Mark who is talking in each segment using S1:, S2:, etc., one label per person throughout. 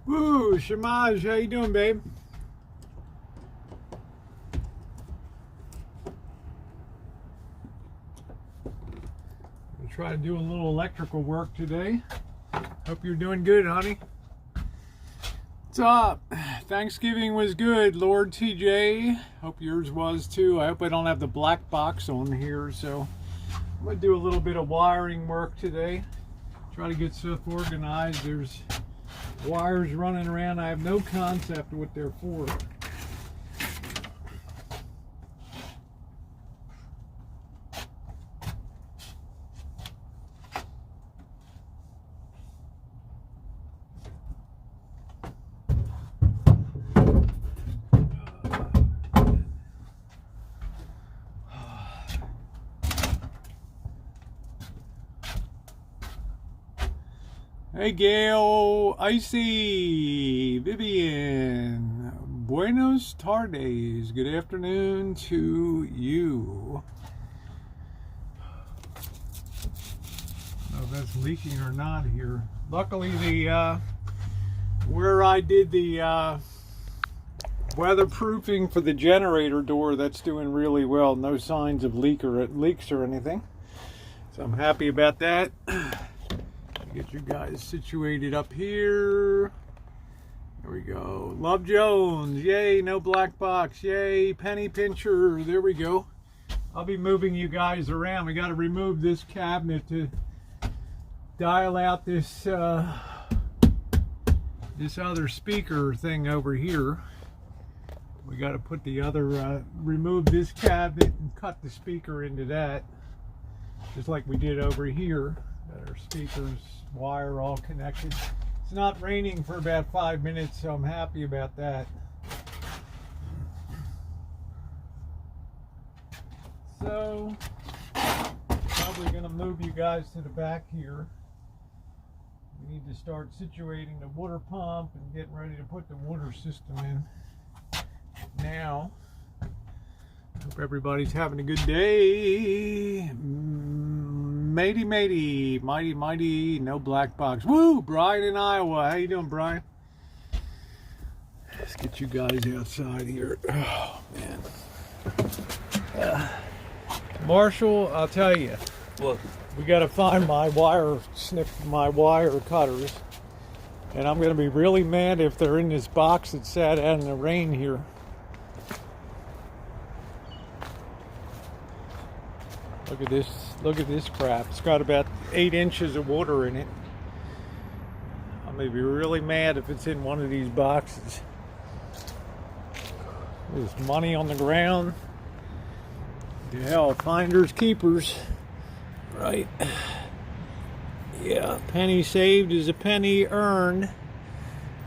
S1: Woo, Shamaj, how you doing, babe? We'll try to do a little electrical work today. Hope you're doing good, honey. What's up? Thanksgiving was good, Lord TJ. Hope yours was too. I hope I don't have the black box on here, so I'm gonna do a little bit of wiring work today. Try to get stuff organized. There's wires running around. I have no concept of what they're for. Hey Gail, Icy, Vivian, buenos tardes, good afternoon to you. I don't know if that's leaking or not here. Luckily the, where I did the weatherproofing for the generator door, that's doing really well. No signs of leaks or anything. So I'm happy about that. Get you guys situated up here. There we go. Love Jones, yay, no black box, yay, penny pincher, there we go. I'll be moving you guys around. We got to remove this cabinet to dial out this this other speaker thing over here. We got to put the other, remove this cabinet and cut the speaker into that, just like we did over here. Got our speakers wire all connected. It's not raining for about 5 minutes, so I'm happy about that. So probably gonna move you guys to the back here. We need to start situating the water pump and getting ready to put the water system in now. Hope everybody's having a good day. Mighty, no black box. Woo, Brian in Iowa. How you doing, Brian? Let's get you guys outside here. Oh, man. Marshall, I'll tell you.
S2: What?
S1: We got to find my wire cutters. And I'm going to be really mad if they're in this box that sat out in the rain here. Look at this crap. It's got about 8 inches of water in it. I'm gonna be really mad if it's in one of these boxes. There's money on the ground. The hell, finders keepers. Right. Yeah, penny saved is a penny earned.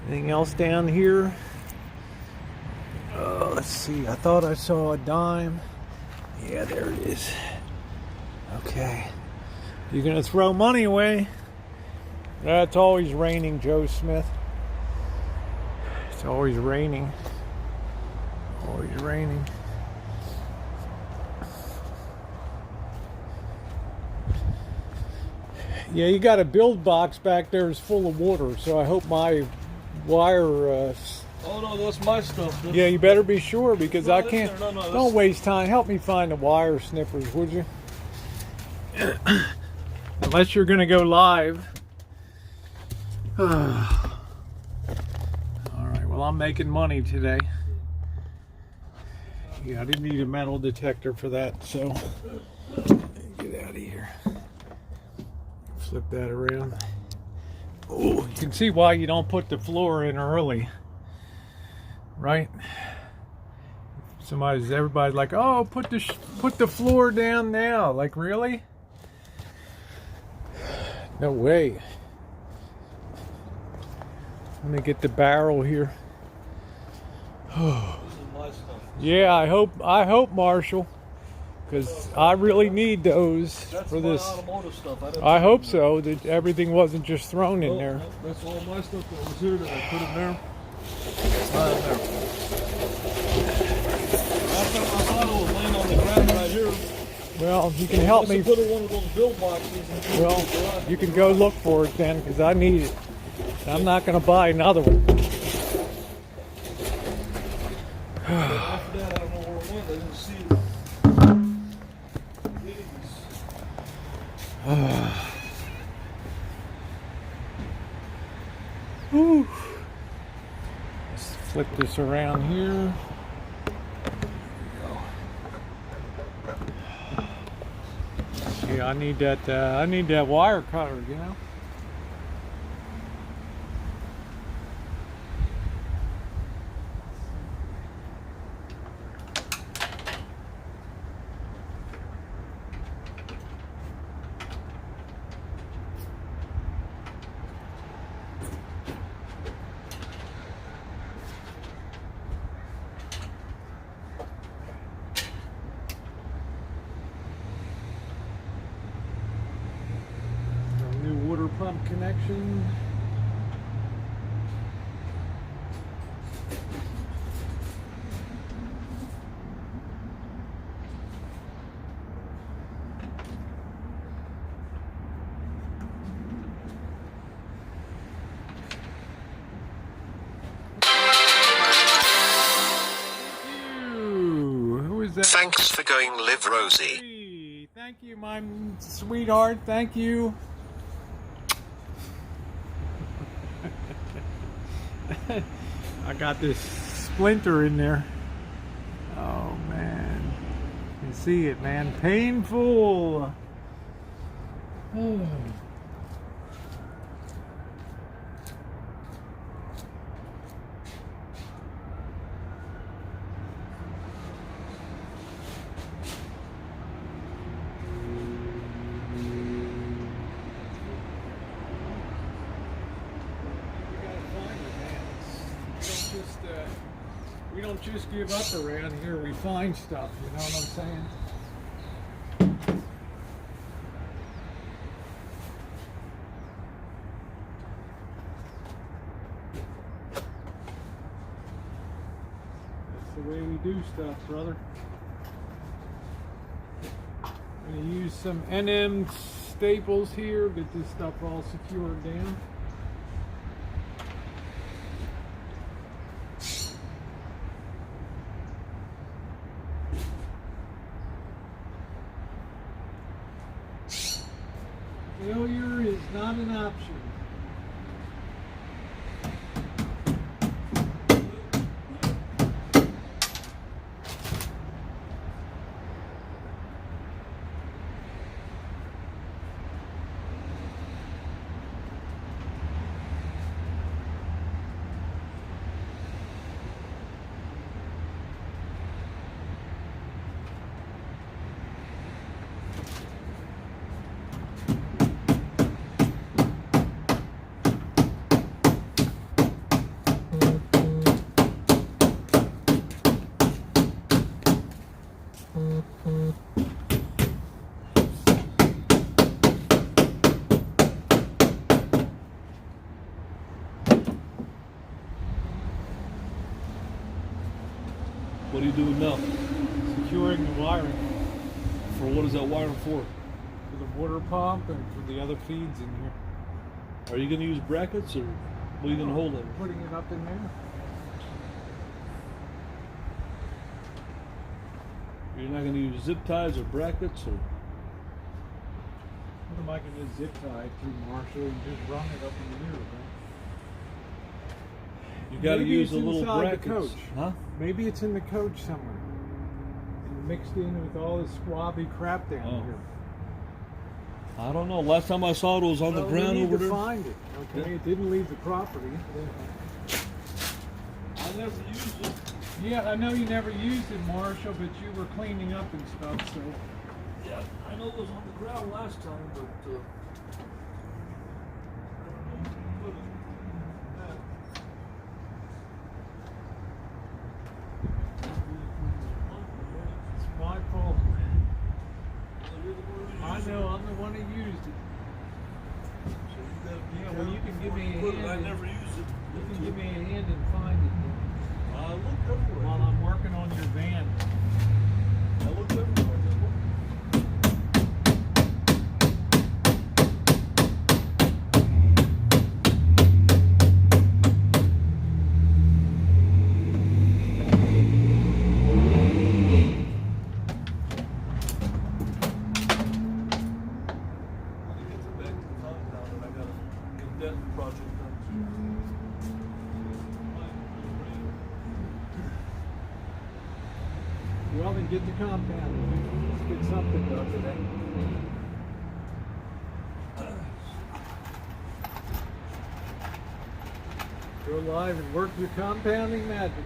S1: Anything else down here? Let's see. I thought I saw a dime. Yeah, there it is. Okay, you're gonna throw money away. It's always raining, Joe Smith. It's always raining. Always raining. Yeah, you got a build box back there is full of water, so I hope my wire...
S2: oh no, that's my stuff.
S1: Yeah, you better be sure, because
S2: no,
S1: I can't... Don't waste time. Help me find the wire snippers, would you? Unless you're going to go live. All right, well, I'm making money today. Yeah, I didn't need a metal detector for that, so get out of here. Flip that around. Oh, you can see why you don't put the floor in early, right? Everybody's like, oh, put the floor down now. Like, really? No way. Let me get the barrel here. Oh.
S2: This is my stuff.
S1: Yeah, I hope, Marshall, because I really need those for this.
S2: Automotive stuff.
S1: I hope so, that everything wasn't just thrown in there.
S2: That's all my stuff that was here that I put in there. Last time I thought it was laying on the ground right here.
S1: Well, you can help me.
S2: Put in one of those build boxes.
S1: Well, you can go look for it then, because I need it. I'm not going to buy another one.
S2: After that, I don't know where it went. I didn't see it.
S1: Whew. Let's flip this around here. Yeah, I need that wire cutter, you know. Pump connection. Who is that?
S3: Thanks for going live, Rosie.
S1: Hey, thank you, my sweetheart. Thank you. I got this splinter in there. Oh man, you can see it, man. Painful. Oh. We don't just give up around here, we find stuff, you know what I'm saying? That's the way we do stuff, brother. I'm going to use some NM staples here, get this stuff all secured down. Failure is not an option.
S2: What are you doing now?
S1: Securing the wiring
S2: For what is that wiring for?
S1: for the water pump and for the other feeds in here.
S2: Are you going to use brackets or what are you going to hold it?
S1: Putting it up in there.
S2: You're not going to use zip ties or brackets or?
S1: What am I going to zip tie it to, Marshall? You just run it up in the mirror, right?
S2: You got to
S1: Maybe
S2: use
S1: it's
S2: a little
S1: inside the
S2: brackets.
S1: coach.
S2: Huh?
S1: Maybe it's in the coach somewhere. And mixed in with all this squabby crap down
S2: Oh.
S1: here.
S2: I don't know. Last time I saw it was on the
S1: Well,
S2: ground
S1: we need
S2: over
S1: to
S2: there.
S1: find it. Okay,
S2: Yeah.
S1: it didn't leave the property.
S2: I never used it.
S1: Yeah, I know you never used it, Marshall, but you were cleaning up and stuff, so.
S2: Yeah, I know it was on the ground last time, but
S1: It's my fault. I know, I'm the one who used it. Yeah, well, you can give me a hand.
S2: I never used it.
S1: You can give me a hand and find it
S2: I looked everywhere.
S1: while I'm working on your van.
S2: I looked everywhere. that project done too.
S1: Well, then get the compound. Let's get something done today. Go live and work your compounding magic.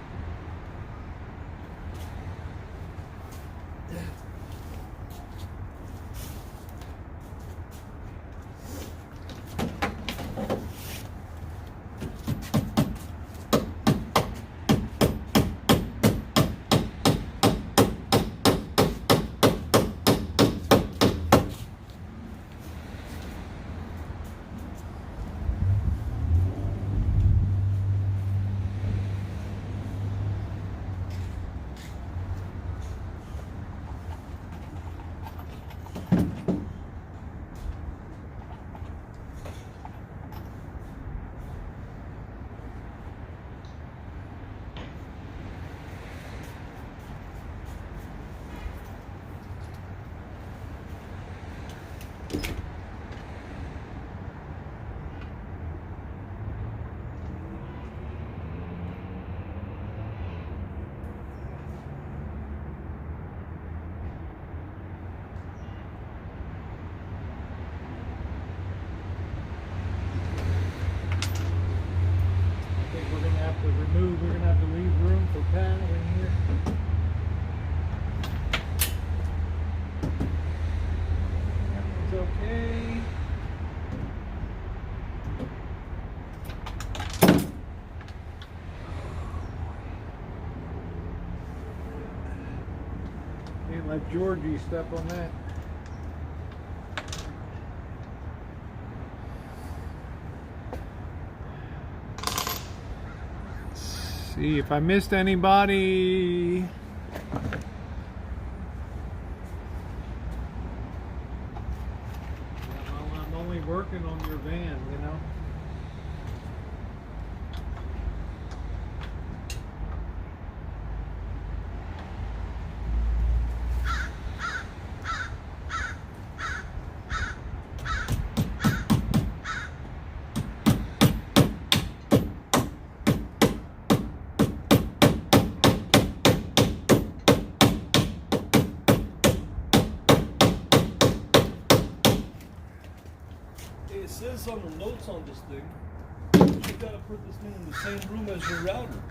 S1: We're gonna have to leave room for paneling here. Everything's okay. Can't let Georgie step on that. See if I missed anybody. Well, I'm only working on your van, you know.
S2: It says on the notes on this thing, you gotta put this thing in the same room as your router.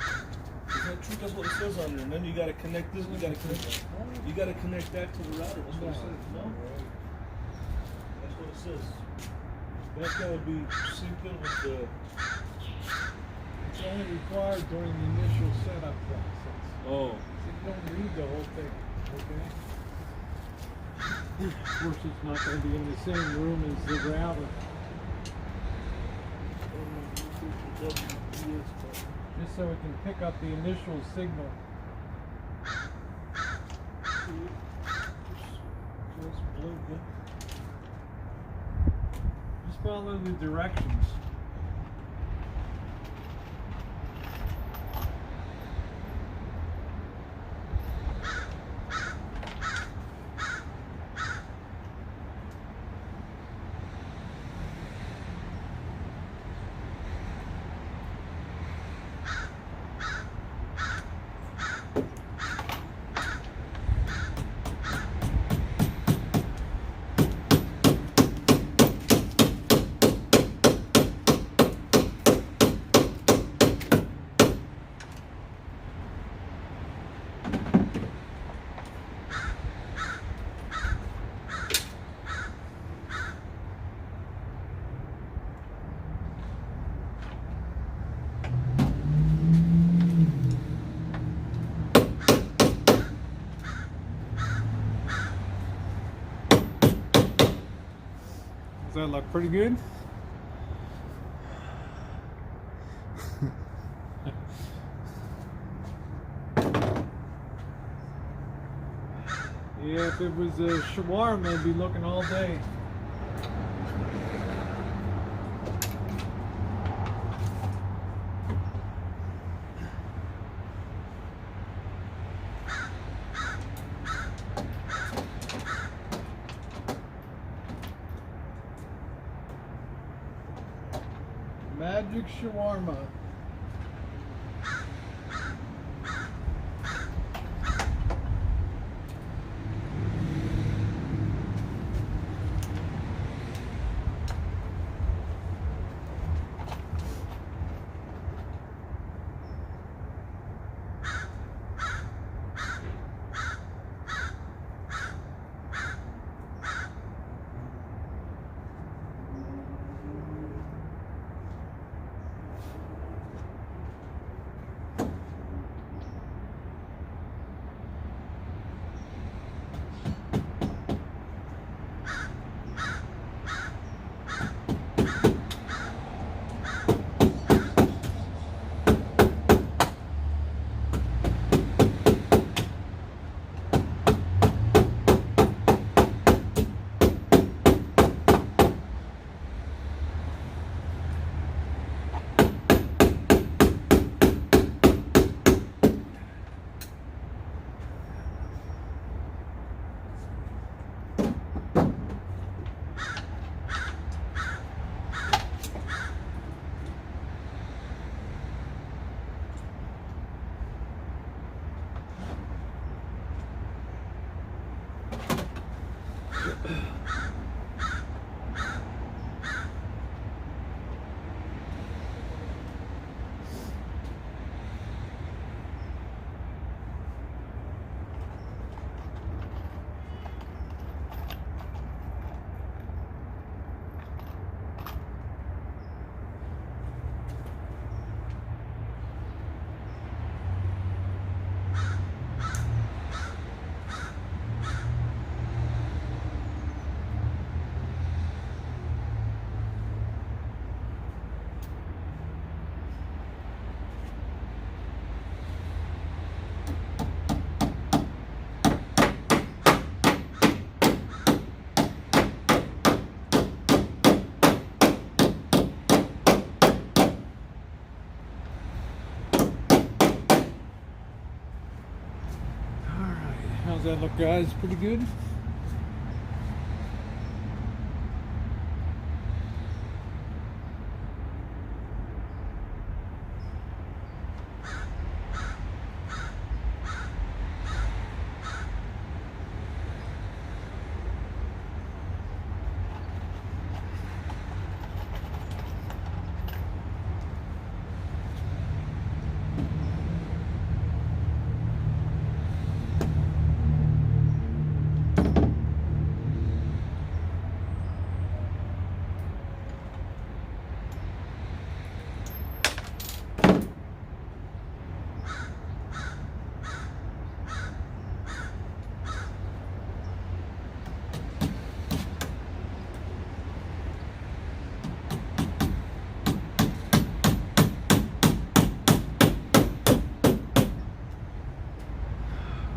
S2: Is that true? That's what it says on there. And then you gotta connect this. You gotta connect that to the router. That's what it says. No. That's what it says. That's gotta be synced in with the.
S1: It's only required during the initial setup process.
S2: Oh.
S1: So you don't read the whole thing, okay? Of course, it's not going to be in the same room as the router. Just so it can pick up the initial signal. Just follow the directions. Does that look pretty good? Yeah, if it was a shawarma, I'd be looking all day. Magic shawarma. How's that look, guys? Pretty good?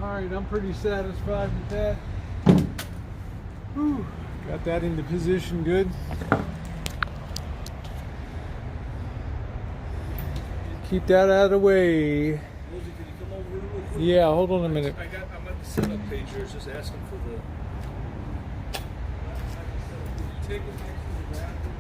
S1: Alright, I'm pretty satisfied with that. Whew, got that into position good. Keep that out of the way.
S2: Rosie, can you come over real quick?
S1: Yeah, hold on a minute.
S2: I'm at the setup page here, just asking for the. Take it next to the bathroom.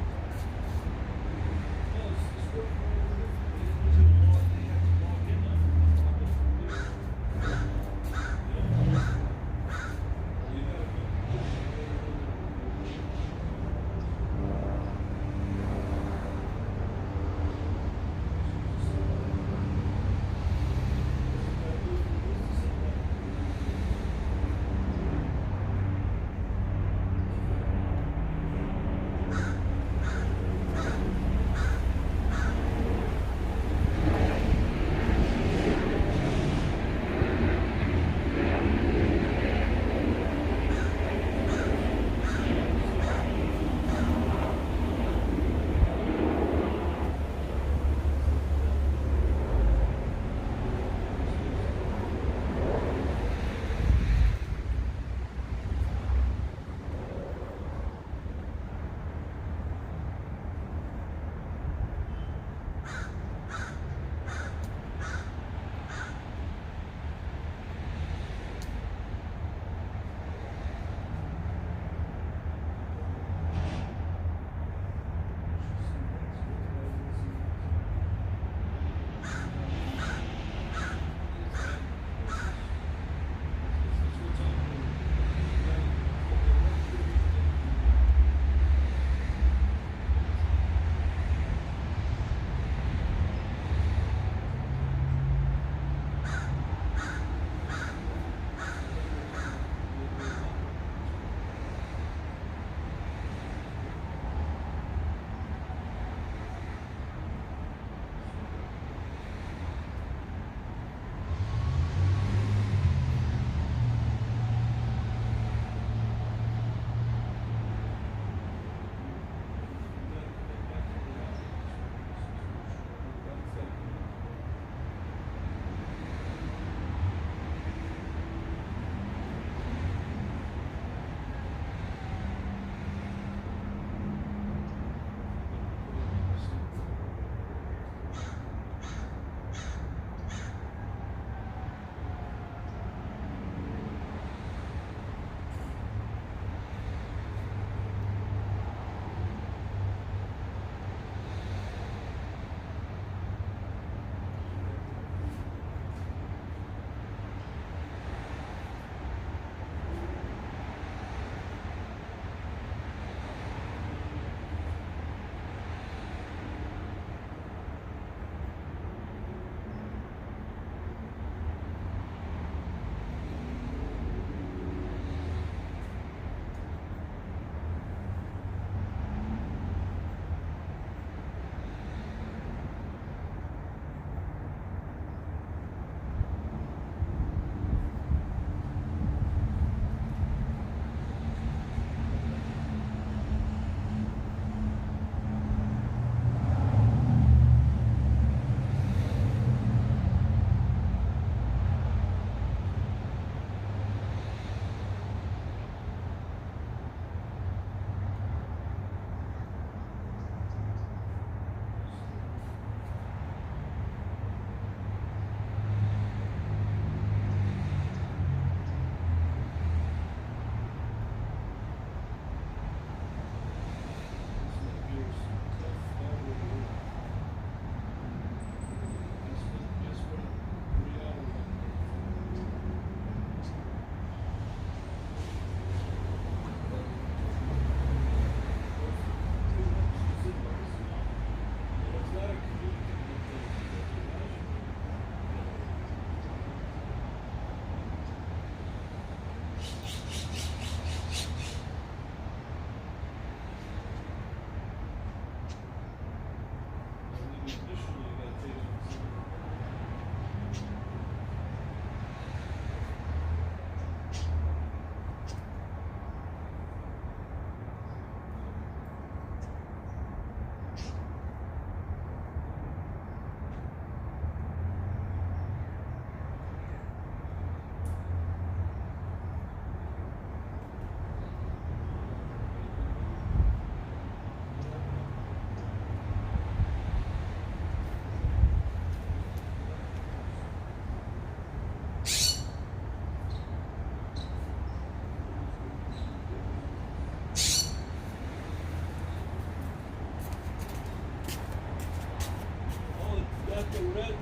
S2: red.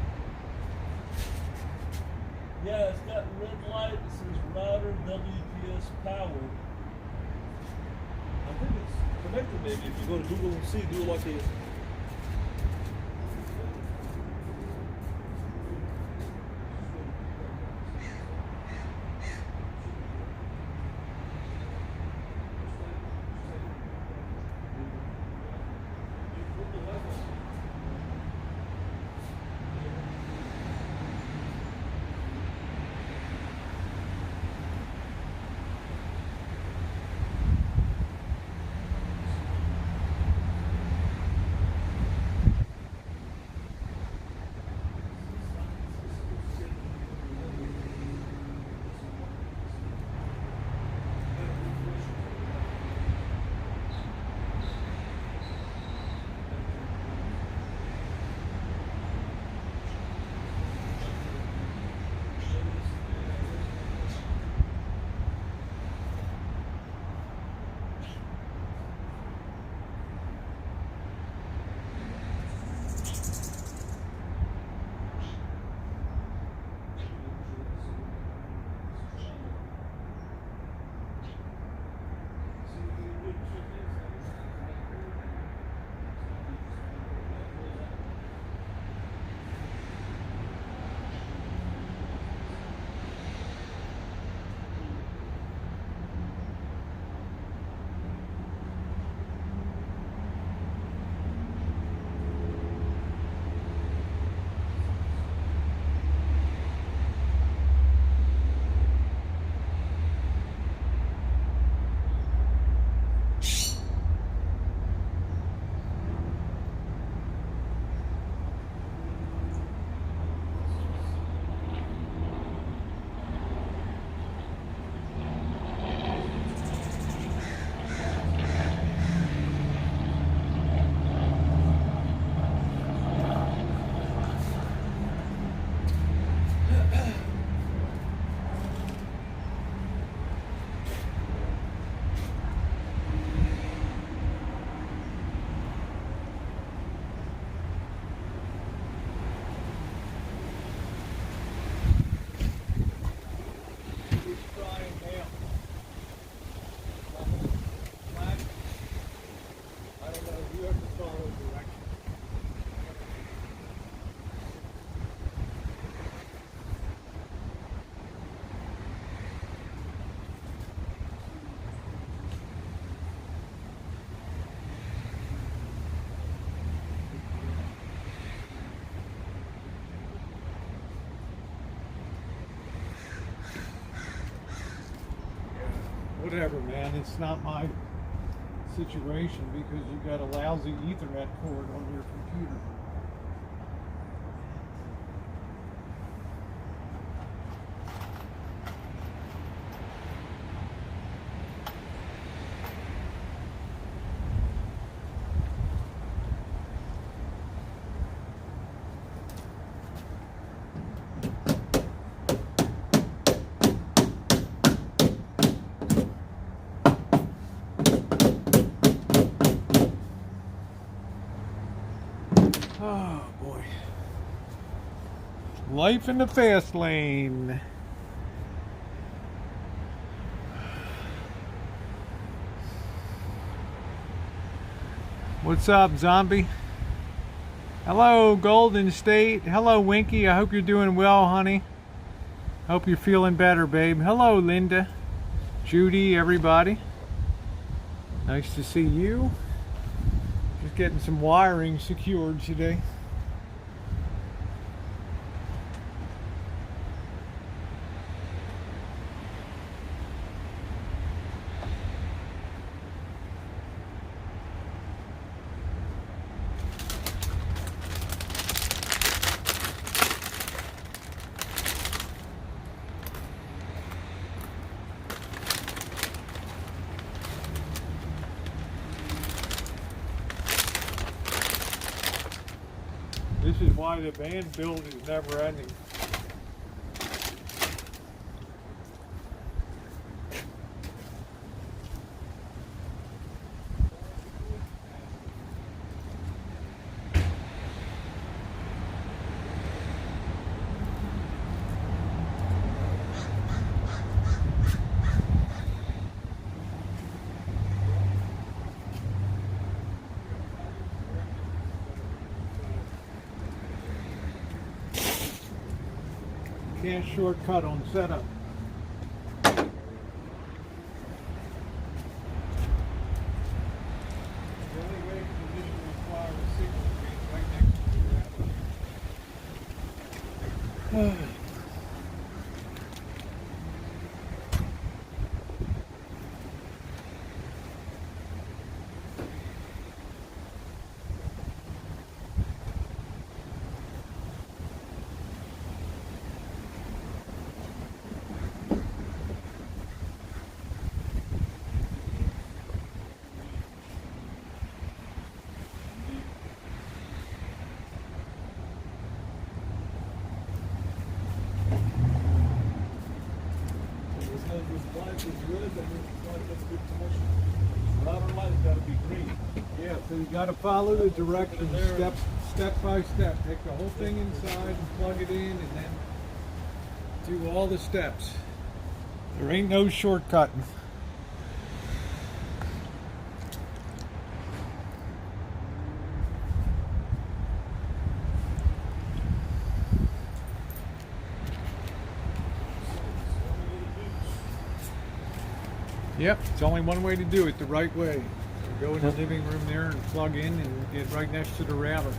S2: Yeah, it's got red light. It says router WPS power. I think it's connected maybe. If you go to Google and see, do like a
S1: whatever, man. It's not my situation because you got a lousy Ethernet cord on your computer. Oh boy. Life in the fast lane. What's up, zombie? Hello, Golden State. Hello, Winky. I hope you're doing well, honey. Hope you're feeling better, babe. Hello, Linda. Judy, everybody. Nice to see you. Just getting some wiring secured today. This is why the van build is never ending. can't shortcut on setup. The only way to position require a signal being right next to the router.
S2: This light is red, that means it's not that's good connection. Router light's got to be green.
S1: Yeah, so you got to follow the directions step by step. Take the whole thing inside and plug it in, and then do all the steps. There ain't no shortcutting. Yep, it's only one way to do it, the right way. So go in the living room there and plug in and get right next to the router.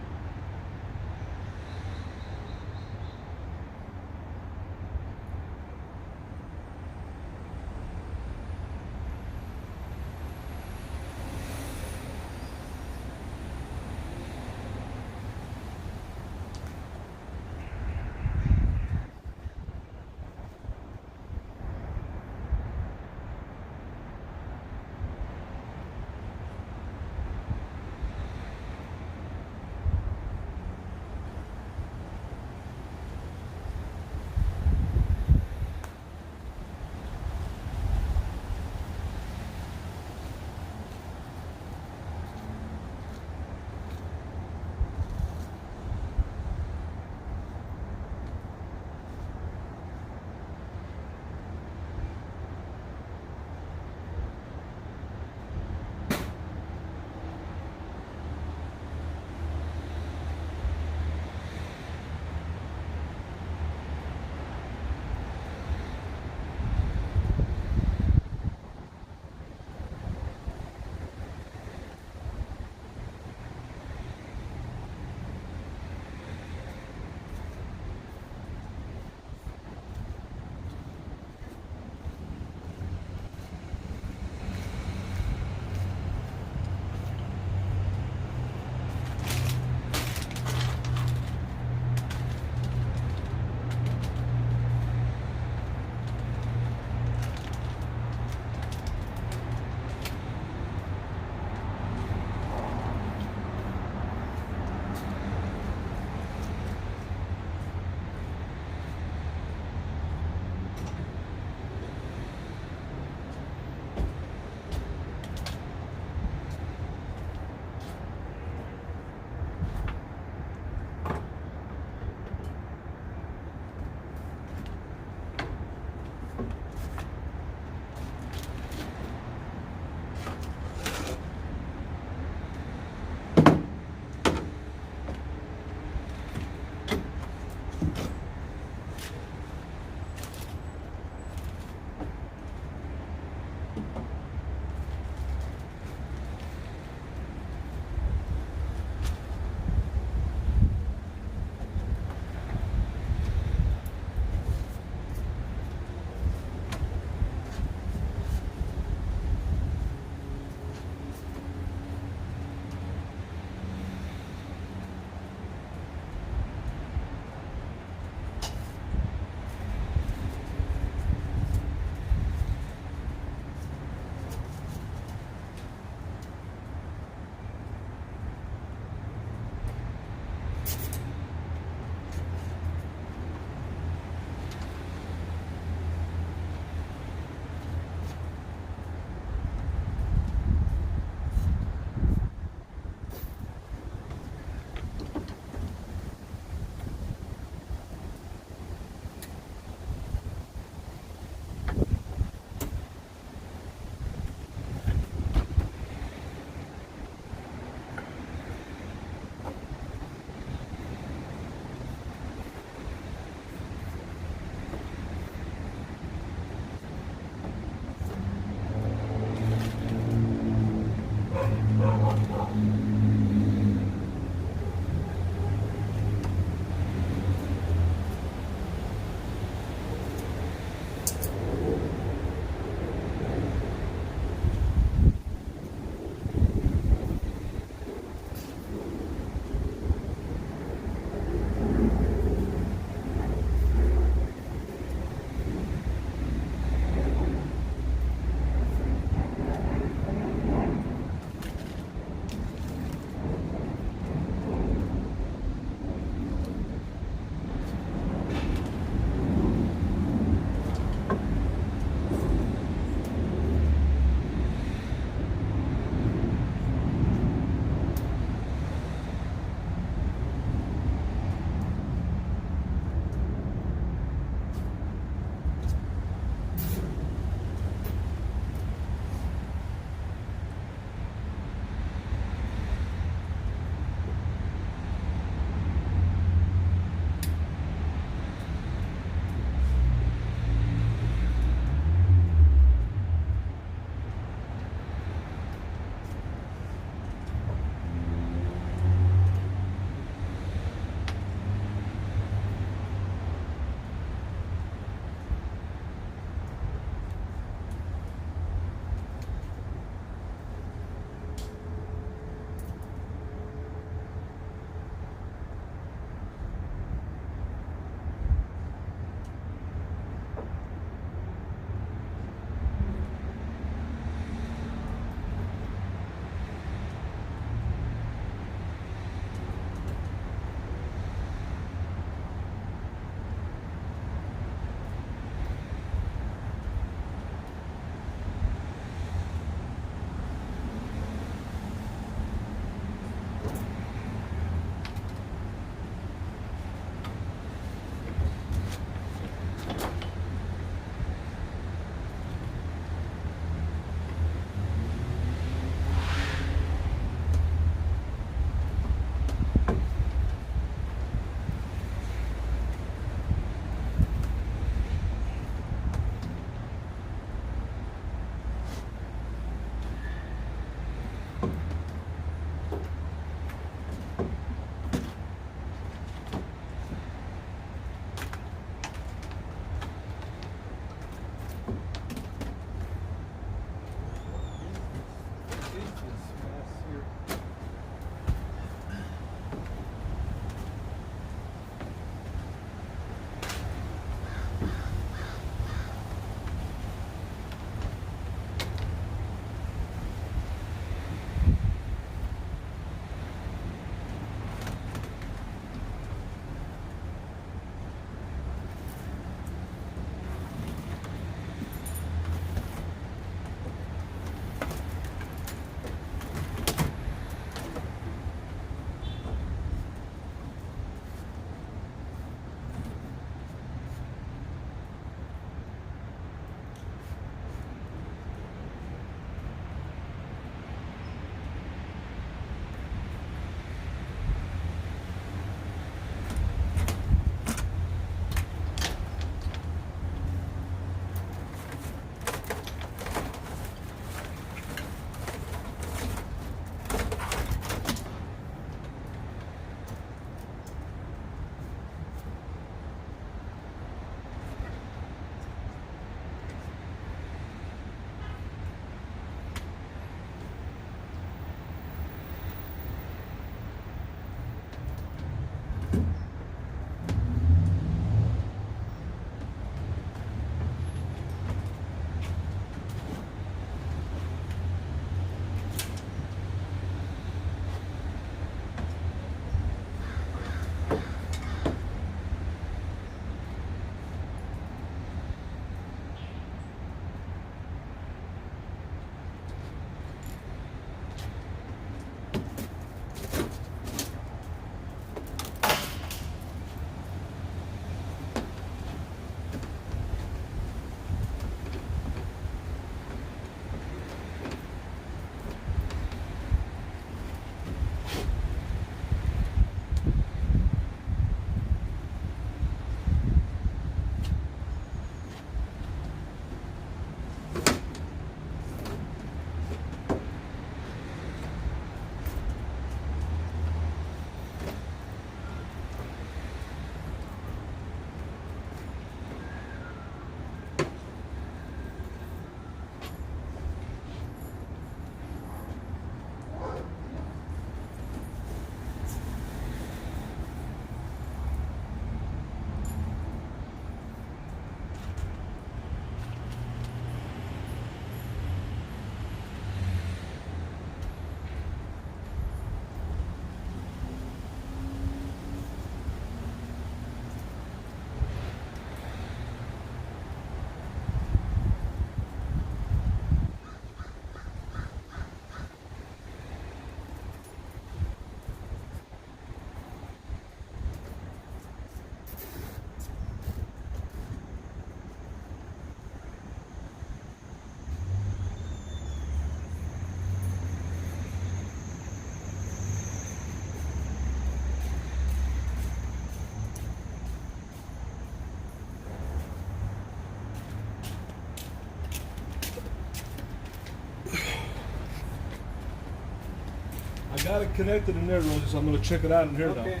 S2: got it connected in there, Rosie, so I'm going to check it out in here now.
S1: Okay.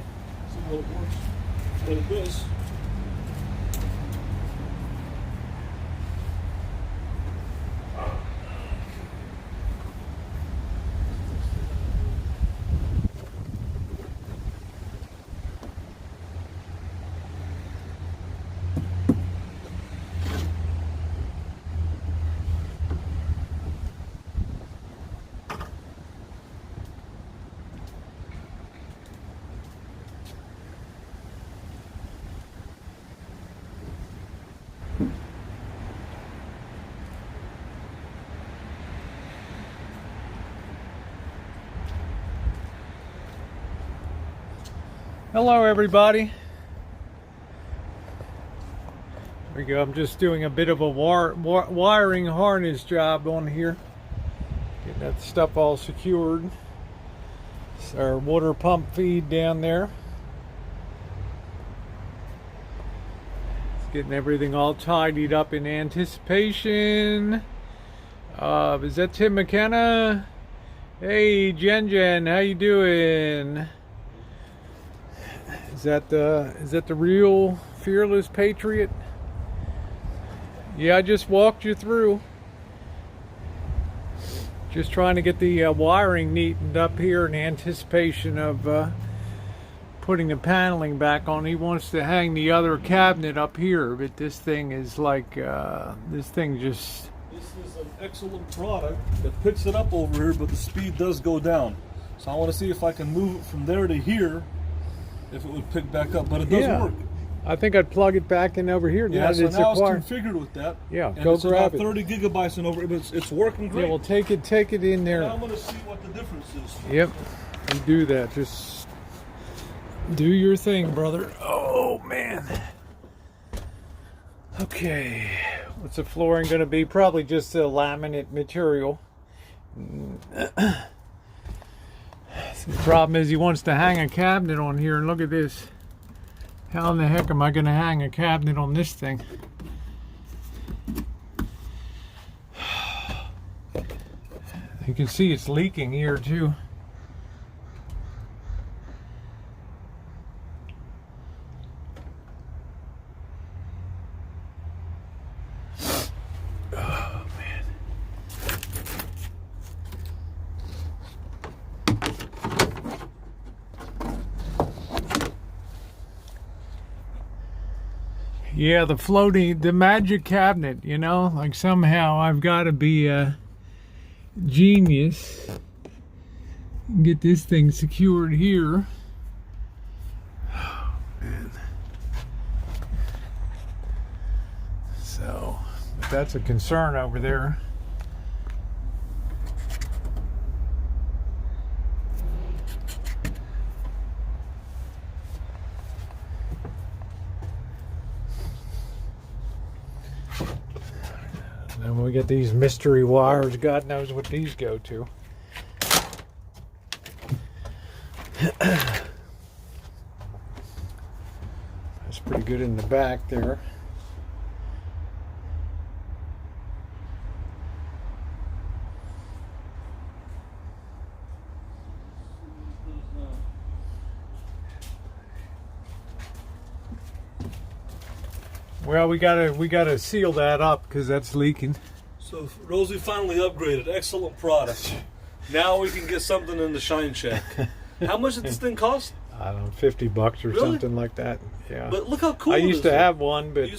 S2: See what it works. What it does.
S1: Hello everybody. There we go. I'm just doing a bit of a wiring harness job on here. Getting that stuff all secured. It's our water pump feed down there. It's getting everything all tidied up in anticipation. Is that Tim McKenna? Hey Jen, how you doing? Is that the real fearless patriot? Yeah, I just walked you through. Just trying to get the wiring neatened up here in anticipation of putting the paneling back on. He wants to hang the other cabinet up here, but this thing is like this thing just.
S2: This is an excellent product that picks it up over here, but the speed does go down. So I want to see if I can move it from there to here. If it would pick back up, but it doesn't work.
S1: I think I'd plug it back in over here.
S2: Yeah, so now it's configured with that.
S1: Yeah,
S2: and
S1: go
S2: it's
S1: grab
S2: about 30 gigabytes and over, but it's working great.
S1: Yeah, well, take it in there.
S2: Now I'm going to see what the difference is.
S1: Yep, you do that. Just do your thing, brother. Oh man. Okay, what's the flooring going to be? Probably just a laminate material. The problem is he wants to hang a cabinet on here, and look at this. How in the heck am I going to hang a cabinet on this thing? You can see it's leaking here too. Yeah, the magic cabinet, you know, like somehow I've got to be a genius and get this thing secured here. Oh, man. So, but that's a concern over there. And we get these mystery wires, God knows what these go to. That's pretty good in the back there. Well, we gotta seal that up because that's leaking.
S2: So Rosie finally upgraded. Excellent product. Now we can get something in the Shine Shack. How much did this thing cost?
S1: I don't know, $50 or something like that. Yeah.
S2: But look how cool
S1: I
S2: it is.
S1: used to have one, but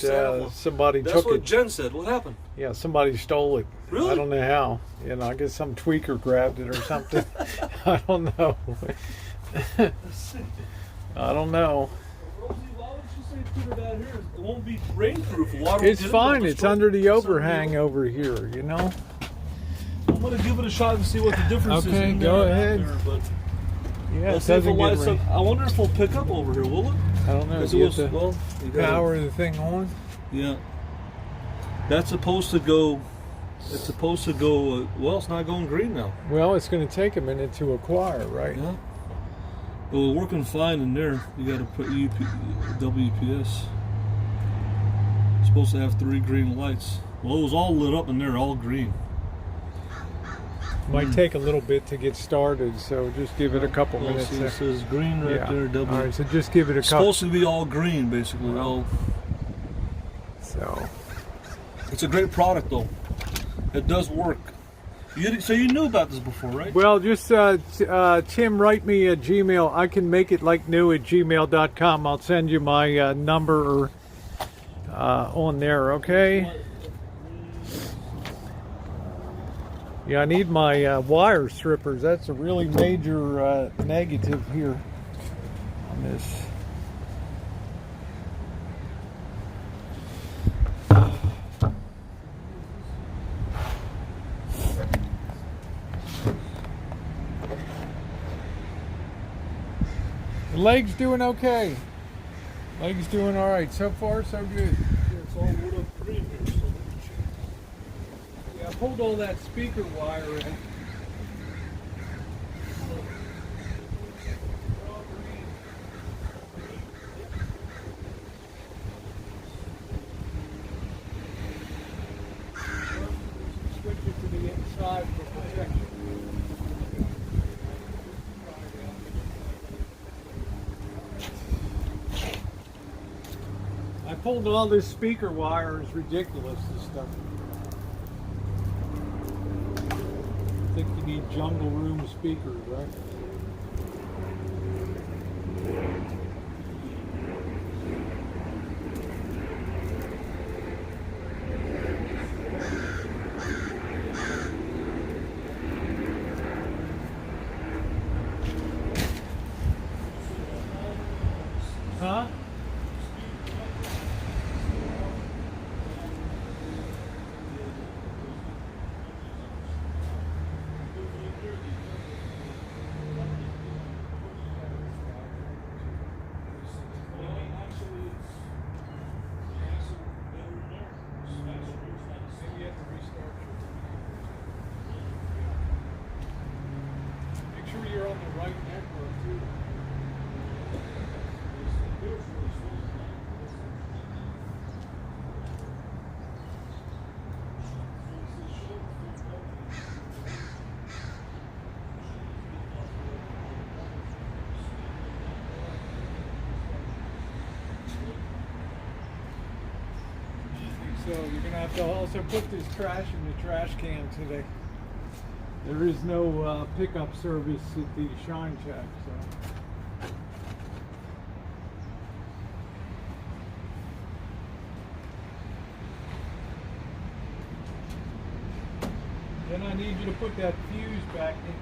S1: somebody
S2: That's
S1: took
S2: what
S1: it.
S2: Jen said. What happened?
S1: Yeah, somebody stole it.
S2: Really?
S1: I don't know how. You know, I guess some tweaker grabbed it or something. I don't know. I don't know.
S2: Rosie, why would you say put it out here? It won't be rainproof. Water
S1: It's fine. It's under the overhang over here, you know.
S2: I'm gonna give it a shot and see what the difference is.
S1: Okay, go ahead.
S2: But
S1: Yeah,
S2: let's
S1: it
S2: see if it
S1: doesn't get
S2: lights
S1: rain.
S2: up. I wonder if it'll pick up over here. Will it?
S1: I don't know.
S2: Because
S1: Do you have to
S2: you gotta-
S1: power the thing on?
S2: Yeah. That's supposed to go. It's supposed to go. Well, it's not going green now.
S1: Well, it's going to take a minute to acquire, right?
S2: Yeah. Well, working fine in there. You got to put WPS. It's supposed to have 3 green lights. Well, it was all lit up in there, all green.
S1: Might take a little bit to get started, so just give it a couple
S2: Well,
S1: minutes.
S2: see,
S1: there.
S2: it says green right
S1: Yeah.
S2: there. W.
S1: All right, so just give it a
S2: It's
S1: couple.
S2: supposed to be all green, basically. All.
S1: So
S2: It's a great product, though. It does work. So you knew about this before, right?
S1: well, just Tim, write me a Gmail. I can make it like new at gmail.com. I'll send you my number on there. Okay. Yeah, I need my wire strippers. That's a really major negative here on this. The leg's doing okay. Leg's doing all right. So far, so good.
S2: Yeah, it's all wood up green here. So
S1: Yeah, I pulled all that speaker wire in. Switch it to the inside for protection. I pulled all this speaker wire. It's ridiculous, this stuff. I think you need jungle room speakers, right? Huh? Make sure you're on the right network too. So you're gonna have to also put this trash in the trash can today. There is no pickup service at the Shine Shack, so. Then I need you to put that fuse back in.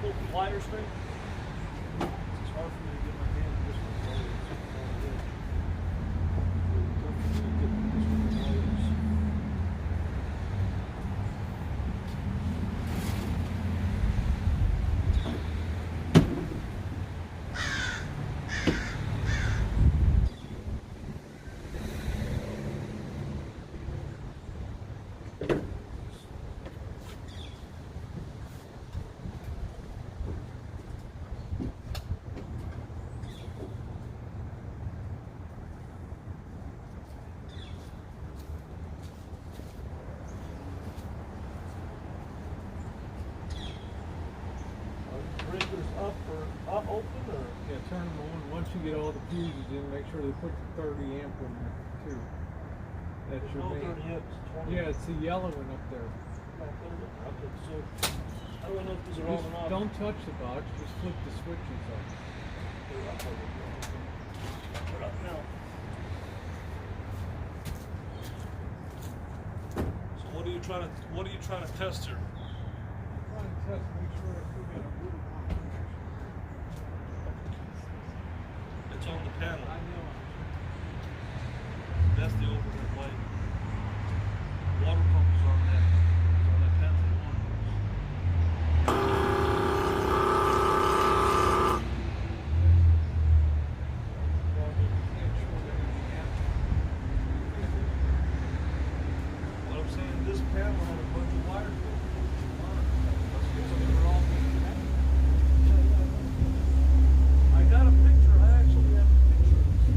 S2: pull the plier string. It's hard for me to get my hand in this one. Breakers up or up open or?
S1: Yeah, turn them on. Once you get all the fuses in, make sure they put the 30 amp in there too. That's your
S2: No,
S1: main.
S2: 30 amps, 20.
S1: Yeah, it's the yellow one up there.
S2: Okay, so I don't know if these are on
S1: Just
S2: and off.
S1: don't touch the box, just flip the switches up.
S2: Put up now. So what are you trying to test here?
S1: Trying to test, make sure if we got a wood connection.
S2: It's on the panel.
S1: I know.
S2: That's the overhead light. Water pump is on that panel one. What I'm saying, this panel had a bunch of wires. I got a picture. I actually have a picture of this.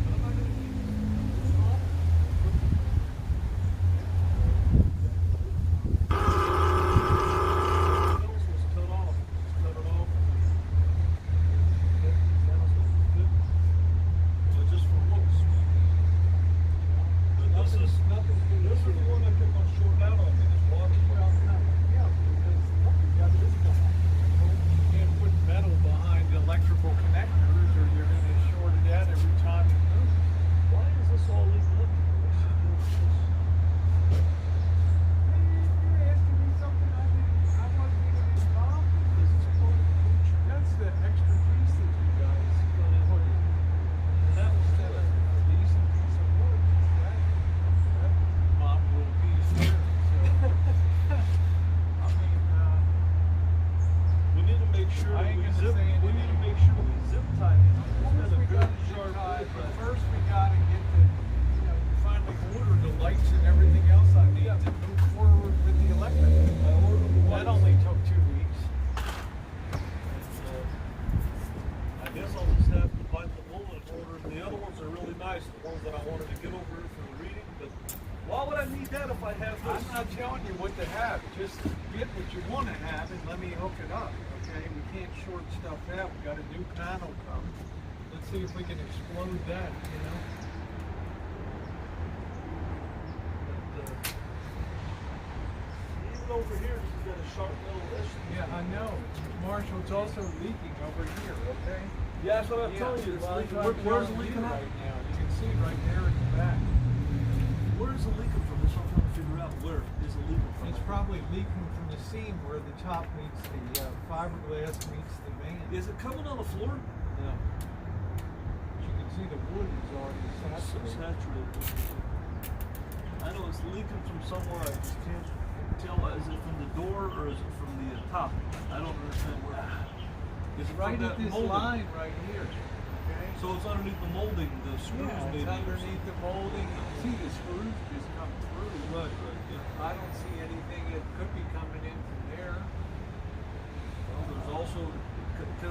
S2: But I'm not going to keep this off. Panels was cut off. Just cut it off. But just for looks. But this is the one that kept on shorting out on me. This water.
S1: You can't put metal behind electrical connectors or you're going to short it out every time you move.
S2: Why is this all leaking up?
S1: You're asking me something I wasn't even involved in.
S2: This is part of the picture.
S1: That's the extra piece that you guys put in. And that was still a decent piece of wood. That mop little piece there. So, I mean,
S2: We need to make sure
S1: I
S2: that
S1: ain't
S2: we
S1: gonna
S2: zip.
S1: say
S2: We
S1: anything.
S2: need to make sure we zip tie it.
S1: First we got to sharp wood, but first we got to get the, finally order the lights and everything else I need to move forward with the electric.
S2: I ordered the
S1: That
S2: ones.
S1: only took 2 weeks.
S2: I guess I'll just have to bite the bullet and order. The other ones are really nice, the ones that I wanted to get over here for the reading. But why would I need that if I have this?
S1: I'm not telling you what to have. Just get what you want to have and let me hook it up. Okay, we can't short stuff out. We got a new panel coming. Let's see if we can explode that.
S2: But, even over here, this has got a sharp little edge.
S1: Yeah, I know. Marshall, it's also leaking over here. Okay.
S2: Yeah, that's what I'm telling you. It's
S1: well,
S2: leaking.
S1: that's what I'm
S2: Where's it
S1: telling
S2: leaking
S1: you
S2: out?
S1: right now? You can see right there in the back.
S2: Where is it leaking from? That's what I'm trying to figure out. Where is it leaking from?
S1: It's probably leaking from the seam where the top meets the fiberglass meets the van.
S2: Is it coming on the floor?
S1: No. But you can see the wood is already saturated.
S2: Saturated. I know it's leaking from somewhere. I just can't tell. Is it from the door or is it from the top? I don't understand where. Is it
S1: Right
S2: from
S1: at
S2: that
S1: this
S2: molding?
S1: line right here. Okay.
S2: So it's underneath the molding, the screws
S1: Yeah,
S2: maybe.
S1: it's underneath the molding. You can see the screws just come through.
S2: Right, yeah.
S1: I don't see anything that could be coming in from there.
S2: Well, there's also,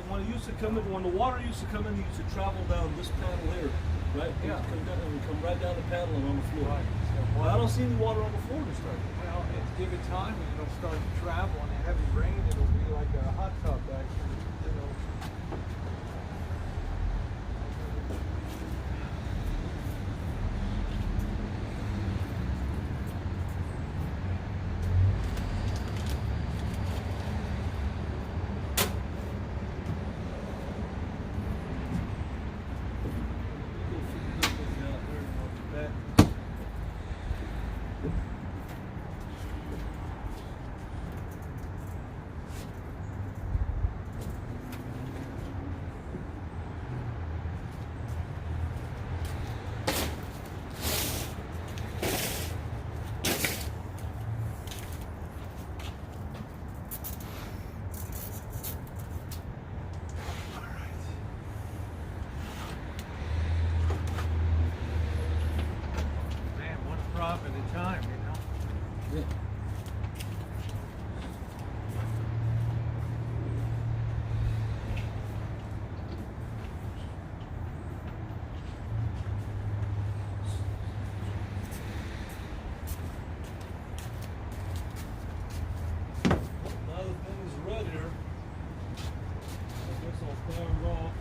S2: when it used to come in, when the water used to come in, it used to travel down this panel here, right? It
S1: Yeah.
S2: used to come down and it would come right down the panel and on the floor.
S1: Right. So
S2: Well, I don't see any water on the floor this time.
S1: Well, it's give it time and it'll start to travel. In a heavy rain, it'll be like a hot tub back here.
S2: Go figure this thing out there and I'll be back. Yeah. Now the thing is red here. I guess I'll power it off.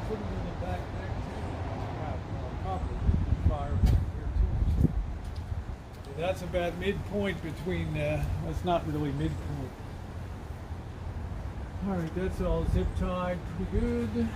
S1: Put them in the back neck too. Copper fire here too. So that's about midpoint between. That's not really midpoint. All right, that's all zip tied, pretty good.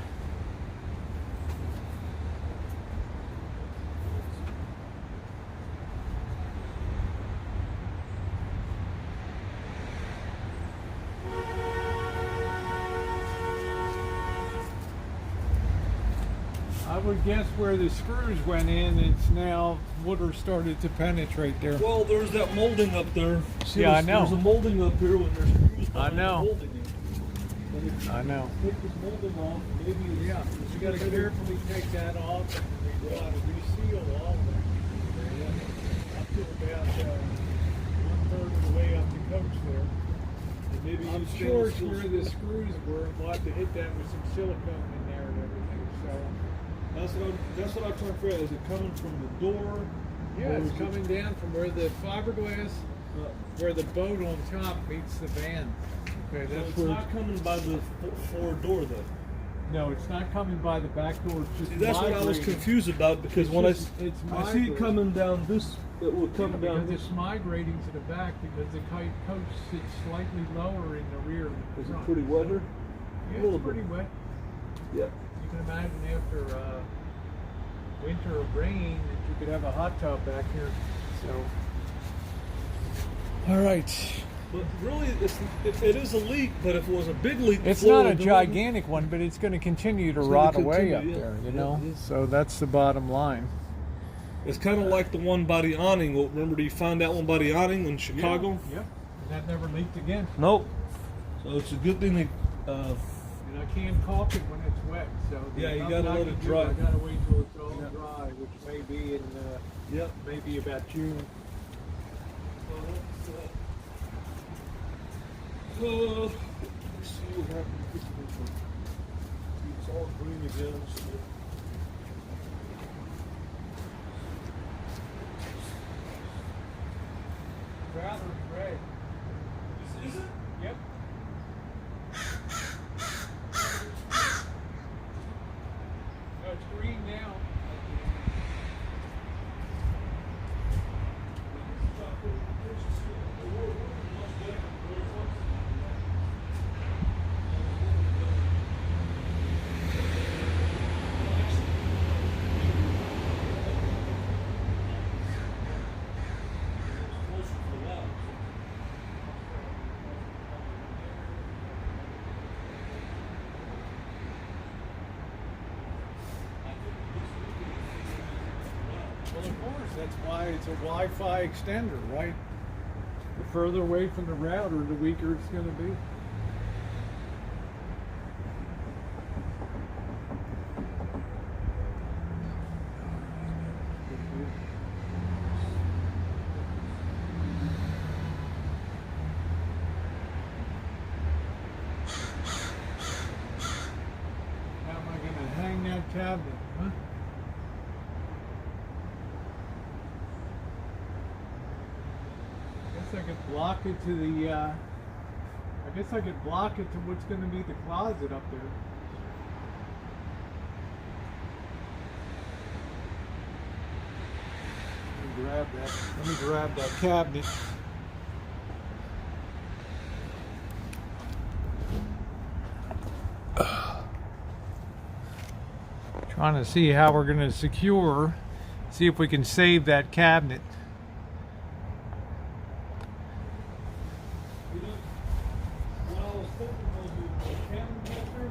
S1: I would guess where the screws went in, it's now water started to penetrate there.
S2: Well, there's that molding up there. See,
S1: Yeah, I
S2: there's-
S1: know.
S2: There's a molding up here when there's screws behind
S1: know.
S2: the molding. But if you
S1: I know.
S2: take this molding off, maybe it's,
S1: Yeah, you got to carefully take that off, and we got to reseal all of that. Up to about 1/3 of the way up the coach there.
S2: and maybe
S1: I'm
S2: use
S1: sure
S2: stainless steel
S1: where the screws were, we'll have to hit that with some silicone in there and everything. So
S2: That's what I'm trying to figure out. Is it coming from the door?
S1: yeah,
S2: or
S1: it's
S2: is it-
S1: coming down from where the fiberglass, where the boat on top meets the van. Okay,
S2: So
S1: that's
S2: it's
S1: where.
S2: not coming by the forward door then.
S1: No, it's not coming by the back door. It's just
S2: See, that's what I was
S1: migrating.
S2: confused about because
S1: It's
S2: when
S1: just-
S2: I
S1: it's
S2: see it
S1: migrating.
S2: coming down this, it will come
S1: Yeah,
S2: down
S1: because
S2: this.
S1: it's migrating to the back because the coach sits slightly lower in the rear. than the
S2: Is it
S1: front.
S2: pretty wet here?
S1: Yeah,
S2: A little
S1: it's pretty
S2: bit.
S1: wet.
S2: Yeah.
S1: You can imagine after winter of rain that you could have a hot tub back here. So, all right.
S2: But really, it is a leak. But if it was a big leak, the
S1: It's
S2: floor
S1: not a
S2: would do it.
S1: gigantic one, but it's going to continue to
S2: It's gonna
S1: rot away
S2: continue,
S1: up
S2: yeah.
S1: there, you
S2: Yeah,
S1: know?
S2: yeah.
S1: So that's the bottom line.
S2: It's kind of like the one by the awning. Well, remember, do you find that one by the awning in Chicago?
S1: Yep. And that never leaked again.
S2: Nope. So it's a good thing they.
S1: And I can't caulk it when it's wet. So
S2: Yeah,
S1: there's
S2: you
S1: nothing
S2: gotta
S1: I
S2: let
S1: can
S2: it
S1: do.
S2: dry.
S1: I gotta wait till it's all
S2: Yeah.
S1: dry, which may be in
S2: Yep.
S1: maybe about June.
S2: Let's see what happens. It's all green again. So.
S1: Rather red.
S2: Is it?
S1: Yep. No, it's green now. Well, of course, that's why it's a Wi-Fi extender, right? The further away from the router, the weaker it's going to be. How am I going to hang that cabinet, huh? I guess I could block it to the, I guess I could block it to what's going to be the closet up there. Let me grab that cabinet. Trying to see how we're going to see if we can save that cabinet.
S2: You know, what I was thinking was the camera filter,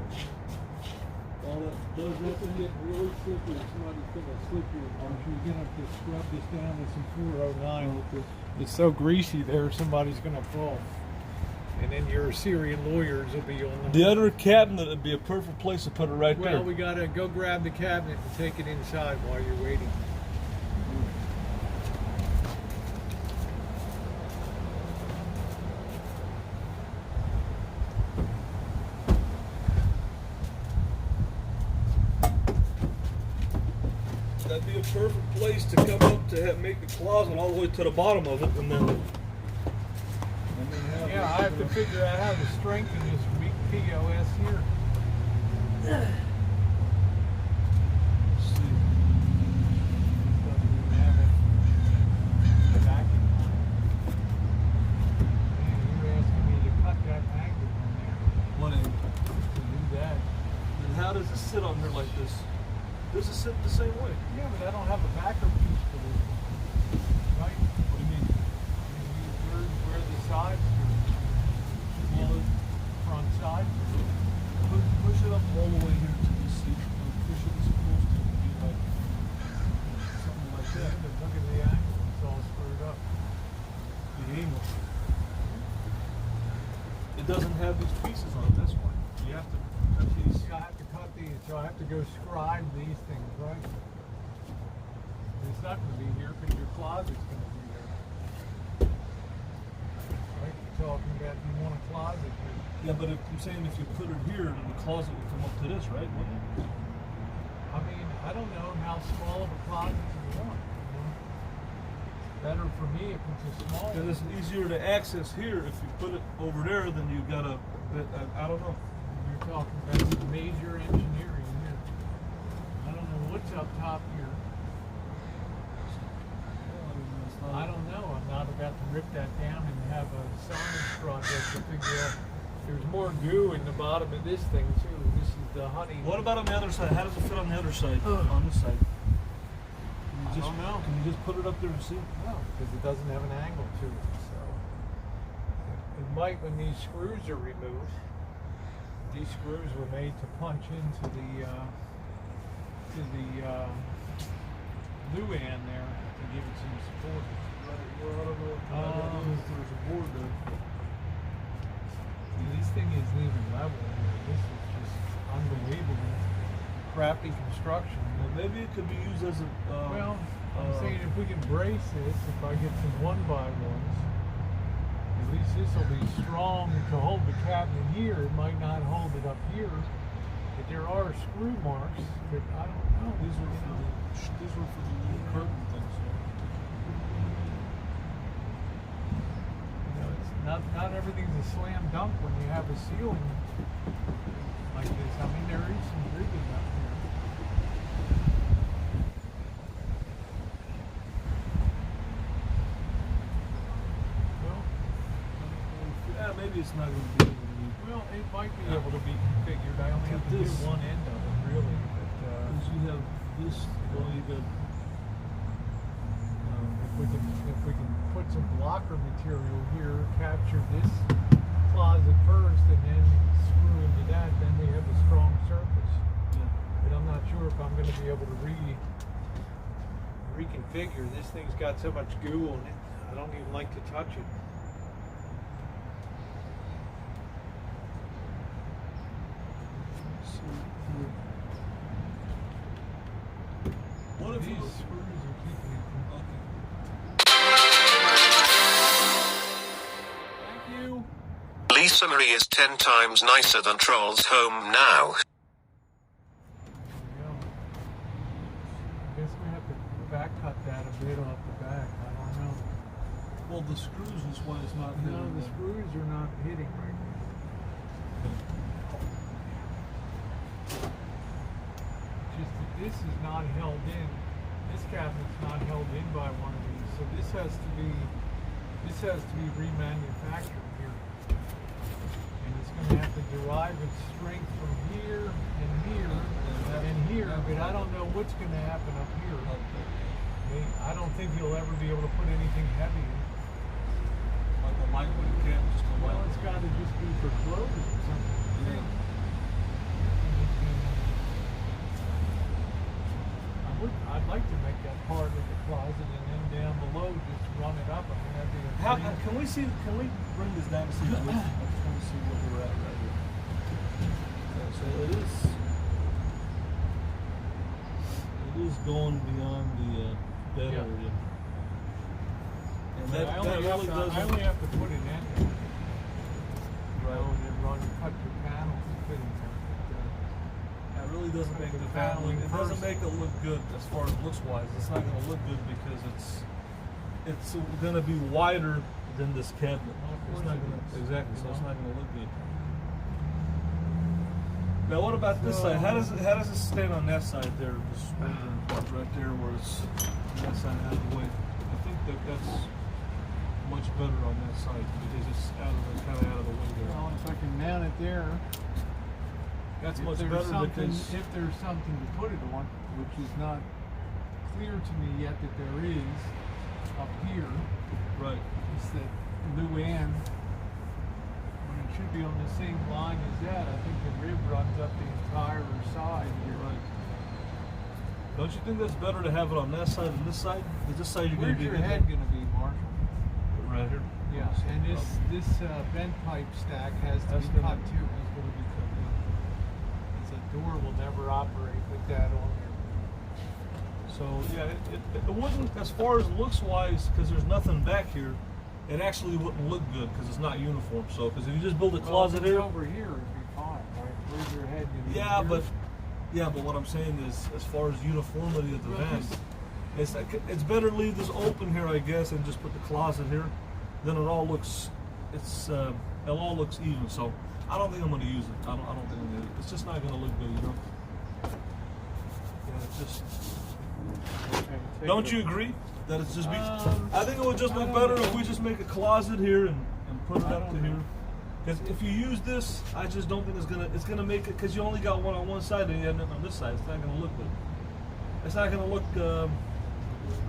S2: all that does that to get really slippery. Somebody's gonna slip you.
S1: You're going to have to scrub this down with some 409. It's so greasy there, somebody's going to fall. And then your Syrian lawyers will be on
S2: The other cabinet would be a perfect place to put it right
S1: Well,
S2: there.
S1: we gotta go grab the cabinet and take it inside while you're waiting.
S2: That'd be a perfect place to come up to make the closet all the way to the bottom of it, and then.
S1: Yeah, I have to figure out how to strengthen this weak POS here.
S2: Let's see.
S1: Doesn't even have a vacuum on it. Man, you're asking me to cut that angle on there
S2: What angle?
S1: to do that.
S2: And how does it sit on here like this? Does it sit the same way?
S1: Yeah, but I don't have a backer piece for this one. Right?
S2: What do you mean?
S1: Where the sides go. Well, the front side.
S2: Push it up all the way here to the seat. Push it supposed to be like something like
S1: Yeah,
S2: that.
S1: but look at the angle. It's all screwed up.
S2: The angle. It doesn't have these pieces on it. That's why. You have to cut these.
S1: I have to cut these, so I have to go scribe these things, right? It's not going to be here because your closet's going to be there. Right? You're talking about you want a closet here.
S2: Yeah, but if I'm saying if you put it here, then the closet would come up to this, right? Wouldn't it?
S1: I mean, I don't know how small of a closet you want. You know? Better for me if it's a small
S2: And
S1: one.
S2: it's easier to access here if you put it over there. Then you gotta. I don't know.
S1: You're talking about some major engineering here. I don't know what's up top here. I don't know. I'm not about to rip that down and have a science project to figure out. There's more goo in the bottom of this thing too. This is the honey.
S2: What about on the other side? How does it fit on the other side? On this side? Can you
S1: don't know.
S2: Can you just put it up there and see?
S1: No, because it doesn't have an angle to it. So it might when these screws are removed. These screws were made to punch into the luan there to give it some support.
S2: Well, I don't know. If there's a board there.
S1: See, this thing isn't even level. This is just unbelievable, crappy construction.
S2: Well, maybe it could be used as a.
S1: Well, I'm saying if we can brace this, if I get some 1x1s, at least this will be strong to hold the cabinet here. It might not hold it up here, but there are screw marks. But I don't know.
S2: These were for the little curtain things.
S1: You know, it's not everything's a slam dunk when you have a ceiling like this. I mean, there is some rigging up here. Well,
S2: Yeah, maybe it's not going to be able to be.
S1: well, it might be able to be configured. I only have to do
S2: This.
S1: one end of it, really. But
S2: Because you have this, well, you got.
S1: if we can put some blocker material here, capture this closet first, and then screw into that, then we have a strong surface.
S2: Yeah.
S1: But I'm not sure if I'm going to be able to reconfigure. This thing's got so much goo on it. I don't even like to touch it.
S2: What if
S1: These
S2: you?
S1: screws are keeping it from. Thank you.
S3: Lisa Marie is 10 times nicer than Troll's home now.
S1: There we go. I guess we have to back cut that a bit off the back. I don't know.
S2: Well, the screws is why it's not.
S1: No,
S2: hitting
S1: the
S2: them.
S1: screws are not hitting right now. Just that this is not held in. This cabinet's not held in by one of these, so this has to be remanufactured here. And it's going to have to derive its strength from here and here and here, but I don't know what's going to happen up here. I don't think you'll ever be able to put anything heavy in.
S2: Like a lightweight cap, just a
S1: Well,
S2: lightweight.
S1: it's got to just be for clothes or something.
S2: Yeah.
S1: I'd like to make that part of the closet and then down below just run it up. I mean, that'd be a
S2: How,
S1: dream.
S2: can we bring this down to see? see where we're at right here. Yeah, so it is going beyond the bed
S1: Yeah.
S2: area. And
S1: But
S2: that
S1: I only
S2: really doesn't.
S1: I only have to put it in there.
S2: Right.
S1: And then cut your panels and fit in there.
S2: That really doesn't make
S1: the
S2: the panel.
S1: paneling
S2: It doesn't
S1: first.
S2: make it look good as far as looks wise. It's not going to look good because it's going to be wider than this cabinet.
S1: Well, of
S2: It's
S1: course
S2: not
S1: it
S2: gonna,
S1: is,
S2: exactly.
S1: you
S2: So it's
S1: know?
S2: not going to look good. Now, what about this side? How does it stand on that side there? This right there, where it's on that side out of the way. I think that's much better on that side because it's kind of out of the way there.
S1: Well, if I can mount it there,
S2: That's
S1: if
S2: much
S1: there's
S2: better
S1: something,
S2: because
S1: if there's something to put it on, which is not clear to me yet that there is up here,
S2: right.
S1: is that Luann, when it should be on the same line as that, I think the rib runs up the entire side here.
S2: Right. Don't you think that's better to have it on that side than this side? Because this side you're going
S1: Where's
S2: to be
S1: your head going to be, Marshall?
S2: right here.
S1: Yeah, and this bent pipe stack has to
S2: That's
S1: be
S2: gonna-
S1: cut too. It's going to be cut down. Because a door will never operate with that on there.
S2: So yeah, it wouldn't, as far as looks wise, because there's nothing back here. It actually wouldn't look good because it's not uniform. So because if you just build a closet
S1: Well, if it's
S2: here,
S1: over here, it'd be fine, right? Where's your head going to be?
S2: yeah,
S1: Here?
S2: but what I'm saying is, as far as uniformity of the
S1: Well,
S2: van, it's better to leave this open here, I guess, and just put the closet here. Then it all looks, it all looks even. So I don't think I'm going to use it. I don't think I'm going to. It's just not going to look good, you know. Yeah, it's just.
S1: Okay, take
S2: Don't
S1: it
S2: you
S1: up.
S2: agree that it's just?
S1: Um,
S2: I think it would just
S1: I
S2: look
S1: don't
S2: better
S1: know.
S2: if we just make a closet here and put it
S1: I
S2: up to
S1: don't
S2: here.
S1: know.
S2: Because if you use this, I just don't think it's gonna make it. Because you only got one on one side and you have nothing on this side. It's not gonna look good. It's not gonna look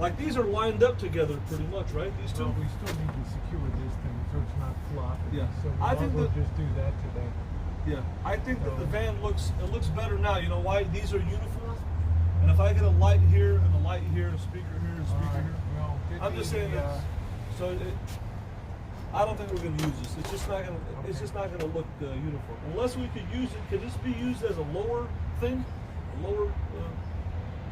S2: like these are lined up together pretty much, right? These two.
S1: Well, we still need to secure this thing so it's not flopping.
S2: Yeah.
S1: So
S2: I think
S1: we'll
S2: that-
S1: just do that today.
S2: Yeah. I think that the
S1: So-
S2: van looks better now. You know why? These are uniform. And if I get a light here and a light here, a speaker here, and a speaker
S1: Alright,
S2: here.
S1: well, get
S2: I'm
S1: me
S2: just saying
S1: the,
S2: that. So I don't think we're going to use this. It's just not going to. It's
S1: Okay.
S2: just not going to look uniform unless we could use it. Could this be used as a lower thing? A lower?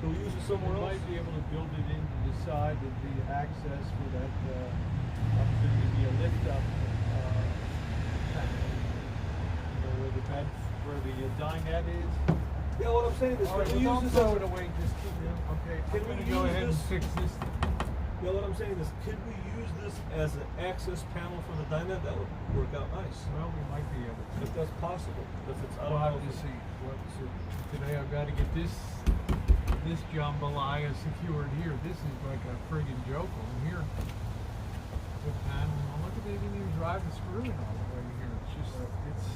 S2: Can we use it somewhere
S1: We
S2: else?
S1: might be able to build it into the side of the access for that. There's going to be a lift up. Where the bed, where the dinette is.
S2: Yeah. What I'm saying is,
S1: All right,
S2: can we
S1: well,
S2: use
S1: don't
S2: this?
S1: throw it away. Just keep it. Okay.
S2: Can
S1: I'm
S2: we
S1: going to go
S2: use
S1: ahead and
S2: this?
S1: fix this.
S2: Yeah. What I'm saying is, could we use this as an access panel for the dinette? That would work out nice.
S1: Well, we might be able to.
S2: If that's possible. If it's, I
S1: We'll
S2: don't
S1: have
S2: know.
S1: to
S2: if
S1: see. We'll have to see. Today I've got to get this jambalaya secured here. This is like a friggin' joke on here. Good time. Well, look at they didn't even drive the screw in all the way here. It's just it's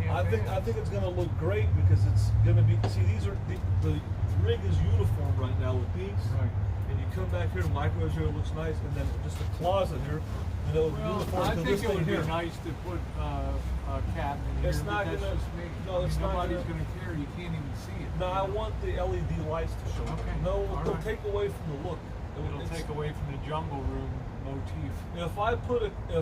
S2: I
S1: half-assed.
S2: think it's going to look great because it's going to be. See, these are the rig is uniform right now with these.
S1: Right.
S2: And you come back here, microwaves here looks nice, and then just a closet here, and it would be
S1: Well,
S2: uniform
S1: I
S2: to
S1: think
S2: this
S1: it
S2: thing
S1: would be
S2: here.
S1: nice to put a cabinet
S2: It's
S1: here,
S2: not
S1: but that's
S2: gonna-
S1: just me.
S2: no, it's not
S1: Nobody's
S2: gonna-
S1: going to care. You can't even see it.
S2: No, I want the LED lights to show.
S1: Okay,
S2: No,
S1: all
S2: it'll
S1: right.
S2: take away from the look.
S1: It'll
S2: It's-
S1: take away from the jungle room motif.
S2: If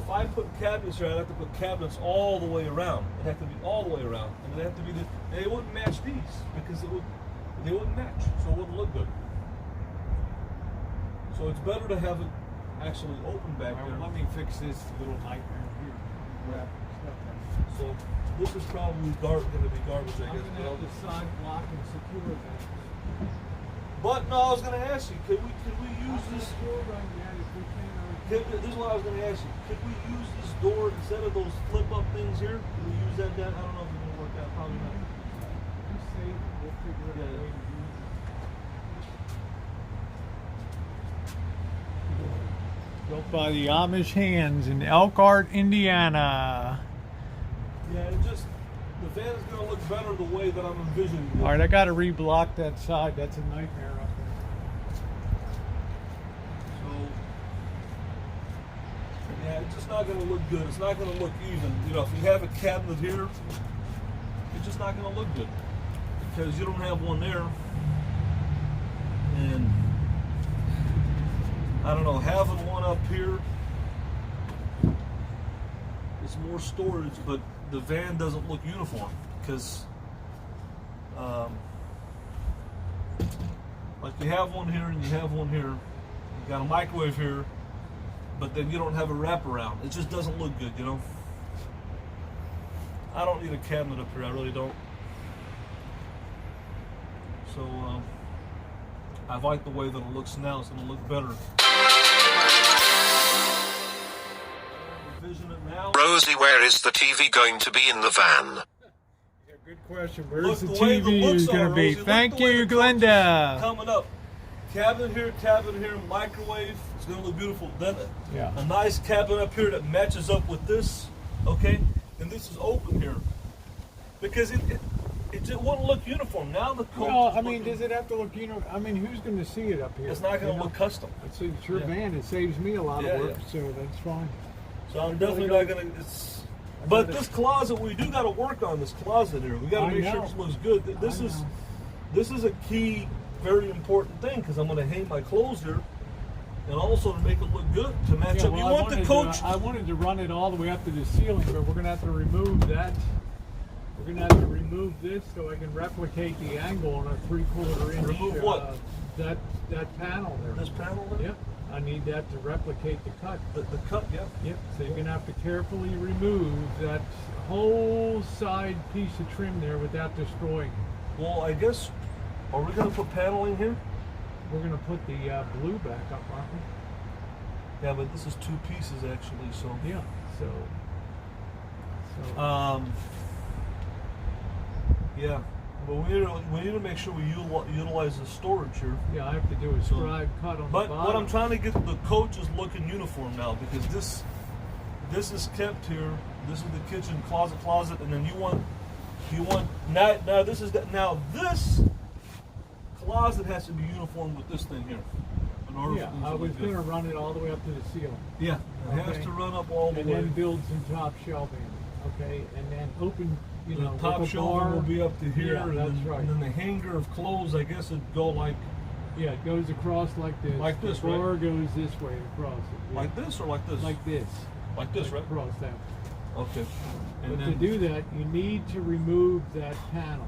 S2: I put cabinets here, I'd have to put cabinets all the way around. It'd have to be all the way around, and it'd have to be and they wouldn't match these because they wouldn't match, so it wouldn't look good. So it's better to have it actually open back
S1: Well,
S2: there.
S1: let me fix this little nightmare here. Wrap stuff in.
S2: So this is probably going to be garbage, I
S1: I'm
S2: guess.
S1: going to have to side block and secure that.
S2: But no, I was going to ask you, could we use this?
S1: Right yet, if we can,
S2: This is what I was going to ask you. Could we use this door instead of those flip-up things here? Could we use that down? I don't know if it's going to work out. Probably not.
S1: just say we'll figure out a way to do it. Built by the Amish hands in Elkhart, Indiana.
S2: Yeah, the van is going to look better the way that I'm envisioning it.
S1: All right, I got to reblock that side. That's a nightmare up there.
S2: So, yeah, it's just not going to look good. It's not going to look even. You know, if you have a cabinet here, it's just not going to look good because you don't have one there. And I don't know, having one up here it's more storage, but the van doesn't look uniform because like you have one here and you have one here. You got a microwave here, but then you don't have a wraparound. It just doesn't look good, you know. I don't need a cabinet up here. I really don't. So I like the way that it looks now. It's going to look better. Envision it now.
S3: Rosie, where is the TV going to be in the van?
S1: Yeah, good question. Where's the
S2: way the
S1: TV
S2: looks
S1: going
S2: are,
S1: to be?
S2: Rosie.
S1: Thank
S2: Look the way
S1: you,
S2: the coach is
S1: Glenda.
S2: coming up. Cabinet here, microwave. It's going to look beautiful. Then a nice cabinet up here that matches up with this. Okay? And this is open here. Because it just wouldn't look uniform. Now the coach
S1: Well,
S2: is
S1: I mean,
S2: looking,
S1: does it have to look, I mean, who's going to see it up here?
S2: it's not going to look custom.
S1: It's your van. It saves me a lot
S2: Yeah,
S1: of work,
S2: yeah.
S1: so that's fine.
S2: So I'm definitely not going to. But this closet, we do got to work on this closet here. We got to
S1: I
S2: make sure
S1: know.
S2: it looks good. This is a key, very important thing because I'm going to hang my clothes here, and also to make it look good to match
S1: Yeah,
S2: up.
S1: well,
S2: You want the coach?
S1: I wanted to run it all the way up to the ceiling, but we're going to have to remove that. We're going to have to remove this so I can replicate the angle on a 3/4 inch.
S2: Remove what?
S1: That panel there.
S2: This panel there?
S1: Yep. I need that to replicate the cut.
S2: The cut, yeah.
S1: Yep. So you're going to have to carefully remove that whole side piece of trim there without destroying it.
S2: Well, I guess, are we going to put paneling here?
S1: We're going to put the blue back up, aren't we?
S2: Yeah, but this is two pieces actually, so.
S1: Yeah. So
S2: Yeah, but we need to make sure we utilize the storage here.
S1: yeah, I have to do a scribe cut on the
S2: But
S1: bottom.
S2: what I'm trying to get, the coach is looking uniform now because this is kept here. This is the kitchen closet, and then you want now this closet has to be uniform with this thing here. In order
S1: Yeah,
S2: for this
S1: I
S2: to
S1: was
S2: look
S1: going to
S2: good.
S1: run it all the way up to the ceiling.
S2: Yeah, it has
S1: Okay.
S2: to run up all the
S1: And
S2: way.
S1: then build some top shelving, okay? And then open,
S2: The
S1: with
S2: top
S1: a
S2: shelving
S1: bar.
S2: will be up to here,
S1: Yeah,
S2: and,
S1: that's
S2: then,
S1: right.
S2: and then the hanger of clothes, I guess, would go like
S1: Yeah, it goes across like this.
S2: Like this,
S1: the
S2: right?
S1: bar goes this way across it. Yeah.
S2: like this or like this.
S1: Like this.
S2: Like this, right?
S1: Across that.
S2: Okay. And
S1: But to
S2: then
S1: do that, you need to remove that panel.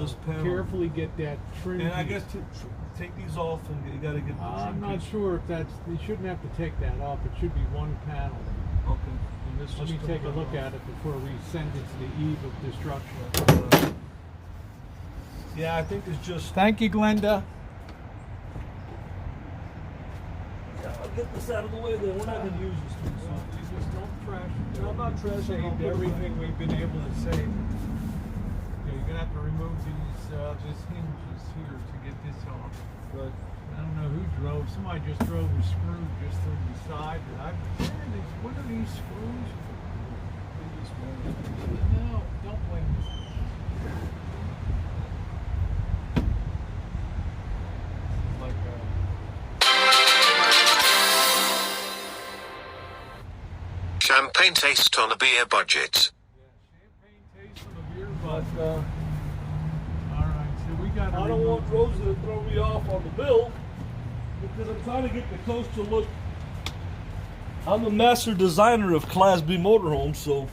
S2: This panel.
S1: Carefully get that trim.
S2: and I
S1: piece.
S2: guess to take these off, and you got to get the
S1: I'm
S2: trim
S1: not
S2: piece.
S1: sure if that's. You shouldn't have to take that off. It should be one panel.
S2: Okay. And this
S1: Let me
S2: just
S1: take a
S2: comes
S1: look
S2: off.
S1: at it before we send it to the eve of destruction.
S2: Yeah, I think it's just.
S1: Thank you, Glenda.
S2: Yeah, I'll get this out of the way. Then we're not going to use this thing. So.
S1: You just don't trash it.
S2: No, I'm not trashing. I'll
S1: Saved
S2: put it
S1: everything
S2: back.
S1: we've been able to save. Yeah, you're gonna have to remove these just hinges here to get this off.
S2: Right.
S1: I don't know who drove. Somebody just drove a screw just through the side. What are these screws? No, don't blame me. Like
S3: Champagne taste on a beer budget.
S1: champagne taste on the beer, but
S2: But
S1: all right. So we got.
S2: I don't want Rosa to throw me off on the bill because I'm trying to get the coach to look. I'm the master designer of Class B motorhomes, so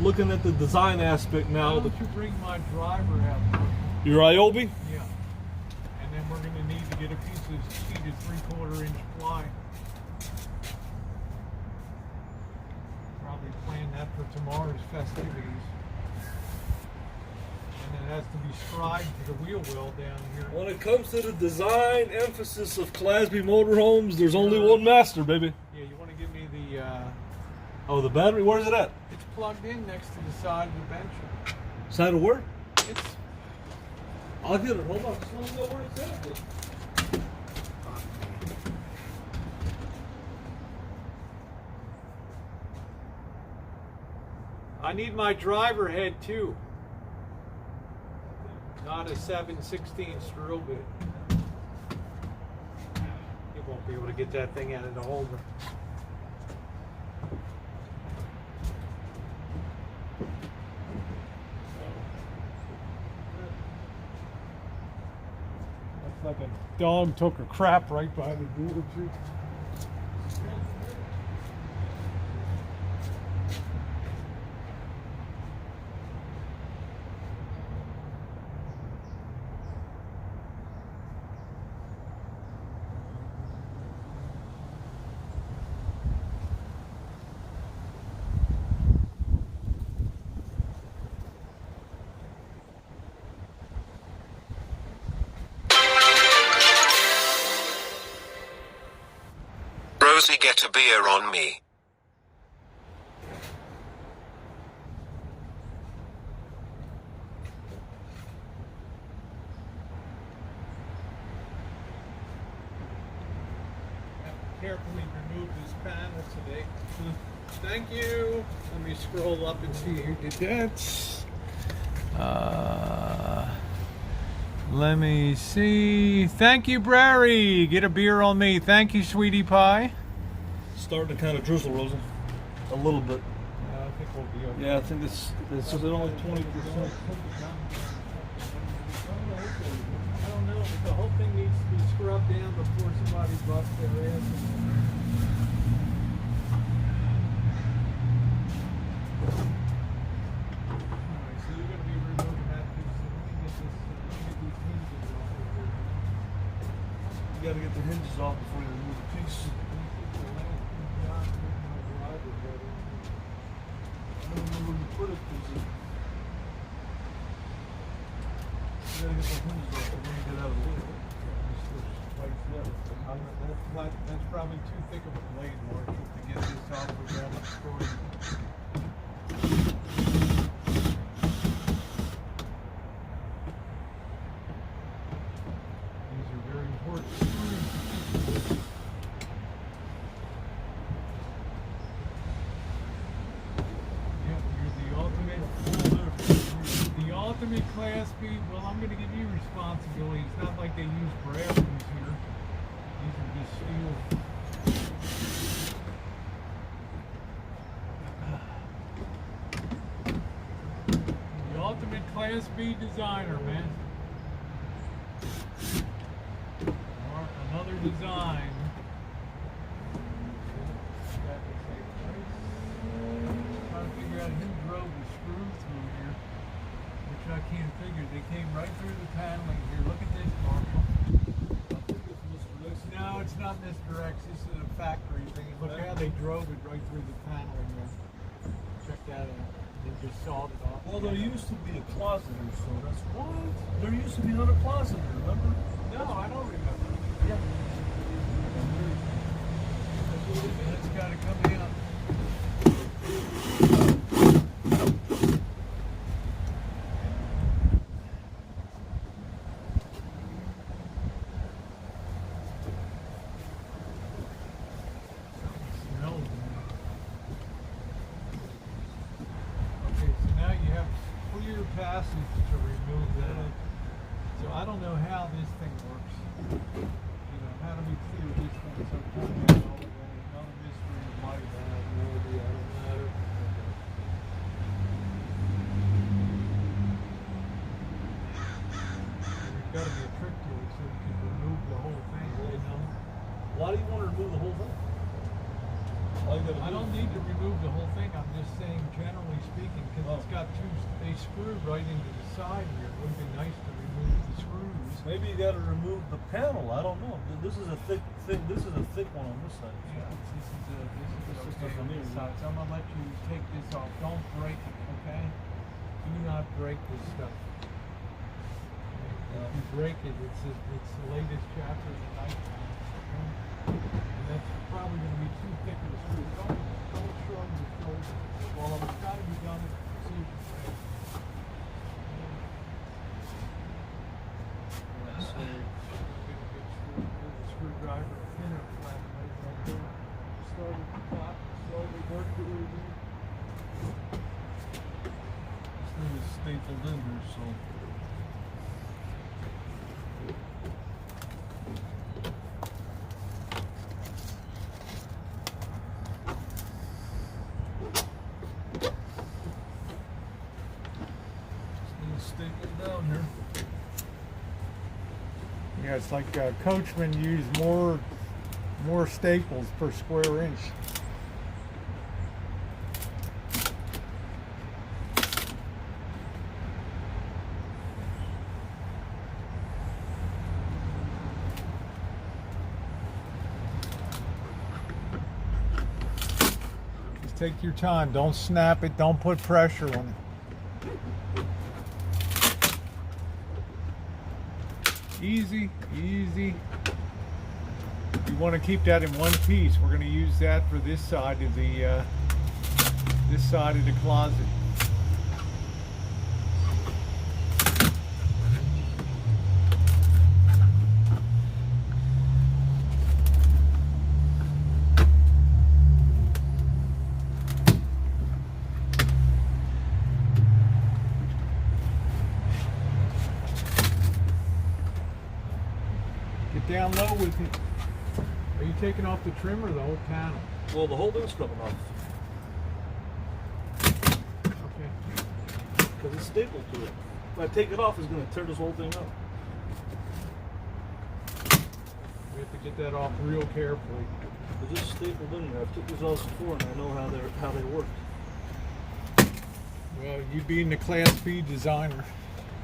S2: looking at the design aspect
S1: Now,
S2: now.
S1: don't you bring my driver out?
S2: Your Iobi?
S1: Yeah. And then we're going to need to get a piece of sheeted 3/4 inch ply. Probably plan that for tomorrow's festivities. And it has to be scribed to the wheel well down here.
S2: When it comes to the design emphasis of Class B motorhomes, there's only one master, baby.
S1: Yeah, you want to give me the,
S2: Oh, the battery? Where's it at?
S1: it's plugged in next to the side of the bench.
S2: Side of where?
S1: It's,
S2: I'll get it. Hold on. Just let me know where it's at.
S1: I need my driver head too. Not a 7/16 drill bit. You won't be able to get that thing out of the holder. That's like a dog took a crap right by the door too.
S3: Rosie get a beer on me.
S1: Carefully remove this panel today. Thank you. Let me scroll up and see who did that. Let me see. Thank you, Brary. Get a beer on me. Thank you, sweetie pie.
S2: Starting to kind of drizzle, Rosa. A little bit.
S1: I think we'll be okay.
S2: Yeah, I think it's just only 20%.
S1: I don't know. The whole thing needs to be scrubbed down before somebody busts their ass. Alright, so you're going to be removing that piece. So let me get these hinges off of here.
S2: You got to get the hinges off before you remove the piece. I don't know where you put it, because you got to get the hinges off when you get out of the way.
S1: That's probably too thick of a blade, Marshall, to get this off without destroying it. These are very important screws. Yeah, you're the ultimate class B. Well, I'm going to give you responsibility. It's not like they use brass here. These are just steel. The ultimate Class B designer, man. Or another design. Trying to figure out who drove the screw through here, which I can't figure. They came right through the paneling here. Look at this, Marshall. No, it's not Mr. X. This is a factory thing. Look how they drove it right through the paneling there. Check that out. They just sawed it off.
S2: Well, there used to be a closet here, so that's what? There used to be another closet here, remember?
S1: No, I don't remember.
S2: Yeah.
S1: It's got to come out. Passage to remove that. So I don't know how this thing works. You know, how do we clear this one? So another mystery of life. I have no idea. I don't know. There's got to be a trick to it so we can remove the whole thing. You know?
S2: Why do you want to remove the whole thing?
S1: I don't need to remove the whole thing. I'm just saying, generally speaking, because it's got they screwed right into the side here. It would be nice to remove the screws.
S2: Maybe you got to remove the panel. I don't know. This is a thick one on this side.
S1: Yeah, this is okay on this side. So I'm gonna let you take this off. Don't break it, okay? Do not break this stuff. If you break it, it's the latest chapter in the night. And that's probably going to be too thick of a screw. Don't shrug your shoulders. Well, it's got to be done at precision. So, we're going to get the screwdriver thinner flat right there. Start at the top, slowly work your way in.
S2: This thing is stapled in here, so. Down here.
S1: Yeah, it's like Coachman used more staples per square inch. Just take your time. Don't snap it. Don't put pressure on it. Easy, easy. You want to keep that in one piece. We're going to use that for this side of the closet. Get down low with it. Are you taking off the trim or the whole panel?
S2: Well, the whole thing's coming off.
S1: Okay.
S2: Because it's stapled to it. If I take it off, it's going to tear this whole thing up.
S1: We have to get that off real carefully.
S2: They're just stapled in there. I've took these off before and I know how they work.
S1: Well, you being the Class B designer.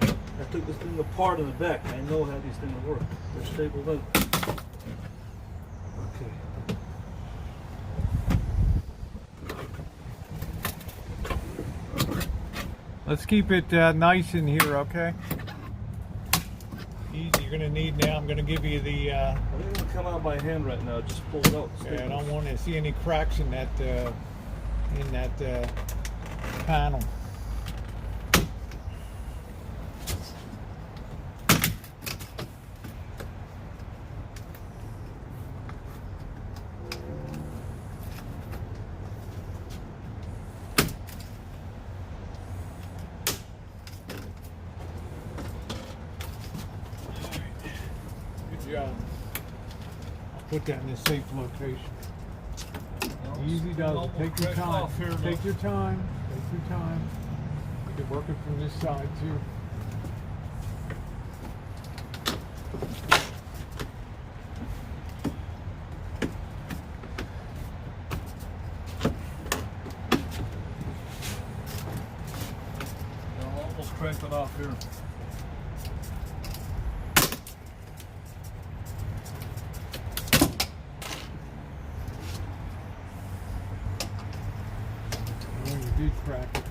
S2: I took this thing apart in the back. I know how these things work. They're stapled in. Okay.
S1: Let's keep it nice in here, okay? Easy. You're gonna need now. I'm gonna give you the.
S2: I think it's gonna come out by hand right now. Just pull it out.
S1: Yeah, I don't want to see any cracks in that panel. I'll put that in a safe location. Easy does it. Take your time. Take your time. Take your time. You can work it from this side too.
S2: I'll almost crank it off here.
S1: Did crack it.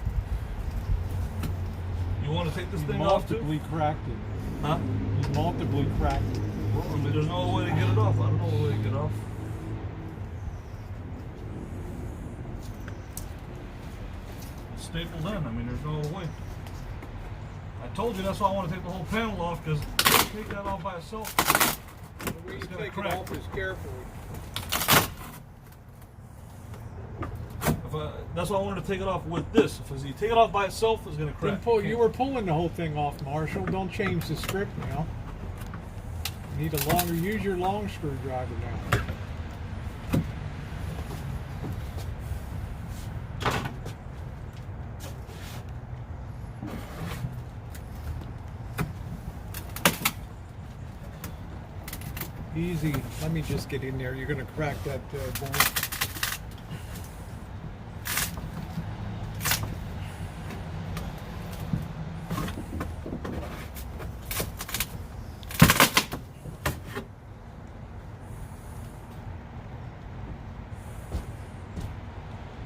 S2: You want to take this
S1: You
S2: thing off too?
S1: multiply cracked it.
S2: Huh?
S1: You multiply cracked it.
S2: Well, I mean, there's no way to get it off. I don't know the way to get it off. It's stapled in. I mean, there's no way. I told you that's why I want to take the whole panel off, because take that off by itself.
S1: The way you take it off is carefully.
S2: That's why I wanted to take it off with this. If you take it off by itself, it's going to crack.
S1: You were pulling the whole thing off, Marshall. Don't change the strip now. You need a longer, use your long screwdriver now. Easy. Let me just get in there. You're going to crack that board.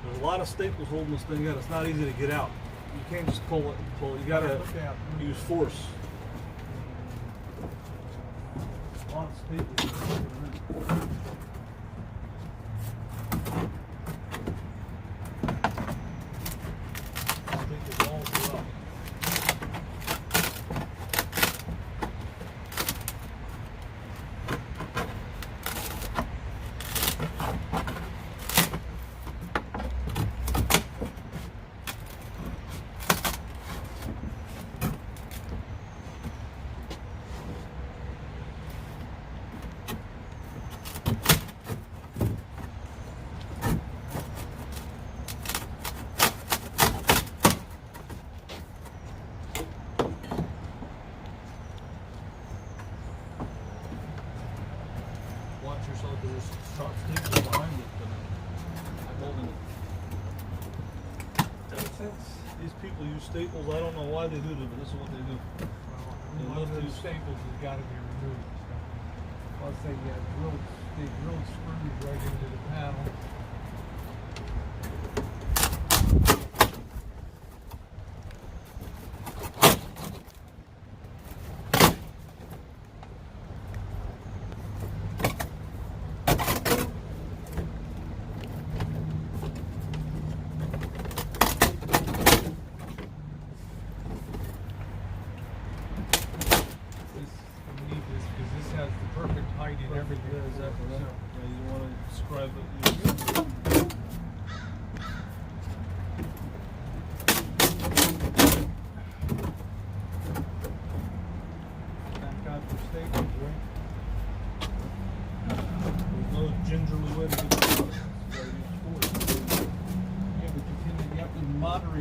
S2: There's a lot of staples holding this thing out. It's not easy to get out. You can't just pull it. You gotta use force. A lot of staples. Staples all throughout. Watch yourself, there's sharp staples behind it, but I'm holding it. These people use staples. I don't know why they do this, but this is what they do.
S1: One of those staples has got to be removed. Plus they drilled screws right into the panel.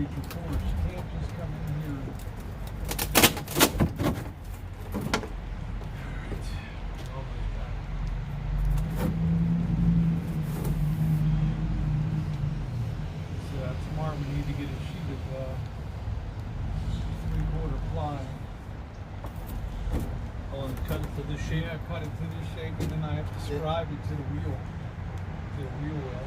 S1: underneath the porch. You can't just come in here. Alright. Almost done. So tomorrow we need to get a sheet of 3/4 ply.
S2: Oh, and cut it to this shape.
S1: Yeah, cut it to this shape, and then I have to scribe it to the wheel. To the wheel well.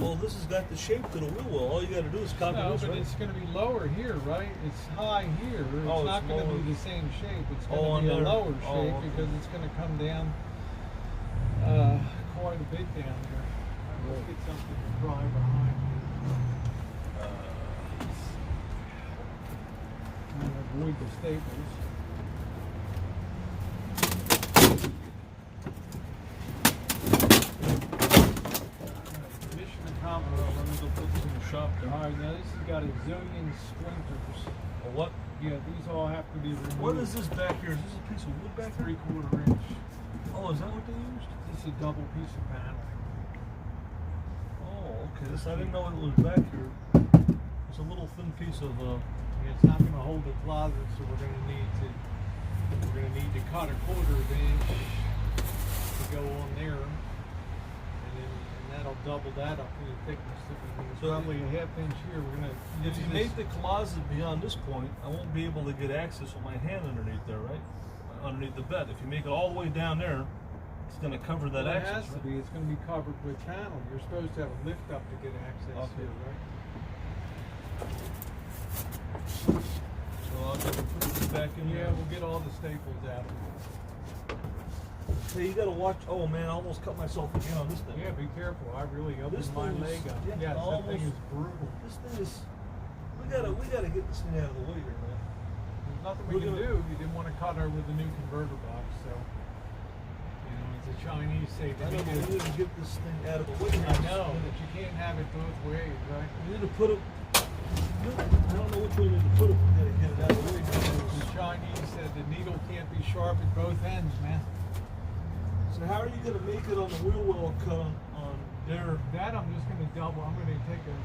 S2: Well, this has got the shape to the wheel well. All you got to do is copy
S1: No,
S2: this,
S1: but
S2: right?
S1: it's going to be lower here, right? It's high here. It's
S2: Oh,
S1: not
S2: it's
S1: going to
S2: lower.
S1: be the same shape. It's
S2: Oh,
S1: going to be a
S2: on there.
S1: lower
S2: Oh,
S1: shape
S2: okay.
S1: because it's going to come down quite a bit down there. Let's get something to dry behind you. And avoid the staples. Mission accomplished.
S2: Let me go put this in the shop.
S1: Alright, now this has got a zillion splinters.
S2: Oh, what?
S1: Yeah, these all have to be removed.
S2: What is this back here? Is this a piece of wood back here?
S1: 3/4 inch.
S2: Oh, is that what they used?
S1: This is a double piece of paneling.
S2: Oh, okay. This I didn't know it was back here. It's a little thin piece of
S1: Yeah, it's not going to hold the closet, so we're going to need to cut a 1/4 inch to go on there, and that'll double that up in the thickness. So probably a 1/2 inch here. We're going to.
S2: If you make the closet beyond this point, I won't be able to get access with my hand underneath there, right? Underneath the bed. If you make it all the way down there, it's going to cover that
S1: Well, it
S2: access.
S1: has to be. It's going to be covered with panel. You're supposed to have a lift up to get access
S2: Okay.
S1: here, right?
S2: So I'll just put this back in
S1: Yeah,
S2: there.
S1: we'll get all the staples out of it.
S2: Hey, you got to watch. Oh man, I almost cut myself again on this thing.
S1: Yeah, be careful. I really opened
S2: This
S1: my
S2: thing
S1: leg
S2: is-
S1: up.
S2: yeah,
S1: Yes, that thing
S2: almost-
S1: is brutal.
S2: This thing is. We gotta get this thing out of the way here, man.
S1: There's nothing we
S2: We're
S1: can
S2: gonna-
S1: do. You didn't want to cut over the new converter box, so you know it's a Chinese say
S2: I
S1: to
S2: know, but we need to get this thing out of the way.
S1: I know, but you can't have it both ways, right?
S2: We need to put it. I don't know which way we need to put it. We gotta get it out of the way.
S1: The Chinese said the needle can't be sharp at both ends, man.
S2: So how are you gonna make it on the wheel well cut on there?
S1: That I'm just going to double. I'm going to take a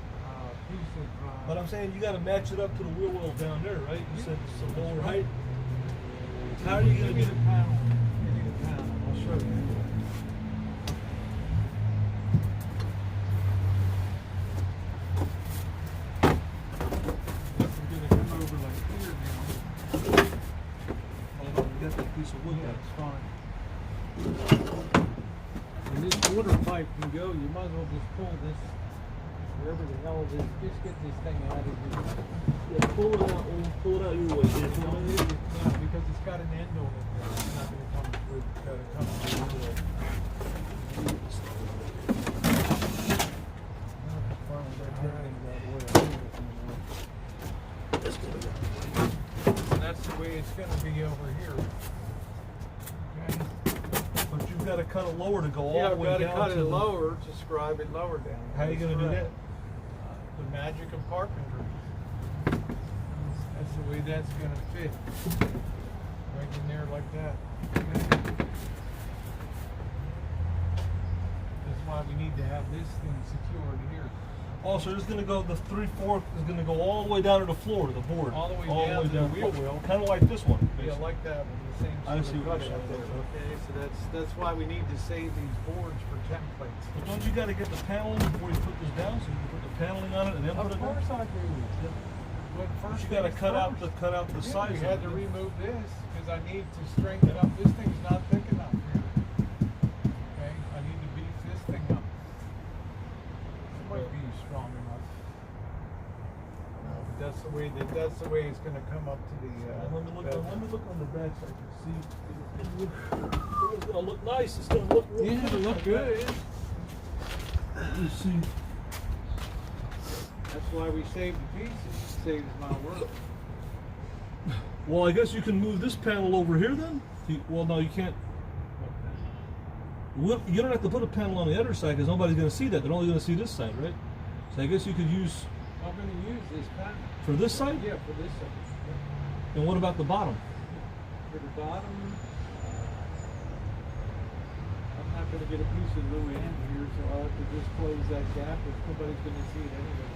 S1: piece of.
S2: But I'm saying you gotta match it up to the wheel well down there, right? You said it's a lower height. How are you gonna
S1: get
S2: get
S1: a panel? Give me the panel. I'll show you. We're going to come over like here now.
S2: Hold on, we got that piece of wood
S1: Yeah,
S2: there.
S1: it's fine. And this water pipe can go. You might as well just pull this wherever the hell it is. Just get this thing out of here.
S2: Yeah, pull it out. Pull it out your way. Yeah,
S1: No,
S2: pull it out.
S1: because it's got an end on it. It's not going to come through. It's got to come through. That's the way it's going to be over here. Okay.
S2: But you've got to cut it lower to go all
S1: Yeah,
S2: the
S1: I've
S2: way
S1: got to
S2: down
S1: cut
S2: to
S1: it
S2: the-
S1: lower to scribe it lower down.
S2: How are you gonna do that?
S1: The magic of carpentry. That's the way that's going to fit. Right in there like that. That's why we need to have this thing secured here.
S2: Oh, so it's gonna go. The 3/4 is gonna go all the way down to the floor, the board.
S1: All the way down to the wheel well.
S2: Kind of like this one.
S1: Yeah,
S2: basically.
S1: like that one. The same
S2: I
S1: sort
S2: see
S1: of
S2: what
S1: cut
S2: you're
S1: out
S2: saying.
S1: there. Okay, so that's why we need to save these boards for templates.
S2: But don't you got to get the paneling before you put this down, so you can put the paneling on it and then put
S1: Of
S2: it down?
S1: course I do. But
S2: But
S1: first
S2: you got to
S1: things
S2: cut out
S1: first.
S2: the
S1: Yeah,
S2: size.
S1: we
S2: of
S1: had
S2: it.
S1: to remove this because I need to strengthen up. This thing's not thick enough here. Okay, I need to beef this thing up. It might be strong enough. No, but that's the way it's going to come up to the.
S2: Let me look.
S1: bed.
S2: Let me look on the back so I can see. It's gonna look nice. It's gonna look. Real
S1: Yeah,
S2: good
S1: it'll look
S2: like
S1: good.
S2: that. You see.
S1: That's why we saved the pieces. It saves my work.
S2: Well, I guess you can move this panel over here then. Well, no, you can't. You don't have to put a panel on the other side because nobody's going to see that. They're only going to see this side, right? So I guess you could use
S1: I'm going to use this panel.
S2: for this side.
S1: Yeah, for this side.
S2: And what about the bottom?
S1: For the bottom, I'm not gonna get a piece of Louis in here, so I'll have to just close that gap, but nobody's gonna see it anyway.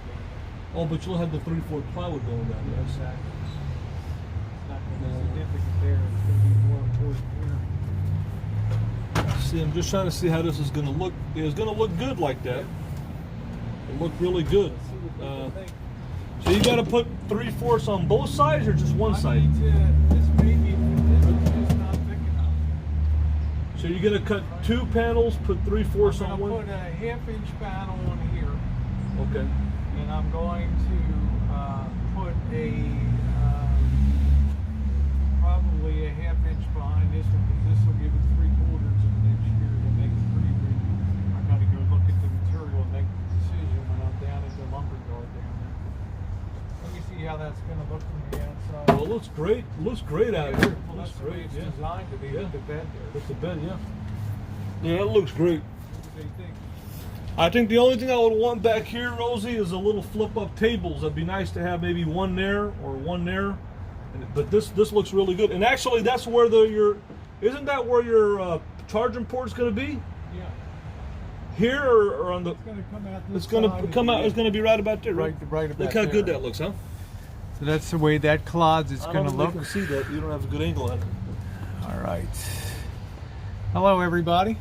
S2: Oh, but you'll have the 3/4 plywood going down there.
S1: Exactly. It's not gonna be significant there, it's gonna be more important here.
S2: See, I'm just trying to see how this is gonna look. It's gonna look good like that. It look really good.
S1: Let's see what people think.
S2: So you gotta put 3/4 on both sides or just one side?
S1: This may be, this is just not thick enough.
S2: So you're gonna cut 2 panels, put 3/4
S1: I'm
S2: on
S1: gonna
S2: one?
S1: put a 1/2 inch panel on here,
S2: Okay.
S1: and I'm going to put a probably a 1/2 inch behind this one, because this will give it 3/4 of an inch here to make it pretty big. I gotta go look at the material and make the decision when I'm down at the lumber yard down there. Let me see how that's gonna look from the outside.
S2: Well, it looks great. It looks great out here.
S1: Well,
S2: Looks
S1: that's the way
S2: great.
S1: it's
S2: Yeah.
S1: designed to be.
S2: Yeah.
S1: With the bed there.
S2: That's the bed. Yeah. Yeah, it looks great.
S1: What do they think?
S2: I think the only thing I would want back here, Rosie, is a little flip-up tables. That'd be nice to have maybe one there or one there. But this looks really good. And actually, that's where isn't that where your charging port's going to be?
S1: Yeah.
S2: Here or on the?
S1: It's gonna come out. This
S2: It's going
S1: side
S2: to
S1: of
S2: come
S1: the-
S2: out. It's going to be right about there.
S1: right about
S2: Look how good
S1: there.
S2: that looks, huh?
S1: So that's the way that closet's
S2: I
S1: gonna
S2: don't know if
S1: look.
S2: you can see that. You don't have a good angle at it.
S1: All right. Hello, everybody.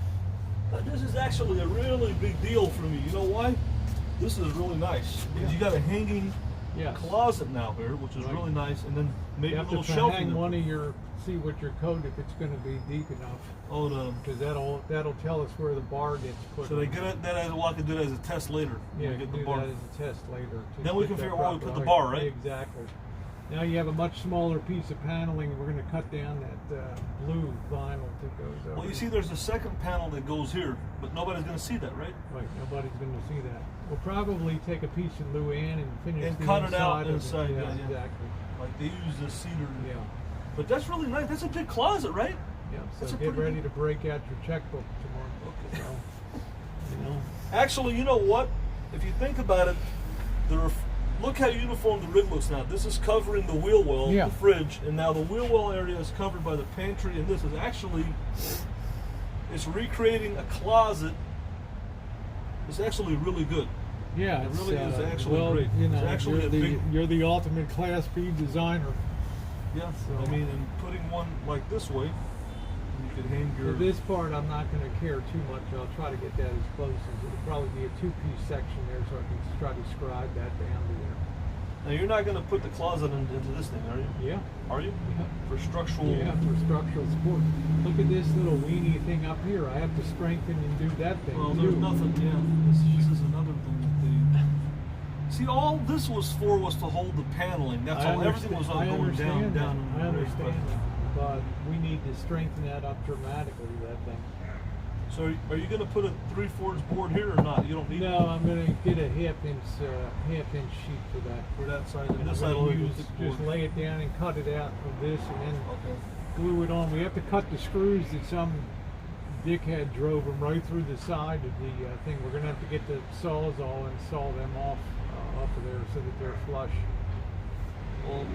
S2: This is actually a really big deal for me. You know why? This is really nice. Because you got a hanging
S1: Yes.
S2: closet now here, which is
S1: Right.
S2: really nice, and then maybe
S1: You
S2: a
S1: have
S2: little
S1: to
S2: shelf in
S1: hang
S2: there.
S1: one of your, see what your code, if it's gonna be deep enough,
S2: Oh,
S1: because that'll tell us where the bar gets put.
S2: so they get it, that as well. I can do it as a test later. when
S1: Yeah,
S2: we
S1: you
S2: get
S1: can
S2: the
S1: do
S2: bar.
S1: that as a test later. to
S2: Then we
S1: get
S2: can
S1: that
S2: figure out where we
S1: proper
S2: put the
S1: height.
S2: bar, right?
S1: Exactly. Now you have a much smaller piece of paneling. We're gonna cut down that blue vinyl that goes over.
S2: Well, you see, there's a second panel that goes here, but nobody's going to see that, right?
S1: Right, nobody's going to see that. We'll probably take a piece of Luann and finish
S2: And
S1: the
S2: cut it out
S1: inside of
S2: inside, yeah, yeah.
S1: exactly.
S2: Like they use the cedar.
S1: Yeah,
S2: But that's really nice. That's a big closet, right?
S1: yeah.
S2: That's
S1: So
S2: a
S1: get
S2: pretty
S1: ready to break out your checkbook tomorrow.
S2: Okay.
S1: So, you know,
S2: Actually, you know what? If you think about it, look how uniform the rig looks now. This is covering the wheel well,
S1: Yeah.
S2: the fridge, and now the wheel well area is covered by the pantry, and this is actually, it's recreating a closet. It's actually really good.
S1: yeah,
S2: It
S1: it's,
S2: really is actually
S1: well,
S2: great.
S1: You know,
S2: It's actually
S1: you're the ultimate Class B designer.
S2: Yeah,
S1: So-
S2: I mean, and putting one like this way, you could hang
S1: For
S2: your.
S1: this part, I'm not going to care too much. I'll try to get that as close as it'll probably be a two-piece section there, so I can try to scribe that down to there.
S2: Now you're not going to put the closet into this thing, are you?
S1: Yeah.
S2: Are you?
S1: Yeah.
S2: For structural.
S1: Yeah, for structural support. Look at this little weenie thing up here. I have to strengthen and do that thing
S2: Well,
S1: too.
S2: there's nothing. Yeah, this is another thing that they. See, all this was for was to hold the paneling. That's all. Everything was all
S1: I
S2: going
S1: understand
S2: down.
S1: that. I understand that. But we need to strengthen that up dramatically, that thing.
S2: So, are you going to put a 3/4 board here or not? You don't need
S1: No, I'm going to get a half inch sheet for that.
S2: for that side. And
S1: And
S2: this
S1: I'm
S2: side
S1: gonna
S2: will
S1: use,
S2: use
S1: just lay it down and cut it out from this, and then
S2: Okay.
S1: glue it on. We have to cut the screws that some dickhead drove them right through the side of the thing. We're going to have to get the sawzall and saw them off of there so that they're flush.
S2: Well,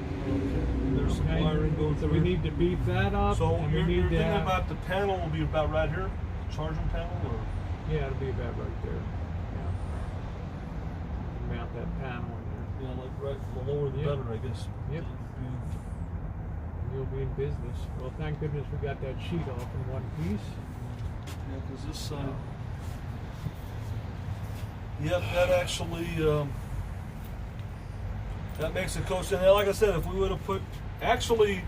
S2: there's some
S1: Okay?
S2: wiring going
S1: So
S2: through.
S1: we
S2: here.
S1: need to beef that up.
S2: So
S1: and
S2: you're
S1: we need to
S2: thinking
S1: have,
S2: about the panel will be about right here, the charging panel, or
S1: yeah, it'll be about right there. Yeah. Mount that panel in there.
S2: like right the lower the
S1: Yeah.
S2: better, I guess.
S1: Yep. You'll be in business. Well, thank goodness we got that sheet off in one piece.
S2: Yeah, because this side. Yep, that actually that makes it coast. And like I said, if we would have put actually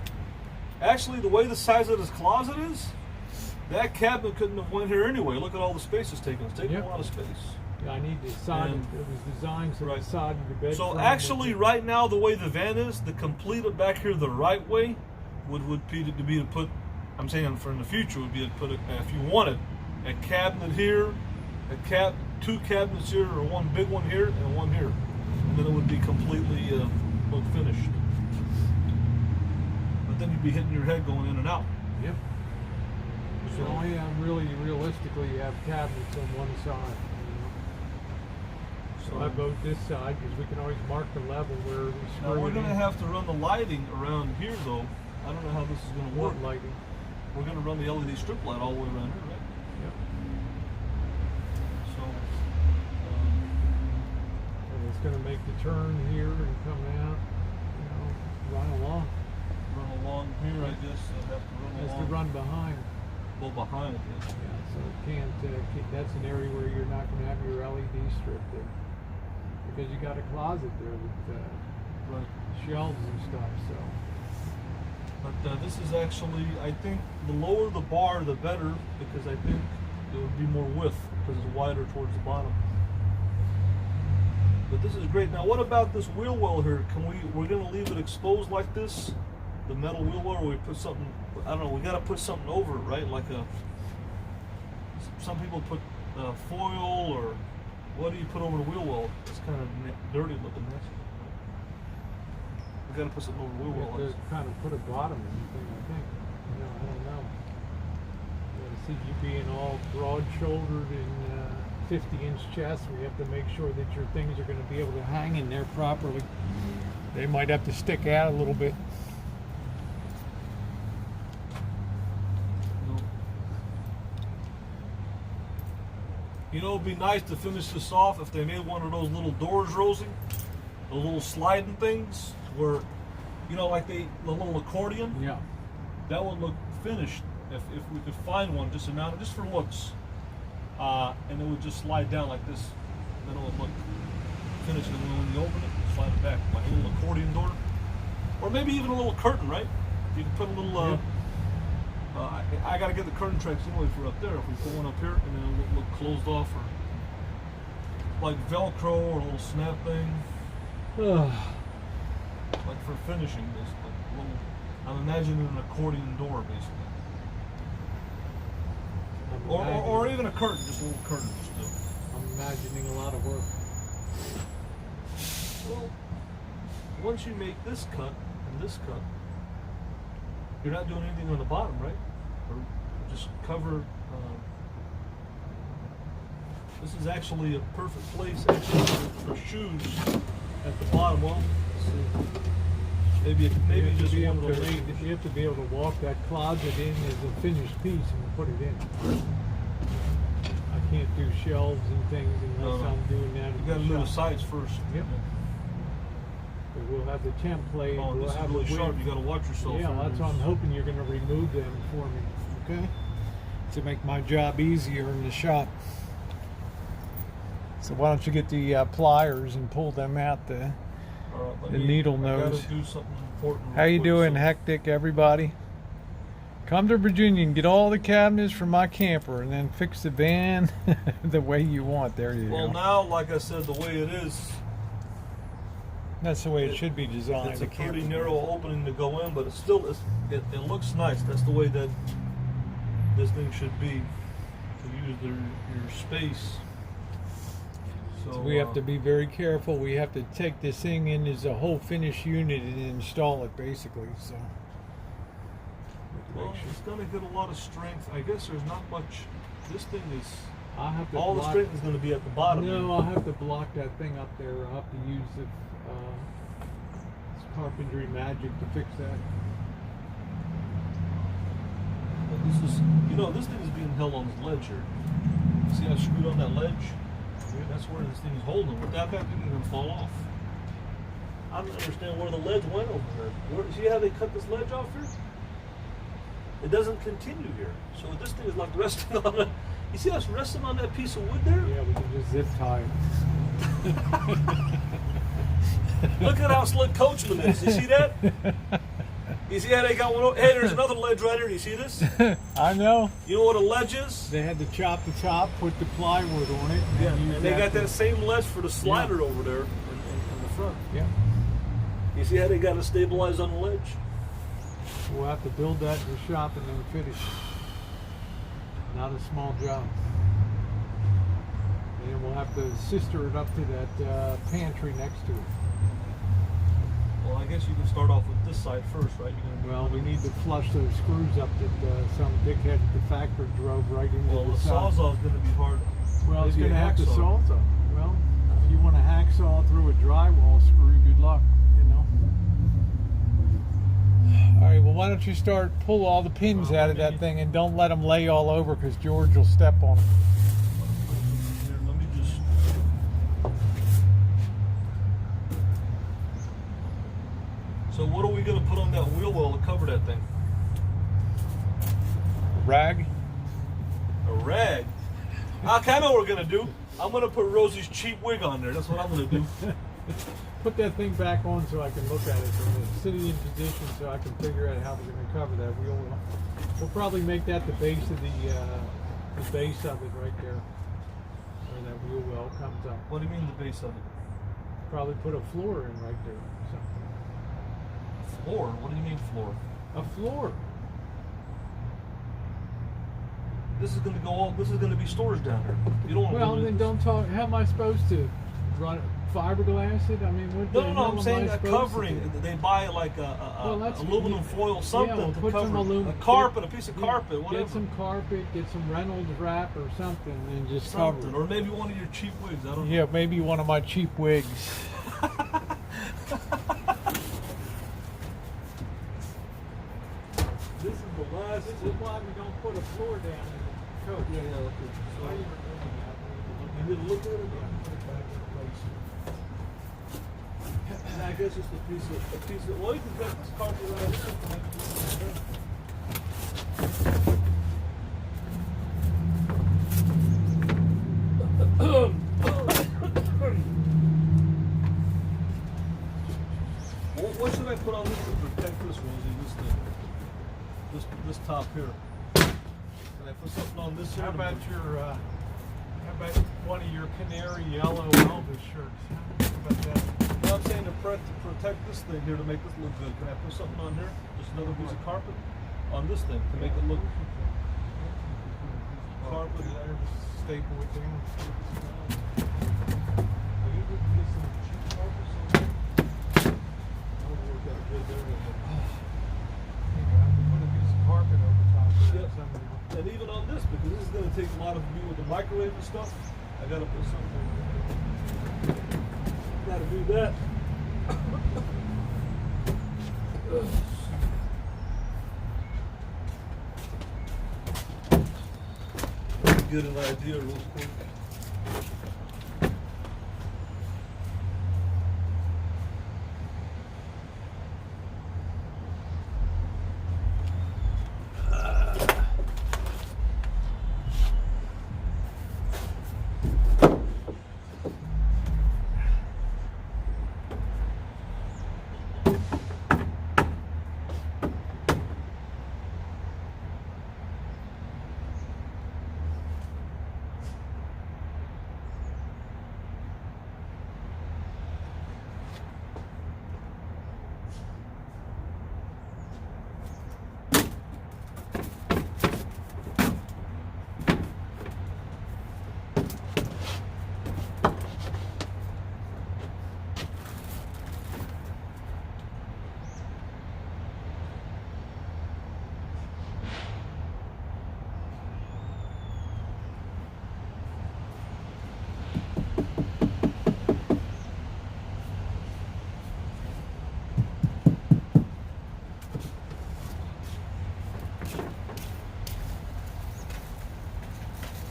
S2: the way the size of this closet is, that cabinet couldn't have went here anyway. Look at all the space it's taking. It's taking
S1: Yep.
S2: a lot of space.
S1: Yeah, I need the side.
S2: And-
S1: It was designed so
S2: Right.
S1: the side of the bed.
S2: So
S1: frame
S2: actually,
S1: would-
S2: right now, the way the van is, the complete it back here the right way would be to put. I'm saying for in the future would be to put it, if you wanted a cabinet here, two cabinets here, or one big one here and one here, and then it would be completely look finished. But then you'd be hitting your head going in and out.
S1: Yep. So only really realistically, you have cabinets on one side. You know? So I vote this side because we can always mark the level where we
S2: Now
S1: screw
S2: we're
S1: it
S2: going to
S1: in.
S2: have to run the lighting around here though. I don't know how this is going to work.
S1: What lighting?
S2: We're going to run the LED strip light all the way around here, right?
S1: Yep. to turn here and come out, you know, run along.
S2: Run along here, I guess. I'd have to run
S1: Has
S2: along.
S1: to run behind.
S2: Well, behind, I guess.
S1: Yeah, so it can't, that's an area where you're not going to have your LED strip there. Because you got a closet there with
S2: Right.
S1: shelves and stuff, so.
S2: But this is actually, I think, the lower the bar, the better, because I think it would be more width, because it's wider towards the bottom. But this is great. Now, what about this wheel well here? We're going to leave it exposed like this? The metal wheel well, or we put something, I don't know, we got to put something over it, right? Like some people put foil, or what do you put over the wheel well? It's kind of dirty looking, that's we got to put something over the wheel
S1: You
S2: well.
S1: have to kind of put a bottom in the thing, I think. You know, I don't know. You gotta see you being all broad-shouldered and 50-inch chest, we have to make sure that your things are going to be able to hang in there properly. They might have to stick out a little bit.
S2: You know, it'd be nice to finish this off if they made one of those little doors, Rosie, the little sliding things where, you know, like the little accordion.
S1: Yeah.
S2: That would look finished if we could find one just for looks, and it would just slide down like this. Then it would look finished, and then when you open it, slide it back like a little accordion door, or maybe even a little curtain, right? You can put a little.
S1: Yeah.
S2: I gotta get the curtain tracks anyway for up there. If we put one up here and then it'll look closed off, or like Velcro or a little snap thing, like for finishing this. Like a little, I'm imagining an accordion door basically, or even a curtain, just a little curtain. Still.
S1: I'm imagining a lot of work.
S2: Well, once you make this cut and this cut, you're not doing anything on the bottom, right? Or just cover. This is actually a perfect place actually for shoes at the bottom. Well, let's see. Maybe just one of those.
S1: You have to be able to walk that closet in as a finished piece and put it in. I can't do shelves and things unless
S2: No.
S1: I'm doing that.
S2: You got to do the sides first.
S1: Yep. But we'll have the template.
S2: Oh,
S1: we'll
S2: this is
S1: have
S2: really
S1: the
S2: sharp.
S1: width.
S2: You got to watch yourself.
S1: Yeah, that's why I'm hoping you're going to remove them for me, okay? To make my job easier in the shop. So why don't you get the pliers and pull them out the needle nose.
S2: Do something important.
S1: How you doing, Hectic, everybody? Come to Virginia and get all the cabinets from my camper and then fix the van the way you want. There you go.
S2: Well, now, like I said, the way it is,
S1: that's the way it should be designed.
S2: it's a pretty narrow opening to go in, but it it looks nice. That's the way that this thing should be, to use your space. So
S1: we have to be very careful. We have to take this thing in as a whole finished unit and install it, basically. So,
S2: well, it's going to get a lot of strength. I guess there's not much. This thing is.
S1: I'll have to
S2: all the strength is going to be at the bottom.
S1: No, I'll have to block that thing up there. I'll have to use this carpentry magic to fix that.
S2: But this is, this thing is being held on this ledge here. See how I screwed on that ledge? That's where this thing is holding. Without that, it didn't even fall off. I don't understand where the ledge went over there. See how they cut this ledge off here? It doesn't continue here. So this thing is like resting on it. You see how it's resting on that piece of wood there?
S1: Yeah, we can just zip tie it.
S2: Look at how slick Coachman is. You see that? You see how they got one? Hey, there's another ledge right here. You see this?
S1: I know.
S2: You know what a ledge is?
S1: They had to chop the top, put the plywood on it.
S2: And they got that same ledge for the slider over there in the front.
S1: Yeah.
S2: You see how they got it stabilized on the ledge?
S1: We'll have to build that in the shop and then finish. Not a small job. And we'll have to sister it up to that pantry next to it.
S2: Well, I guess you can start off with this side first, right?
S1: Well, we need to flush those screws up that some dickhead at the factory drove right into
S2: Well, the
S1: side.
S2: sawzall is going to be hard.
S1: Well, it's
S2: Maybe
S1: going to
S2: a
S1: have to
S2: hacksaw.
S1: sawzall. Well, if you want to hacksaw through a drywall screw, good luck, All right, well, why don't you pull all the pins out of that thing and don't let them lay all over because George will step on them.
S2: Here, let me just. So what are we gonna put on that wheel well to cover that thing?
S1: Rag.
S2: A rag? I know what we're gonna do. I'm gonna put Rosie's cheap wig on there. That's what I'm gonna do.
S1: Put that thing back on so I can look at it from the sitting in position so I can figure out how we're going to cover that wheel well. We'll probably make that the base of the base of it right there, where that wheel well comes up.
S2: What do you mean the base of it?
S1: Probably put a floor in right there. Something.
S2: Floor? What do you mean floor?
S1: A floor.
S2: This is gonna go all. This is gonna be storage down there. You don't want.
S1: Well, then don't talk. How am I supposed to run fiberglass it? I mean, what the
S2: No.
S1: hell
S2: I'm
S1: am
S2: saying
S1: I
S2: a
S1: supposed to
S2: covering.
S1: do?
S2: They buy like
S1: that's
S2: aluminum foil, something
S1: we'll
S2: to
S1: put
S2: cover
S1: some
S2: a carpet, a piece of carpet, whatever.
S1: Get some carpet, get some Reynolds wrap or something, and just
S2: Something,
S1: cover it.
S2: or maybe one of your cheap wigs. I don't know.
S1: Yeah, maybe one of my cheap wigs.
S2: This is the last.
S1: This is why we don't put a floor down in the coach.
S2: Yeah, yeah. Okay. So
S1: Why you removing that?
S2: you need to look at it. Put it back in place. And I guess just a piece of. Well, you can cut this carpet right here. What should I put on this to protect this, Rosie? This top here. Can I put something on this here?
S1: How about one of your canary yellow Elvis shirts? How about that?
S2: Well, I'm saying to protect this thing here to make this look good. Can I put something on here? Just another piece of carpet on this thing to make it look carpet.
S1: Staple it down.
S2: And even on this, because this is going to take a lot of view with the microwave and stuff, I got to put something. Got to do that. Get an idea real quick.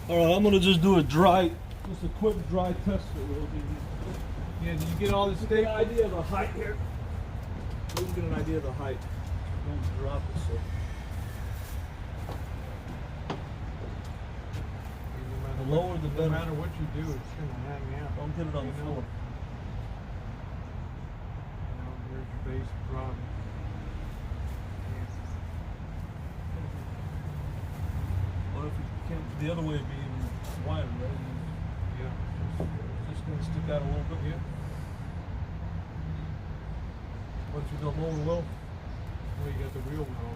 S2: All right, I'm gonna just do a quick dry test for Rosie.
S1: Yeah, did you get all this
S2: Get an
S1: tape?
S2: idea of the height here. Let's get an idea of the height. Don't drop it, so. The lower the better.
S1: No matter what you do, it's going to hang out.
S2: Don't get it on the floor.
S1: You know, here's your base drop.
S2: What if you can't? The other way would be even wider, right?
S1: Yeah.
S2: Just gonna stick out a little bit.
S1: Yeah.
S2: Once you go lower well,
S1: Well, you got the wheel well.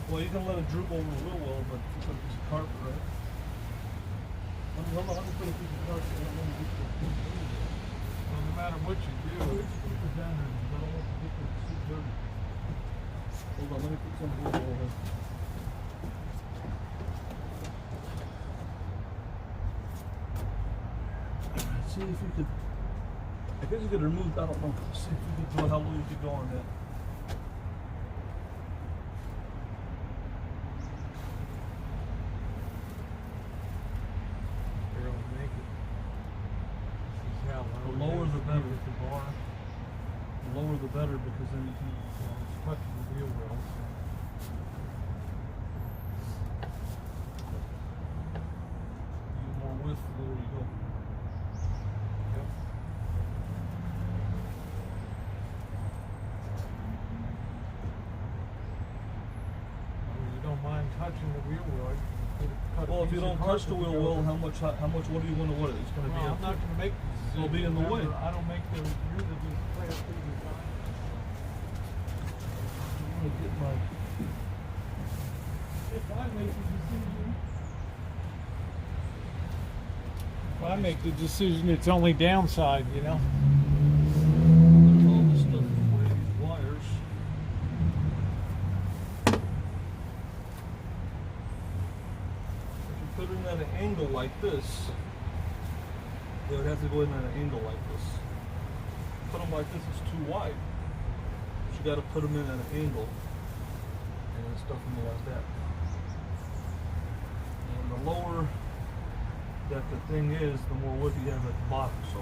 S2: well, you can let it droop over real well, but you put a piece of carpet, right? Let me put a piece of carpet.
S1: Well, no matter what you do, it's
S2: Put it down there. I don't want to get it too dirty. Hold on, let me put some blue over here. See if you could. I guess you could remove. I don't know. See if you could do it. How low you could go on that.
S1: barely make it. This is how low
S2: The
S1: it
S2: lower
S1: is
S2: the better.
S1: with the bar.
S2: The lower the better, because then you can
S1: it's touching the wheel well.
S2: get more width the lower you go.
S1: Yep. You don't mind touching the wheel well. You can cut a
S2: Well, if you
S1: piece of
S2: don't touch the
S1: carpet
S2: wheel
S1: and go
S2: well,
S1: there.
S2: how much? What do you want to? What it's going to
S1: Well, I'm
S2: be?
S1: not going to make the decision.
S2: It'll be in the way.
S1: Remember, I don't make those. You're the Class B design.
S2: I'm going to get my.
S1: If I make the decision, it's only downside, you know.
S2: All this stuff away, these wires. If you put it at an angle like this, they would have to go in at an angle like this. Put them like this, it's too wide. So you got to put them in at an angle and then stuff them like that. And the lower that the thing is, the more wood you have at the bottom. So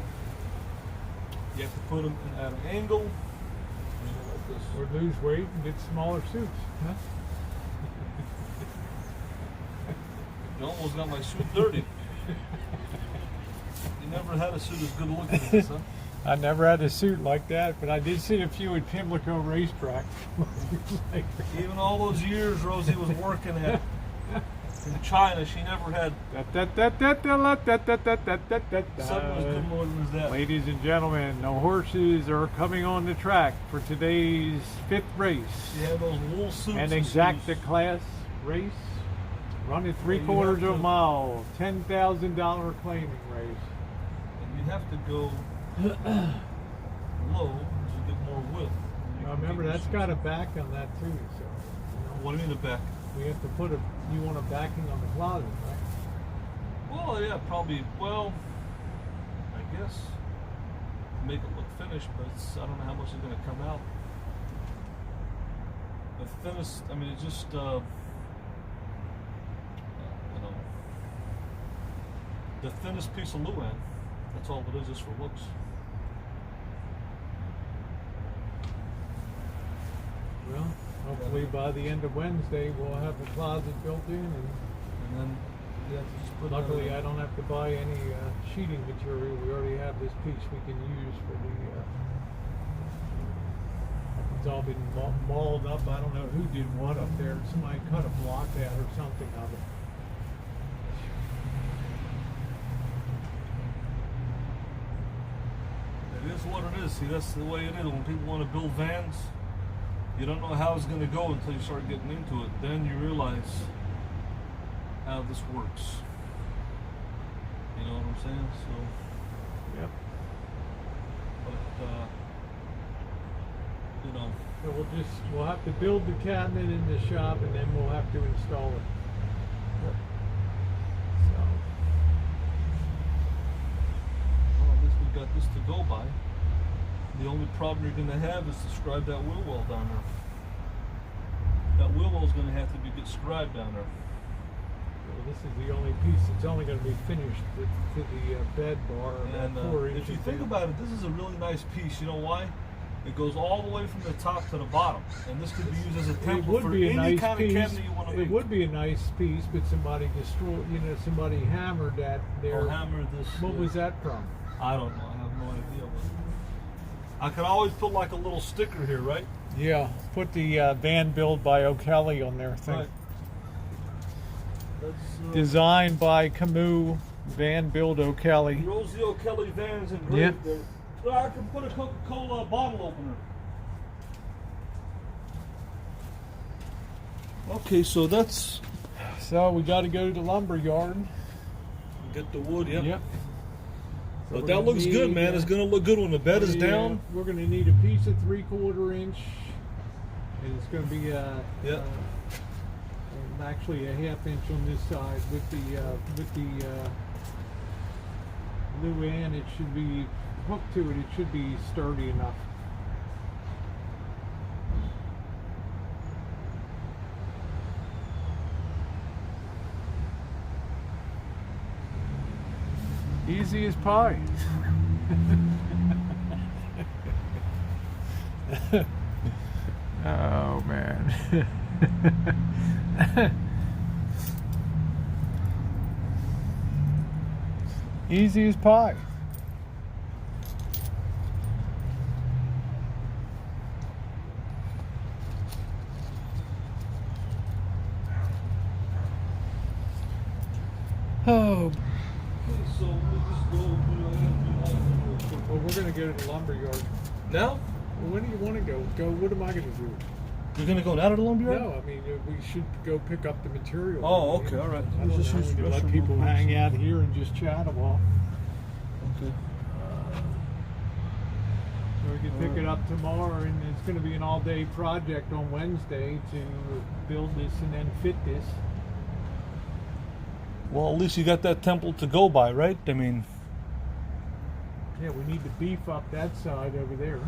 S2: you have to put them in at an angle. And go like this.
S1: Or lose weight and get smaller suits. Huh?
S2: You almost got my suit dirty. You never had a suit as good looking as this, huh?
S1: I never had a suit like that, but I did see a few at Pimlico Racetrack.
S2: Even all those years Rosie was working at in China, she never had something as good looking as that.
S1: Ladies and gentlemen, the horses are coming on the track for today's 5th race.
S2: She had those wool suits.
S1: An
S2: and
S1: exacta
S2: shoes.
S1: class race. Running
S2: Well, you
S1: 3/4
S2: have
S1: of a
S2: to-
S1: mile. $10,000 claiming race.
S2: And you have to go low to get more width. You
S1: Now
S2: can
S1: remember,
S2: get
S1: that's
S2: your
S1: got a
S2: suits.
S1: back on that too, so.
S2: What do you mean the back?
S1: We have to put you want a backing on the closet, right?
S2: Well, yeah, probably. Well, I guess make it look finished, but I don't know how much is going to come out. The thinnest, I mean, it's just, you know, the thinnest piece of Luan. That's all it is, just for looks.
S1: Well, hopefully by the end of Wednesday we'll have the closet built in, and
S2: And then you have to just put
S1: luckily
S2: another-
S1: I don't have to buy any sheeting material. We already have this piece we can use for the. It's all been mauled up. I don't know who did what up there. Somebody cut a block out or something of it.
S2: It is what it is. See, that's the way it is. When people want to build vans, you don't know how it's going to go until you start getting into it. Then you realize how this works. You know what I'm saying? So,
S1: Yep.
S2: but you know,
S1: So we'll have to build the cabinet in the shop, and then we'll have to install it. So.
S2: well, at least we've got this to go by. The only problem you're going to have is to scribe that wheel well down there. That wheel well is going to have to get scribed down there.
S1: Well, this is the only piece that's only going to be finished to the bed bar.
S2: And
S1: about 4 inches
S2: if you think
S1: in.
S2: about it, this is a really nice piece. You know why? It goes all the way from the top to the bottom, and this could be used as a
S1: It
S2: template
S1: would
S2: for
S1: be a
S2: any
S1: nice
S2: kind
S1: piece.
S2: of cabinet you want to make.
S1: It would be a nice piece, but somebody destroyed. Somebody hammered that there.
S2: I'll hammer this.
S1: What was that from?
S2: I don't know. I have no idea. I could always put like a little sticker here, right?
S1: Yeah, put the van build by O'Kelly on their thing.
S2: Right. That's
S1: Designed by Camus, van build O'Kelly.
S2: Rosie O'Kelly vans engraved
S1: Yep.
S2: there. Well, I can put a Coca-Cola bottle opener. Okay, so that's
S1: So we got to go to the lumber yard.
S2: get the wood. Yep.
S1: Yep. So
S2: But
S1: we're
S2: that
S1: gonna
S2: looks good,
S1: need,
S2: man. It's gonna look good when the bed is down.
S1: We're going to need a piece of 3/4 inch, and it's going to be actually a 1/2 inch on this side with the Luan. It should be hooked to it. It should be sturdy enough. Easy as pie. Oh man. Easy as pie. Oh,
S2: So we'll just go.
S1: well, we're gonna go to the lumber yard.
S2: Now?
S1: Well, when do you want to go? Go. What am I gonna do?
S2: You're gonna go down to the lumberyard?
S1: No, I mean we should go pick up the material.
S2: Oh, okay, all right.
S1: I don't
S2: Just
S1: know,
S2: use the
S1: we let
S2: restroom
S1: people
S2: real quick.
S1: hang out here and just chat a while.
S2: Okay.
S1: So we can pick it up tomorrow, and it's going to be an all-day project on Wednesday to build this and then fit this.
S2: Well, at least you got that temple to go by, right? I mean,
S1: Yeah, we need to beef up that side over there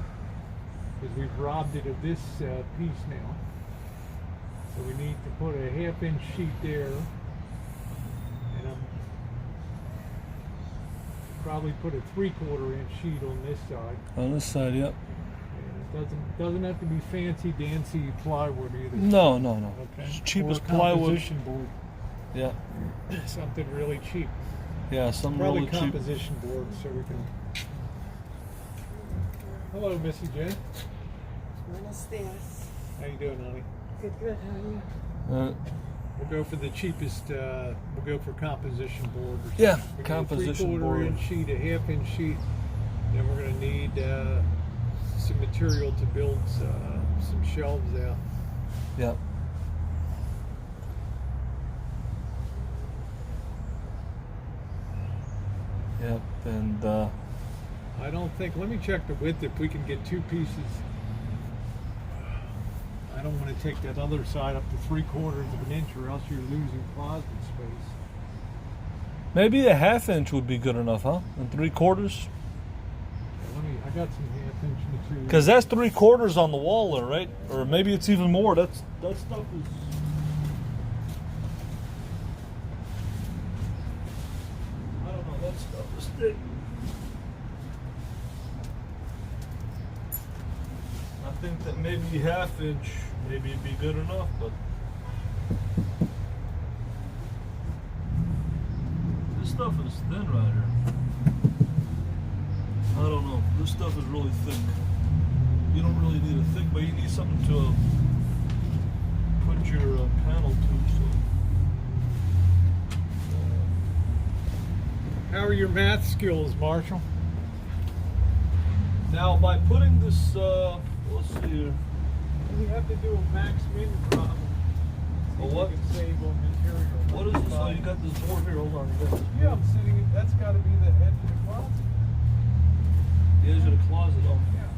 S1: because we've robbed it of this piece now. So we need to put a half-inch sheet there, and probably put a 3/4 inch sheet on this side.
S2: on this side, yep.
S1: And it doesn't have to be fancy dancy plywood either.
S2: No.
S1: Okay.
S2: It's cheap
S1: Or
S2: as plywood.
S1: composition board.
S2: Yeah.
S1: Something really cheap.
S2: Yeah, some
S1: Probably
S2: really cheap.
S1: composition board, so we can. Hello, Missy J.
S4: Buenos dias.
S1: How you doing, honey?
S4: Good, good. How are you?
S1: We'll go for the cheapest. We'll go for composition board. Or
S2: Yeah,
S1: something. We
S2: composition
S1: get a 3/4
S2: board.
S1: inch sheet, a half-inch sheet. Then we're going to need some material to build some shelves out.
S2: Yep. Yep, and
S1: I don't think. Let me check the width if we can get two pieces. I don't want to take that other side up to 3/4 of an inch, or else you're losing closet space.
S2: maybe a 1/2 inch would be good enough, huh? And 3/4?
S1: I got some half-inch material.
S2: Because that's 3/4 on the wall there, right? Or maybe it's even more. That stuff is. I don't know. That stuff is thick. I think that maybe 1/2 inch, maybe it'd be good enough, but this stuff is thin right here. I don't know. This stuff is really thick. You don't really need a thick, but you need something to put your panel to. So.
S1: How are your math skills, Marshall?
S2: Now, by putting this, let's see here.
S1: We have to do a max-min problem.
S2: A what?
S1: You can save on material.
S2: What is this? Oh, you got this board here. Hold on. You got this
S1: Yeah,
S2: board.
S1: I'm sitting. That's got to be the edge of the closet.
S2: The edge of the closet. Oh.
S1: Yeah.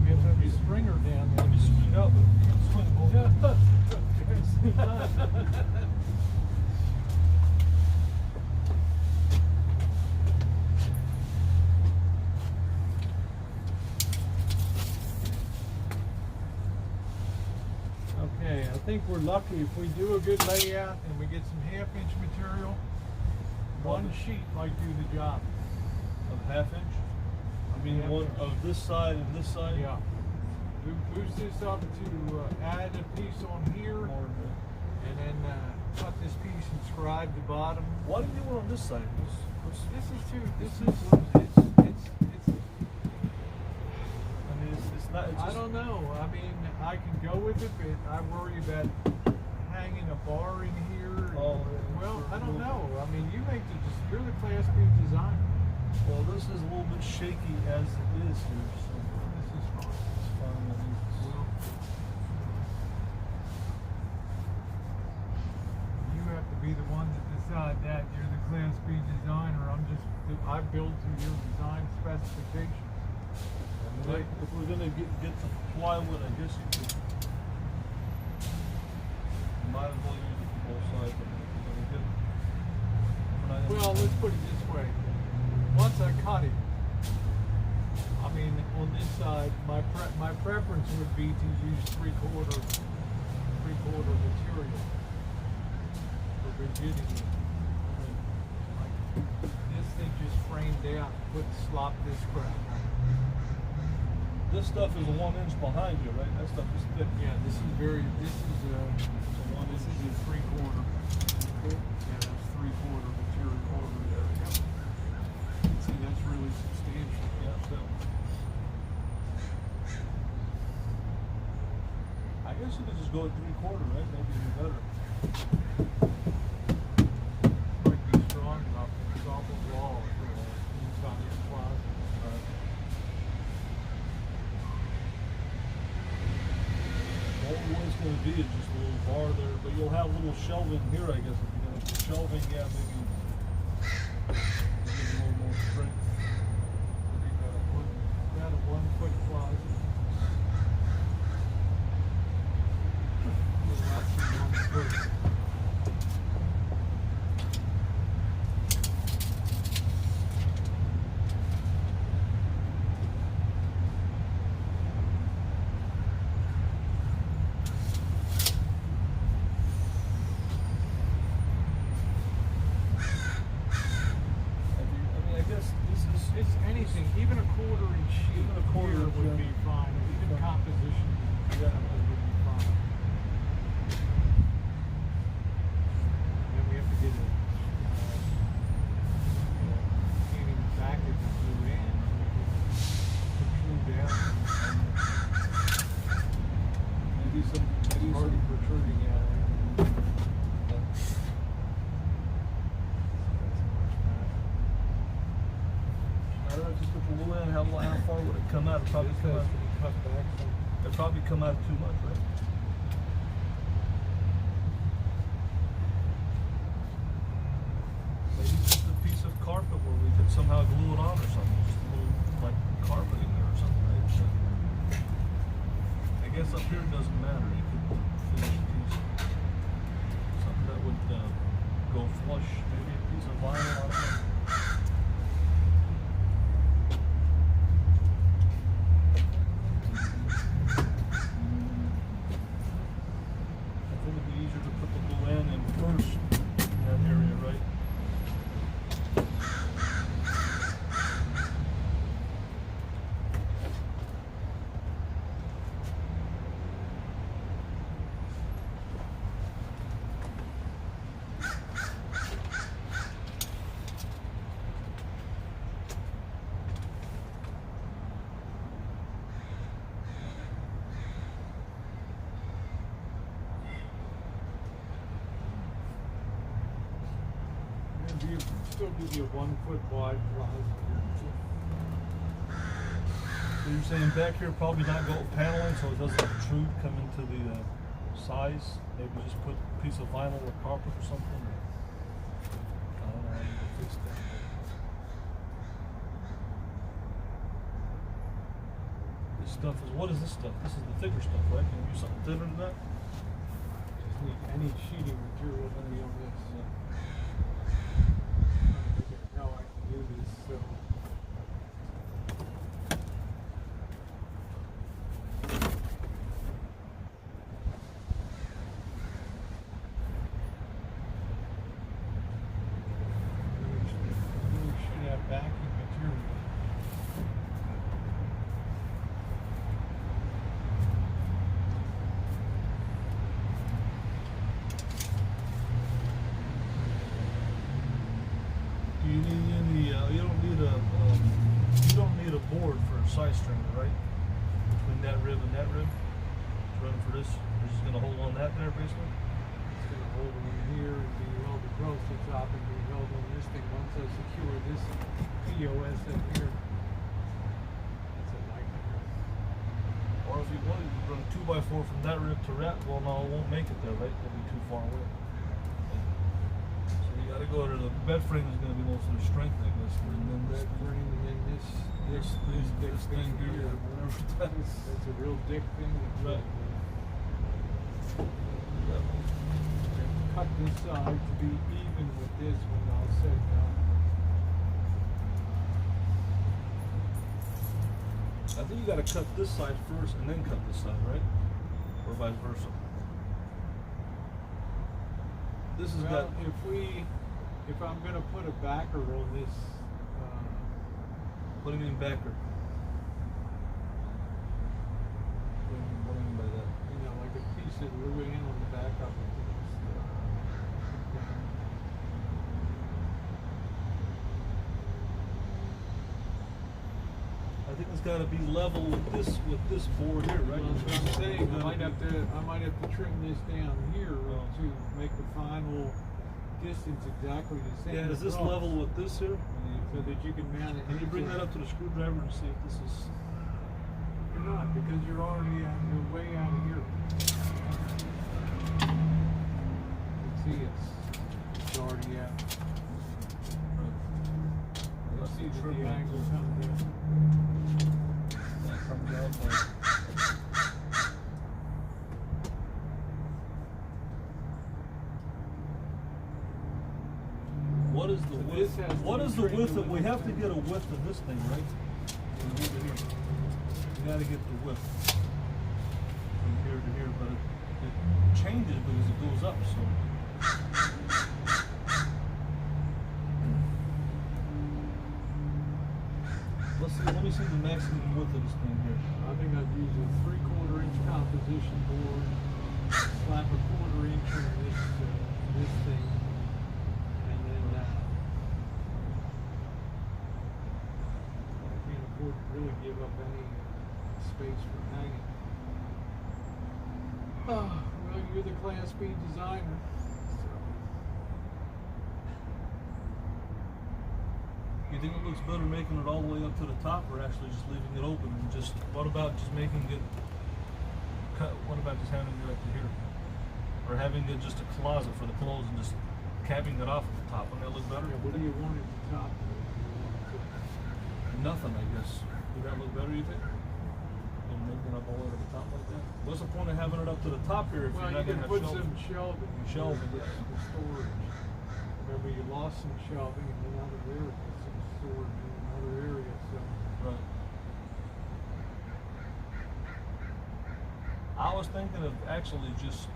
S1: We have to have a stringer down there.
S2: Let me swing out, but you can swing both.
S1: Okay, I think we're lucky if we do a good layout and we get some half-inch material. One sheet might do the job.
S2: Of 1/2 inch. I mean, one of this side and this side.
S1: Yeah. We boost this up to add a piece on here, and then cut this piece and scribe the bottom.
S2: Why do you do one on this side?
S1: This is too. This is.
S2: I mean, it's not. It's
S1: I
S2: just,
S1: don't know. I mean, I can go with it, but I worry about hanging a bar in here.
S2: Oh,
S1: well,
S2: yeah.
S1: I don't know. I mean, you're the Class B designer.
S2: Well, this is a little bit shaky as it is here, so
S1: This is fine.
S2: it's fine. I mean,
S1: You have to be the one to decide that. You're the Class B designer. I build to your design specifications.
S2: like, if we're gonna get the plywood, I guess you could. You might as well use it for both sides. But we're gonna get, we're not gonna-
S1: Well, let's put it this way. Once I cut it, I mean, on this side, my preference would be to use 3/4 material for rigidity. Like this, they just framed out, put slop this crap.
S2: This stuff is 1 inch behind you, right? That stuff is thick.
S1: Yeah, this is very. This is this is a 3/4.
S4: Okay.
S1: Yeah, that's 3/4 material quarter there. Yep. See, that's really substantial.
S2: Yeah, so. I guess you could just go at 3/4, right? Maybe even better.
S1: Might be strong enough to stop a wall inside your closet.
S2: All it's going to be is just a little bar there, but you'll have a little shelving here, I guess. If you're going to put shelving, yeah, maybe give it a little more strength.
S1: You got a 1-foot closet. Less than 1 foot. It's anything, even a 1/4 inch sheet.
S2: Even a 1/4
S1: here
S2: inch,
S1: would
S2: yeah.
S1: be fine. Even composition,
S2: Yeah.
S1: would be fine. Then we have to get it painting back of the blue end. Protrude down.
S2: Maybe
S1: Already protruding out.
S2: I don't know, just put the little end, how far would it come out? It'd probably come out.
S1: Cut back some.
S2: It'd probably come out too much, right? Maybe just a piece of carpet where we could somehow glue it on or something. Just a little, like, carpeting there or something, right? So, I guess up here it doesn't matter. You could finish a piece. Something that would go flush. Maybe a piece of vinyl, I don't know. I think it'd be easier to put the blue end in first in that area, right?
S1: Still give you a 1 foot wide closet here.
S2: So you're saying back here probably not go with paneling so it doesn't protrude, come into the size? Maybe just put a piece of vinyl or carpet or something? Or, I don't know how you can fix that. This stuff is, what is this stuff? This is the thicker stuff, right? Can you use something thinner than that?
S1: Just need any sheeting material to be on this. How I can do this, so. You should have backing material.
S2: Do you need any, you don't need a board for a side stringer, right? Between that rib and that rib? To run for this, you're just gonna hold on that there basically?
S1: It's going to hold them in here and be held across the top and be held on this thing. Once I secure this POS up here, that's a nightmare.
S2: Or if you want, you can run a 2x4 from that rib to that. Well, no, it won't make it there, right? It'll be too far away. So you gotta go to the bed frame is gonna be most of the strength, I guess. And then
S1: Bed frame and then this
S2: this thing here, whatever that is.
S1: That's a real dick thing.
S2: Right.
S1: Cut this side to be even with this when I'll set down.
S2: I think you gotta cut this side first and then cut this side, right? Or vice versa. This has
S1: Well,
S2: got.
S1: if I'm gonna put a backer on this,
S2: What do you mean backer?
S1: it really in on the back of it.
S2: I think it's got to be level with this board here, right?
S1: Well, that's what I'm saying. I might have to trim this down here to make the final distance exactly the same.
S2: Yeah, is this
S1: across,
S2: level with this here?
S1: so that you can mount it?
S2: Can you bring that up to the screwdriver and see if this is?
S1: You're not, because you're already you're way out of here. You see, it's already out. You see the angle comes in.
S2: That comes out like. What is the width? What is the width that we have to get a width of this thing, right? You got to get the width from here to here, but it changes because it goes up. So let me see the maximum width of this thing here.
S1: I think I'd use a 3/4 inch composition board, slap a 1/4 inch on this thing, and then I can't afford to really give up any space for hanging. Oh, well, you're the Class B designer.
S2: You think it looks better making it all the way up to the top, or actually just leaving it open and just? What about just making it? What about just having it up to here, or having it just a closet for the clothes and just capping it off at the top? Wouldn't that look better?
S1: Yeah, what do you want at the top?
S2: Nothing, I guess. Would that look better, you think? And making it up all the way to the top like that? What's the point of having it up to the top here if
S1: Well,
S2: you're not
S1: you
S2: going
S1: can
S2: to
S1: put
S2: have shelving?
S1: some shelving.
S2: Shelving,
S1: for
S2: yeah.
S1: some storage. Remember, you lost some shelving in another area, some storage in another area. So
S2: Right. I was thinking of actually just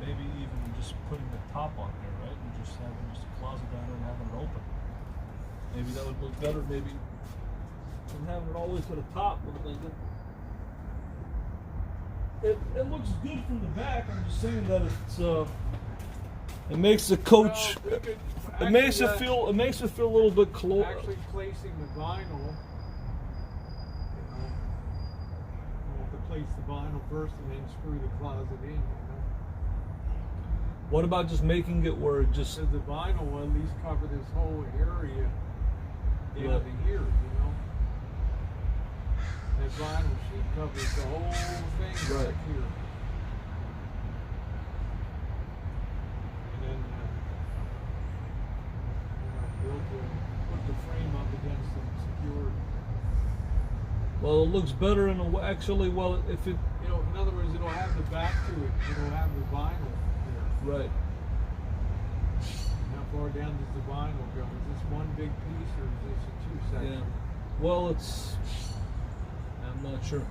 S2: maybe even just putting the top on here, right? And just having just a closet down there and having it open. Maybe that would look better, maybe than having it all the way to the top. What am I thinking? It looks good from the back. I'm just saying that it's it makes the coach
S1: Well, we could
S2: it makes it
S1: actually,
S2: feel a little bit close.
S1: actually placing the vinyl. You have to place the vinyl first and then screw the closet in. You know?
S2: What about just making it where it just
S1: So the vinyl will at least cover this whole area down to here. You know, that vinyl sheet covers the whole thing
S2: Right.
S1: back here. Put the frame up against some security.
S2: well, it looks better in a way. Actually, well, if it
S1: You know, in other words, it'll have the back to it. It'll have the vinyl there.
S2: right.
S1: How far down does the vinyl go? Is this one big piece or is this a two-section?
S2: Yeah. Well, I'm not sure.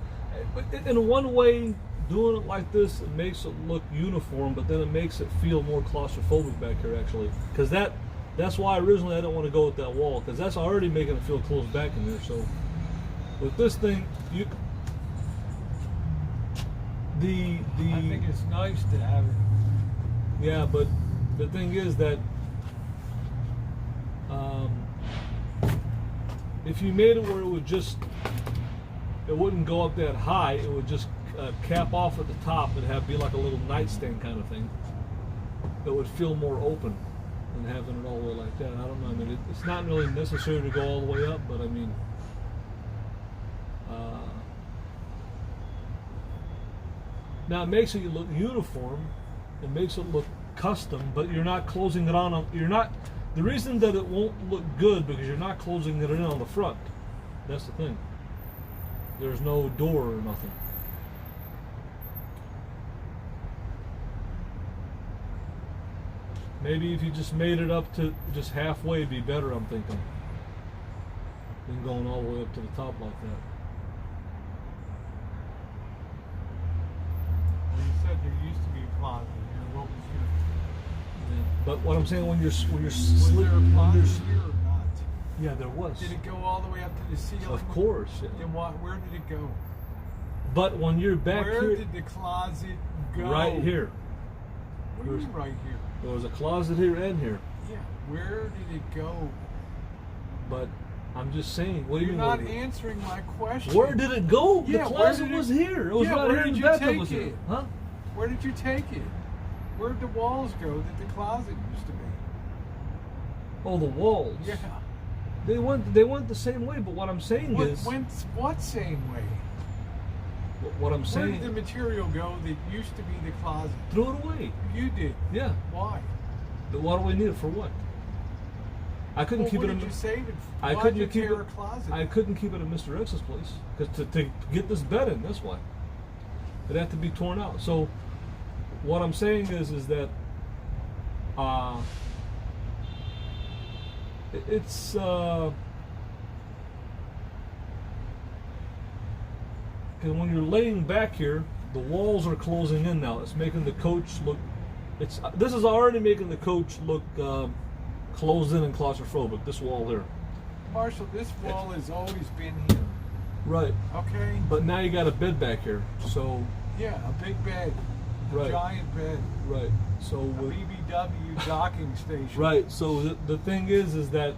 S2: But in one way, doing it like this, it makes it look uniform, but then it makes it feel more claustrophobic back here, actually. Because that's why originally I didn't want to go with that wall, because that's already making it feel close back in there. So with this thing, I
S1: think it's nice to have it.
S2: yeah, but the thing is that if you made it where it wouldn't go up that high, it would just cap off at the top and be like a little nightstand kind of thing. It would feel more open than having it all the way like that. I don't know. I mean, it's not really necessary to go all the way up, but I mean, now it makes it look uniform. It makes it look custom, but you're not closing it on. You're not. The reason that it won't look good because you're not closing it in on the front. That's the thing. There's no door or nothing. Maybe if you just made it up to just halfway, it'd be better, I'm thinking, than going all the way up to the top like that.
S1: Well, you said there used to be a closet here. What was here?
S2: Yeah. But what I'm saying, when you're
S1: Was there a closet here or not?
S2: yeah, there was.
S1: Did it go all the way up to the ceiling?
S2: Of course. Yeah.
S1: Then where did it go?
S2: But when you're back
S1: Where
S2: here,
S1: did the closet go?
S2: Right here.
S1: What do you mean right here?
S2: There was a closet here and here.
S1: Yeah. Where did it go?
S2: But I'm just saying. What do you
S1: You're
S2: mean?
S1: not answering my question.
S2: Where did it go?
S1: Yeah,
S2: the
S1: where
S2: closet
S1: did it-
S2: was here. It was
S1: Yeah,
S2: right
S1: where
S2: here.
S1: did
S2: The
S1: you
S2: bathtub
S1: take
S2: was here.
S1: it?
S2: Huh?
S1: Where did you take it? Where did the walls go that the closet used to be?
S2: Oh, the walls.
S1: Yeah.
S2: They went the same way. But what I'm saying is,
S1: What same way?
S2: what I'm
S1: Where
S2: saying,
S1: did the material go that used to be the closet?
S2: threw it away.
S1: You did.
S2: Yeah.
S1: Why?
S2: But what do we need it for? What? I couldn't
S1: Well,
S2: keep
S1: what
S2: it in.
S1: did you save it for?
S2: I
S1: Why'd
S2: couldn't
S1: you
S2: keep
S1: tear
S2: it.
S1: a closet?
S2: I couldn't keep it at Mr. X's place because to get this bed in, that's why it had to be torn out. So what I'm saying is that it's because when you're laying back here, the walls are closing in now. It's making the coach look. This is already making the coach look closed in and claustrophobic. This wall here.
S1: Marshall, this wall has always been here.
S2: Right.
S1: Okay?
S2: But now you got a bed back here, so
S1: Yeah, a big bed. A
S2: Right.
S1: giant bed.
S2: right. So
S1: A
S2: with,
S1: BBW docking station.
S2: right. So the thing is that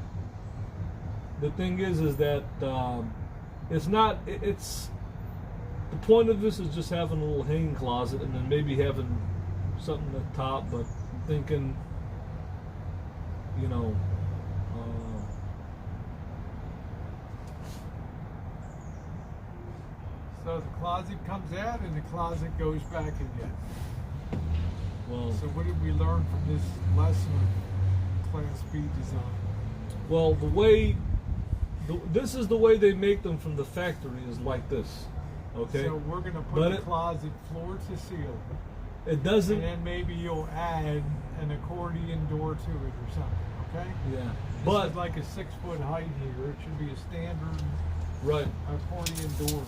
S2: it's not. It's the point of this is just having a little hanging closet and then maybe having something at the top. But I'm thinking, you know.
S1: So the closet comes out and the closet goes back again.
S2: Well,
S1: So what did we learn from this lesson of Class B design?
S2: well, this is the way they make them from the factory is like this. Okay.
S1: So we're going to put
S2: But
S1: the
S2: it-
S1: closet floor to ceiling.
S2: It doesn't.
S1: And then maybe you'll add an accordion door to it or something, okay?
S2: Yeah.
S1: This
S2: But
S1: is like a 6-foot height here. It should be a standard
S2: right.
S1: accordion door.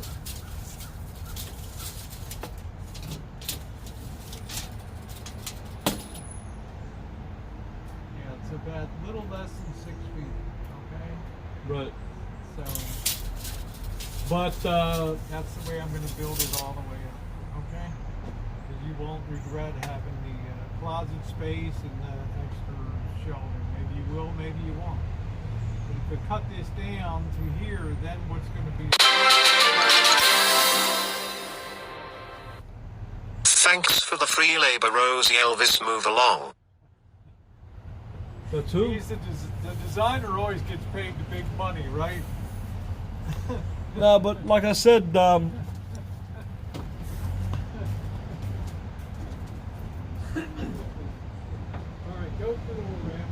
S1: Yeah, it's about a little less than 6 feet, okay?
S2: Right.
S1: So
S2: But
S1: that's the way I'm going to build it all the way up, okay? Because you won't regret having the closet space and the extra shelving. Maybe you will, maybe you won't. But if we cut this down to here, then what's going to be...
S3: Thanks for the free labor, Rosie Elvis. Move along.
S2: that's who?
S1: The designer always gets paid the big money, right?
S2: No, but like I said,
S1: All right, go through the rambling.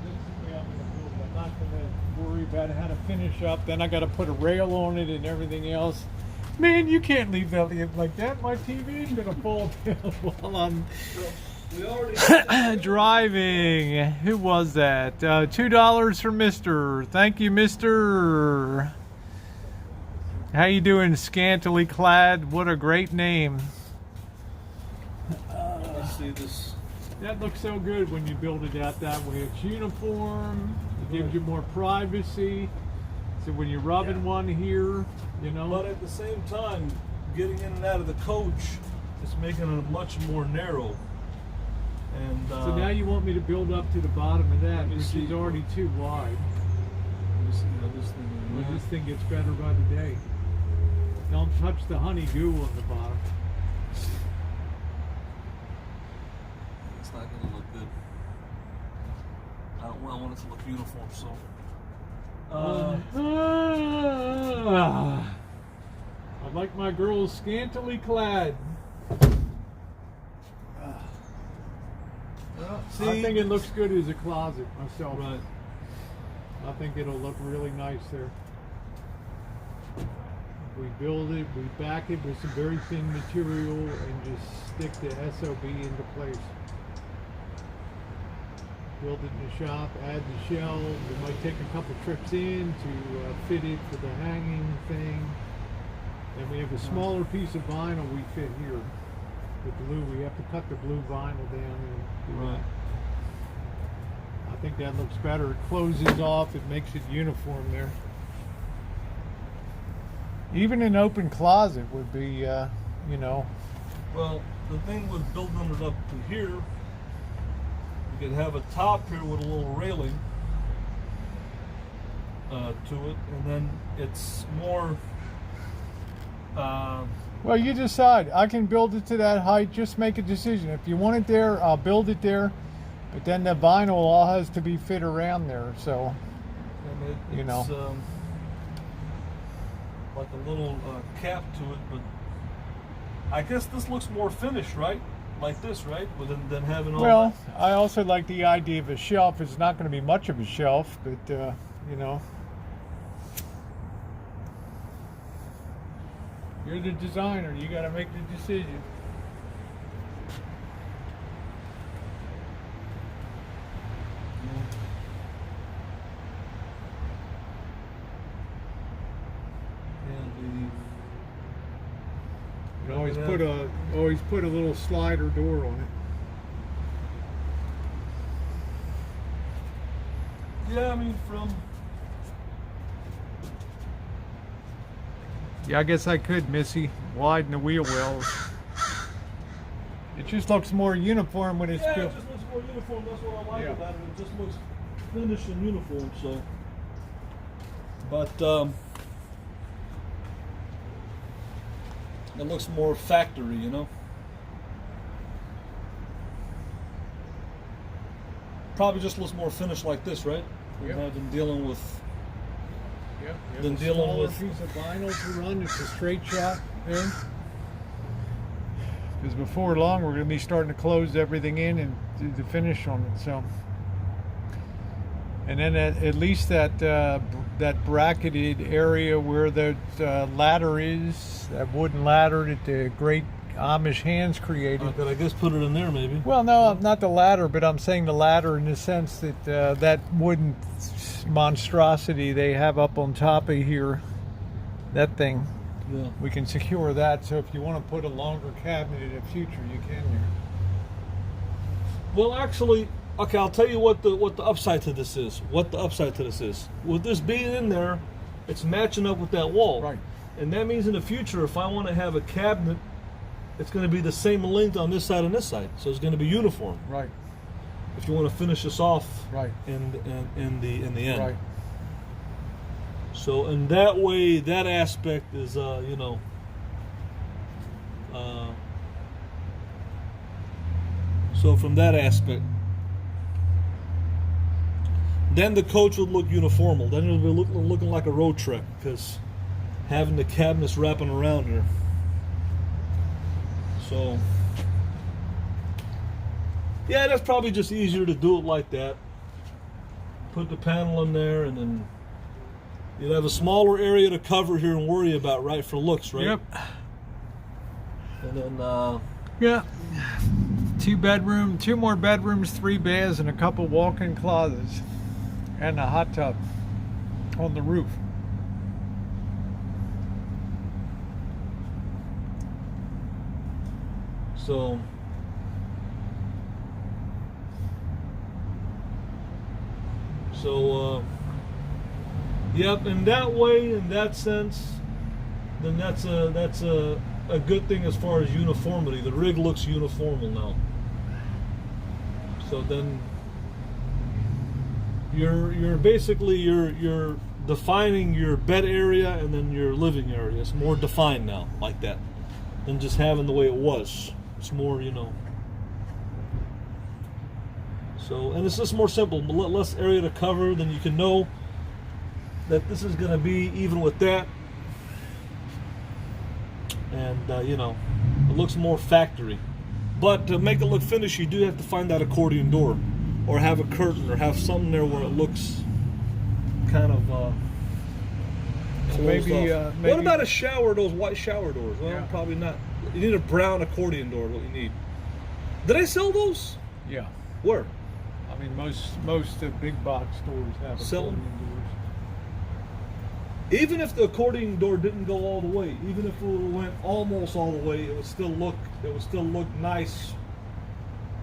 S1: This is the way I'm going to build it. I'm not going to worry about how to finish up. Then I got to put a rail on it and everything else. Man, you can't leave that like that. My TV's going to fall down while I'm
S2: we already
S1: driving. Who was that? $2 for Mister. Thank you, Mister. How you doing, scantily clad? What a great name.
S2: let's see this.
S1: That looks so good when you build it out that way. It's uniform. It gives you more privacy. So when you're rubbing one here, you know.
S2: But at the same time, getting in and out of the coach is making it much more narrow. And
S1: So now you want me to build up to the bottom of that,
S2: me
S1: which
S2: see.
S1: is already too wide.
S2: let me see how this thing
S1: Well,
S2: is.
S1: this thing gets better by the day. Don't touch the honey goo on the bottom.
S2: It's not going to look good. I want it to look uniform, so.
S1: I like my girls scantily clad.
S2: See,
S1: I think it looks good as a closet myself.
S2: right.
S1: I think it'll look really nice there. We build it, we back it with some very thin material and just stick the SOB into place. Build it in the shop, add the shelves. We might take a couple trips in to fit it for the hanging thing. Then we have a smaller piece of vinyl we fit here. The blue, we have to cut the blue vinyl down and do
S2: Right.
S1: that. I think that looks better. It closes off, it makes it uniform there. Even an open closet would be, you know,
S2: Well, the thing with building it up to here, you could have a top here with a little railing to it, and then it's more.
S1: Well, you decide. I can build it to that height. Just make a decision. If you want it there, I'll build it there. But then the vinyl all has to be fit around there. So,
S2: And
S1: you know.
S2: it's like a little cap to it, but I guess this looks more finished, right? Like this, right? Than having all
S1: Well,
S2: that.
S1: I also like the idea of a shelf. It's not going to be much of a shelf, but you know. You're the designer. You got to make the decision. You always put a little slider door on it.
S2: Yeah, I mean from.
S1: Yeah, I guess I could, Missy, widen the wheel wells. It just looks more uniform when it's
S2: Yeah,
S1: built.
S2: it just looks more uniform. That's what I like
S1: Yeah.
S2: about it. It just looks finished and uniform. So, but it looks more factory, you know. Probably just looks more finished like this, right?
S1: Yep.
S2: Rather than dealing with.
S1: Yep.
S2: Than
S1: a
S2: dealing
S1: smaller
S2: with-
S1: piece of vinyl to run. It's a straight shot there. Because before long, we're going to be starting to close everything in and do the finish on it. So, and then at least that that bracketed area where the ladder is, that wooden ladder that the great Amish hands created.
S2: I could, I guess, put it in there maybe.
S1: Well, no, not the ladder, but I'm saying the ladder in the sense that that wooden monstrosity they have up on top of here, that thing,
S2: Yeah.
S1: we can secure that. So if you want to put a longer cabinet in the future, you can there.
S2: Well, actually, okay, I'll tell you what the upside to this is. What the upside to this is. With this being in there, it's matching up with that wall.
S1: Right.
S2: And that means in the future, if I want to have a cabinet, it's going to be the same length on this side and this side. So it's going to be uniform.
S1: Right,
S2: If you want to finish this off
S1: right,
S2: in the end.
S1: right.
S2: So in that way, that aspect is you know. So from that aspect, then the coach would look uniformal. Then it would be looking like a road trek because having the cabinets wrapping around here. So yeah, that's probably just easier to do it like that. Put the panel in there, and then you'd have a smaller area to cover here and worry about, right, for looks, right?
S1: Yep.
S2: And then
S1: Yeah. 2 more bedrooms, 3 baths, and a couple walk-in closets, and a hot tub on the roof.
S2: so yep, in that way, in that sense, then that's a good thing as far as uniformity. The rig looks uniformal now. So then you're basically you're defining your bed area and then your living area. It's more defined now, like that, than just having the way it was. It's more, you know. So, and it's just more simple, less area to cover. Then you can know that this is going to be even with that, and you know, it looks more factory. But to make it look finished, you do have to find that accordion door, or have a curtain, or have something there where it looks kind of closed
S1: Maybe,
S2: off.
S1: maybe.
S2: What about a shower? Those white shower doors? Well,
S1: Yeah.
S2: probably not. You need a brown accordion door. What you need? Did they sell those?
S1: Yeah.
S2: Where?
S1: I mean, most big box stores have
S2: Sell 'em?
S1: accordion doors.
S2: Even if the accordion door didn't go all the way, even if it went almost all the way, it would still look nice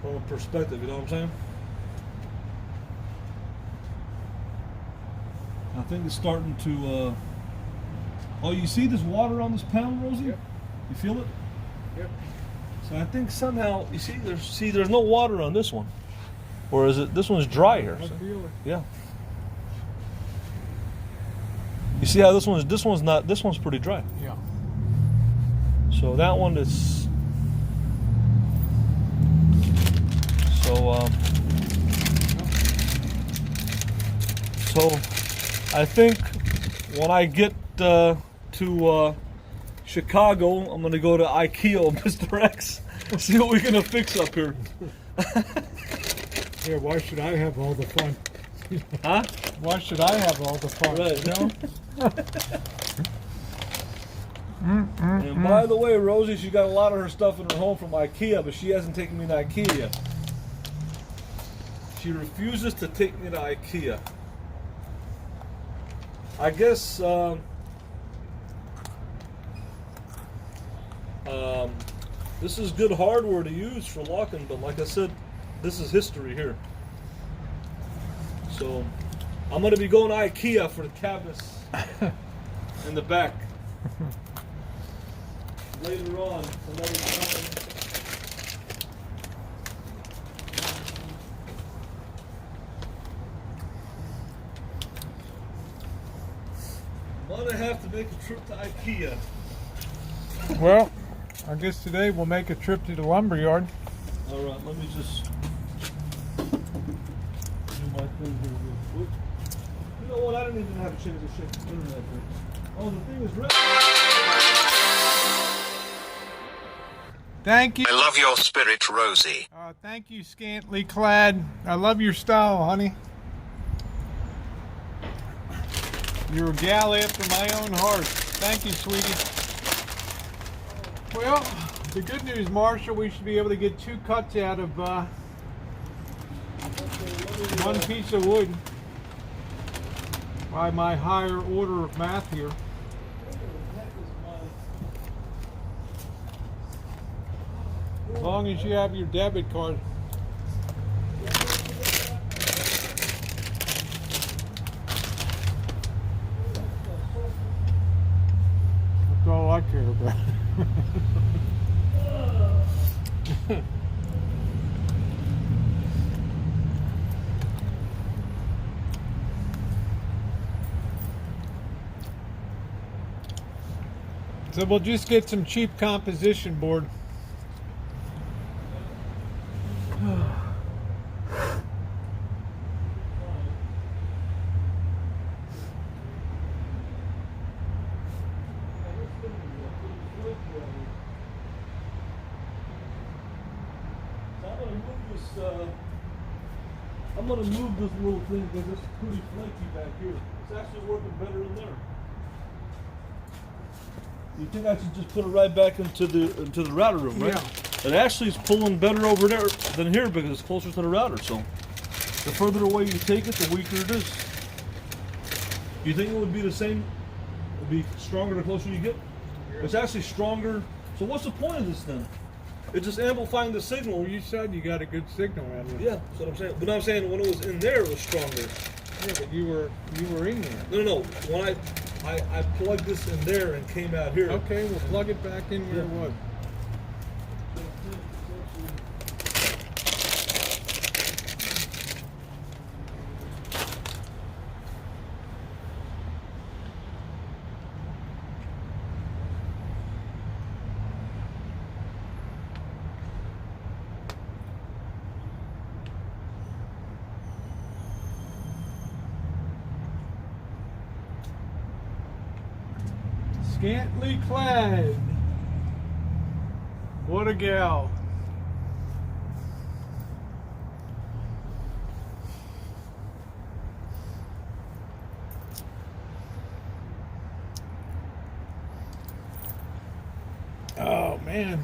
S2: from a perspective. You know what I'm saying? I think it's starting to. Oh, you see this water on this panel, Rosie?
S1: Yep.
S2: You feel it?
S1: Yep.
S2: So I think somehow you see there's no water on this one, or is it? This one's dry here.
S1: I feel it.
S2: Yeah. You see how this one's not. This one's pretty dry.
S1: Yeah.
S2: So that one is. So so I think when I get to Chicago, I'm gonna go to IKEA, Mr. X, see what we're gonna fix up here.
S1: Yeah, why should I have all the fun?
S2: Huh?
S1: Why should I have all the fun?
S2: Right.
S1: You know?
S2: And by the way, Rosie, she got a lot of her stuff in her home from IKEA, but she hasn't taken me to IKEA yet. She refuses to take me to IKEA. I guess this is good hardware to use for locking, but like I said, this is history here. So I'm going to be going to IKEA for the cabinets in the back. Later on, another time. I'm gonna have to make a trip to IKEA.
S1: Well, I guess today we'll make a trip to the lumberyard.
S2: All right, let me just do my thing here real quick. You know what? I didn't even have a chance to check the internet here. Oh, the thing is ready.
S1: Thank you.
S3: I love your spirit, Rosie.
S1: Thank you, scantily clad. I love your style, honey. You're a gal after my own heart. Thank you, sweetie. Well, the good news, Marshall, we should be able to get 2 cuts out of 1 piece of wood by my higher order of math here. As long as you have your debit card. That's all I care about. So we'll just get some cheap composition board.
S2: I'm gonna move this little thing because it's pretty flaky back here. It's actually working better in there. You think I should just put it right back into the router room, right?
S1: Yeah.
S2: It actually is pulling better over there than here because it's closer to the router. So the further away you take it, the weaker it is. You think it would be the same? It would be stronger the closer you get? It's actually stronger. So what's the point of this then? It's just amplifying the signal.
S1: Well, you said you got a good signal out of it.
S2: Yeah, that's what I'm saying. But I'm saying when it was in there, it was stronger.
S1: Yeah, but you were in there.
S2: No. When I plugged this in there and came out here.
S1: Okay, we'll plug it back in where it was. Scantily clad. What a gal. Oh man.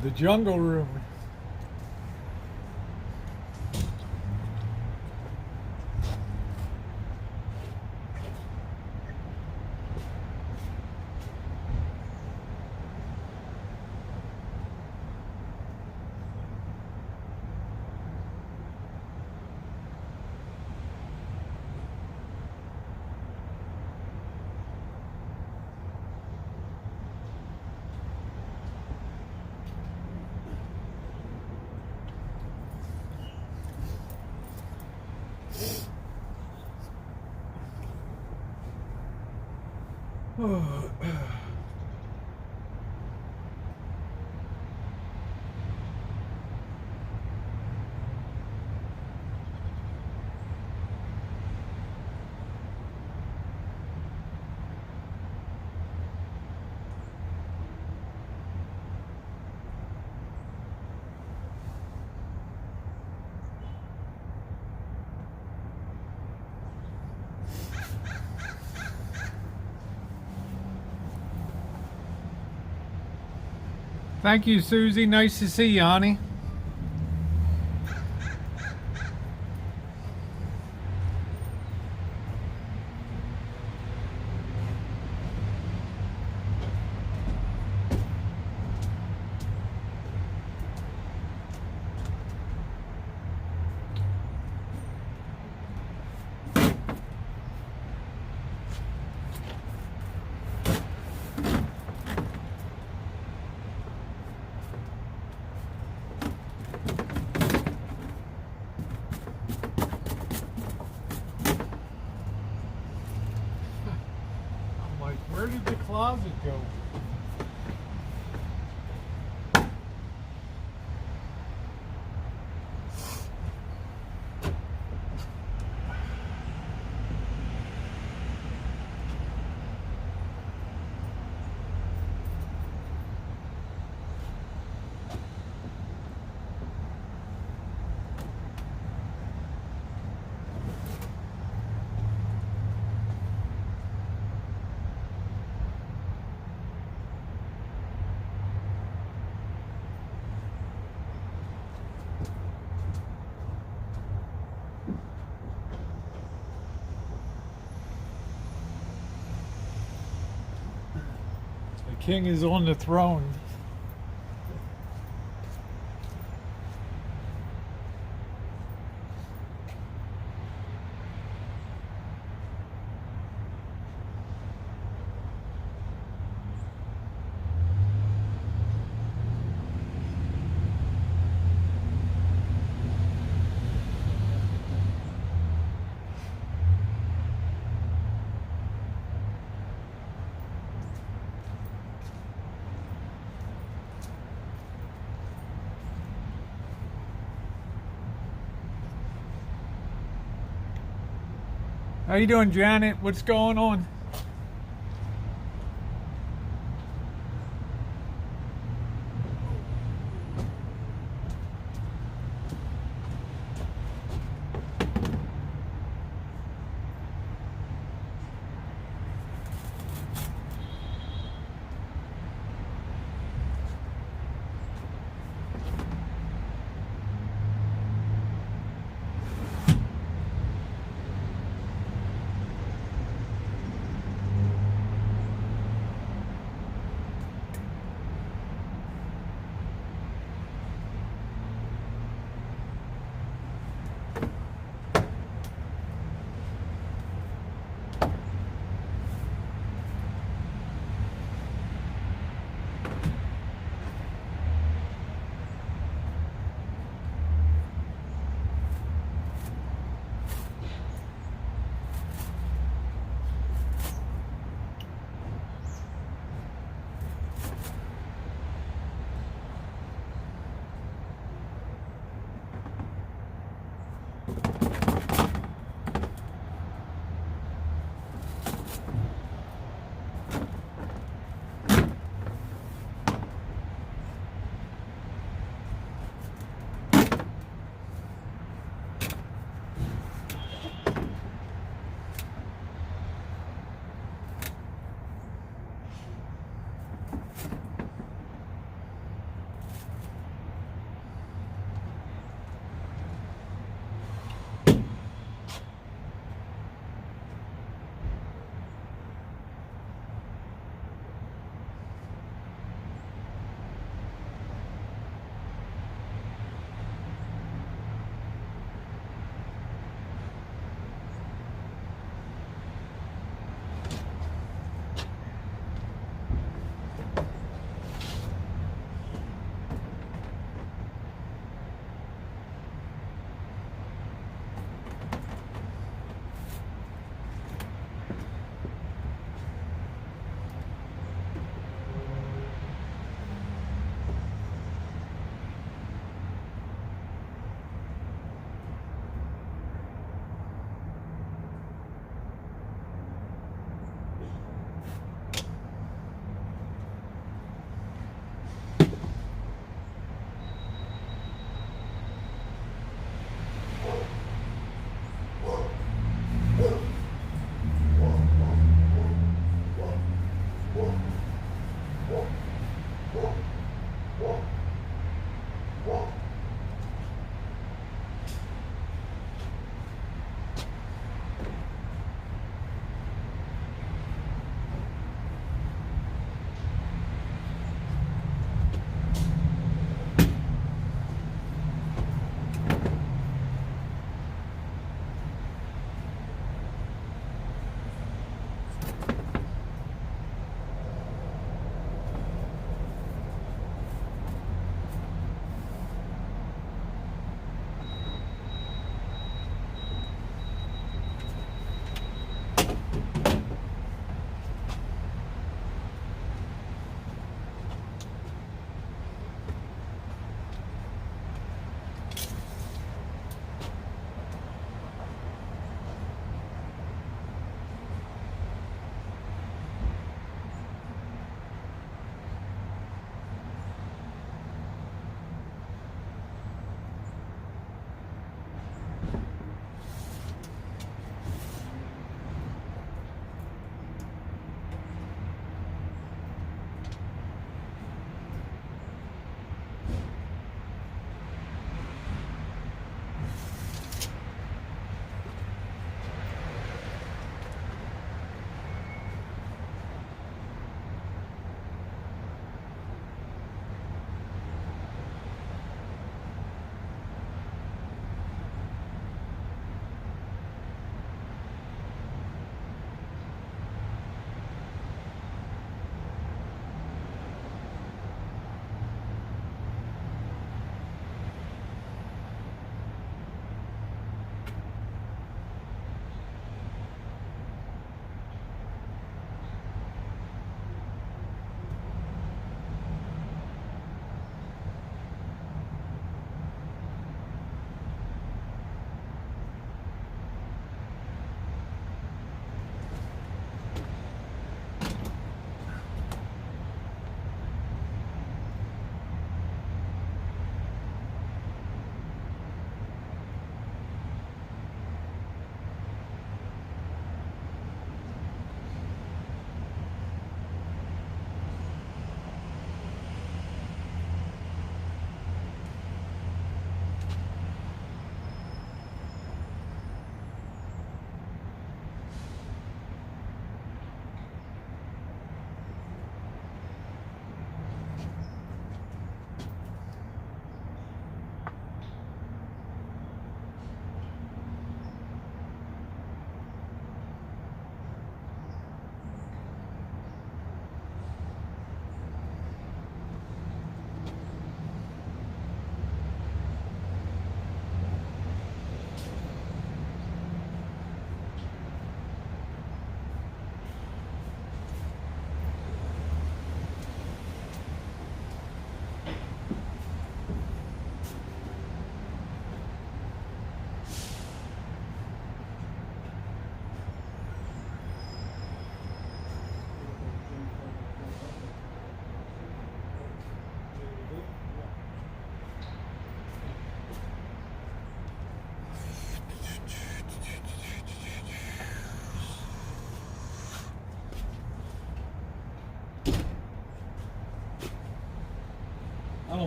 S1: The jungle room. Thank you, Susie. Nice to see you, honey. Where did the closet go? The king is on the throne. How you doing, Janet? What's going on?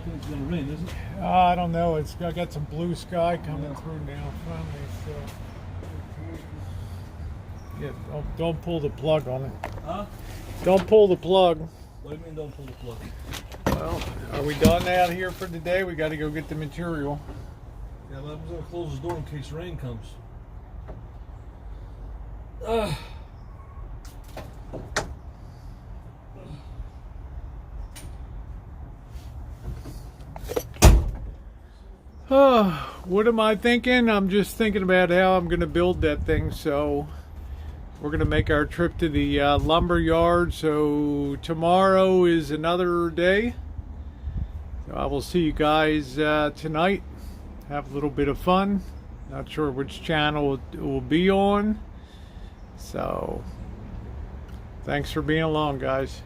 S2: don't think it's gonna rain, is it?
S1: I don't know. I got some blue sky coming through now finally. So yeah, don't pull the plug on it.
S2: Huh?
S1: Don't pull the plug.
S2: What do you mean don't pull the plug?
S1: Well, are we done out here for today? We got to go get the material.
S2: Yeah, but I'm gonna close this door in case rain comes.
S1: What am I thinking? I'm just thinking about how I'm going to build that thing. So we're going to make our trip to the lumber yard. So tomorrow is another day. So I will see you guys tonight. Have a little bit of fun. Not sure which channel it will be on. So thanks for being along, guys.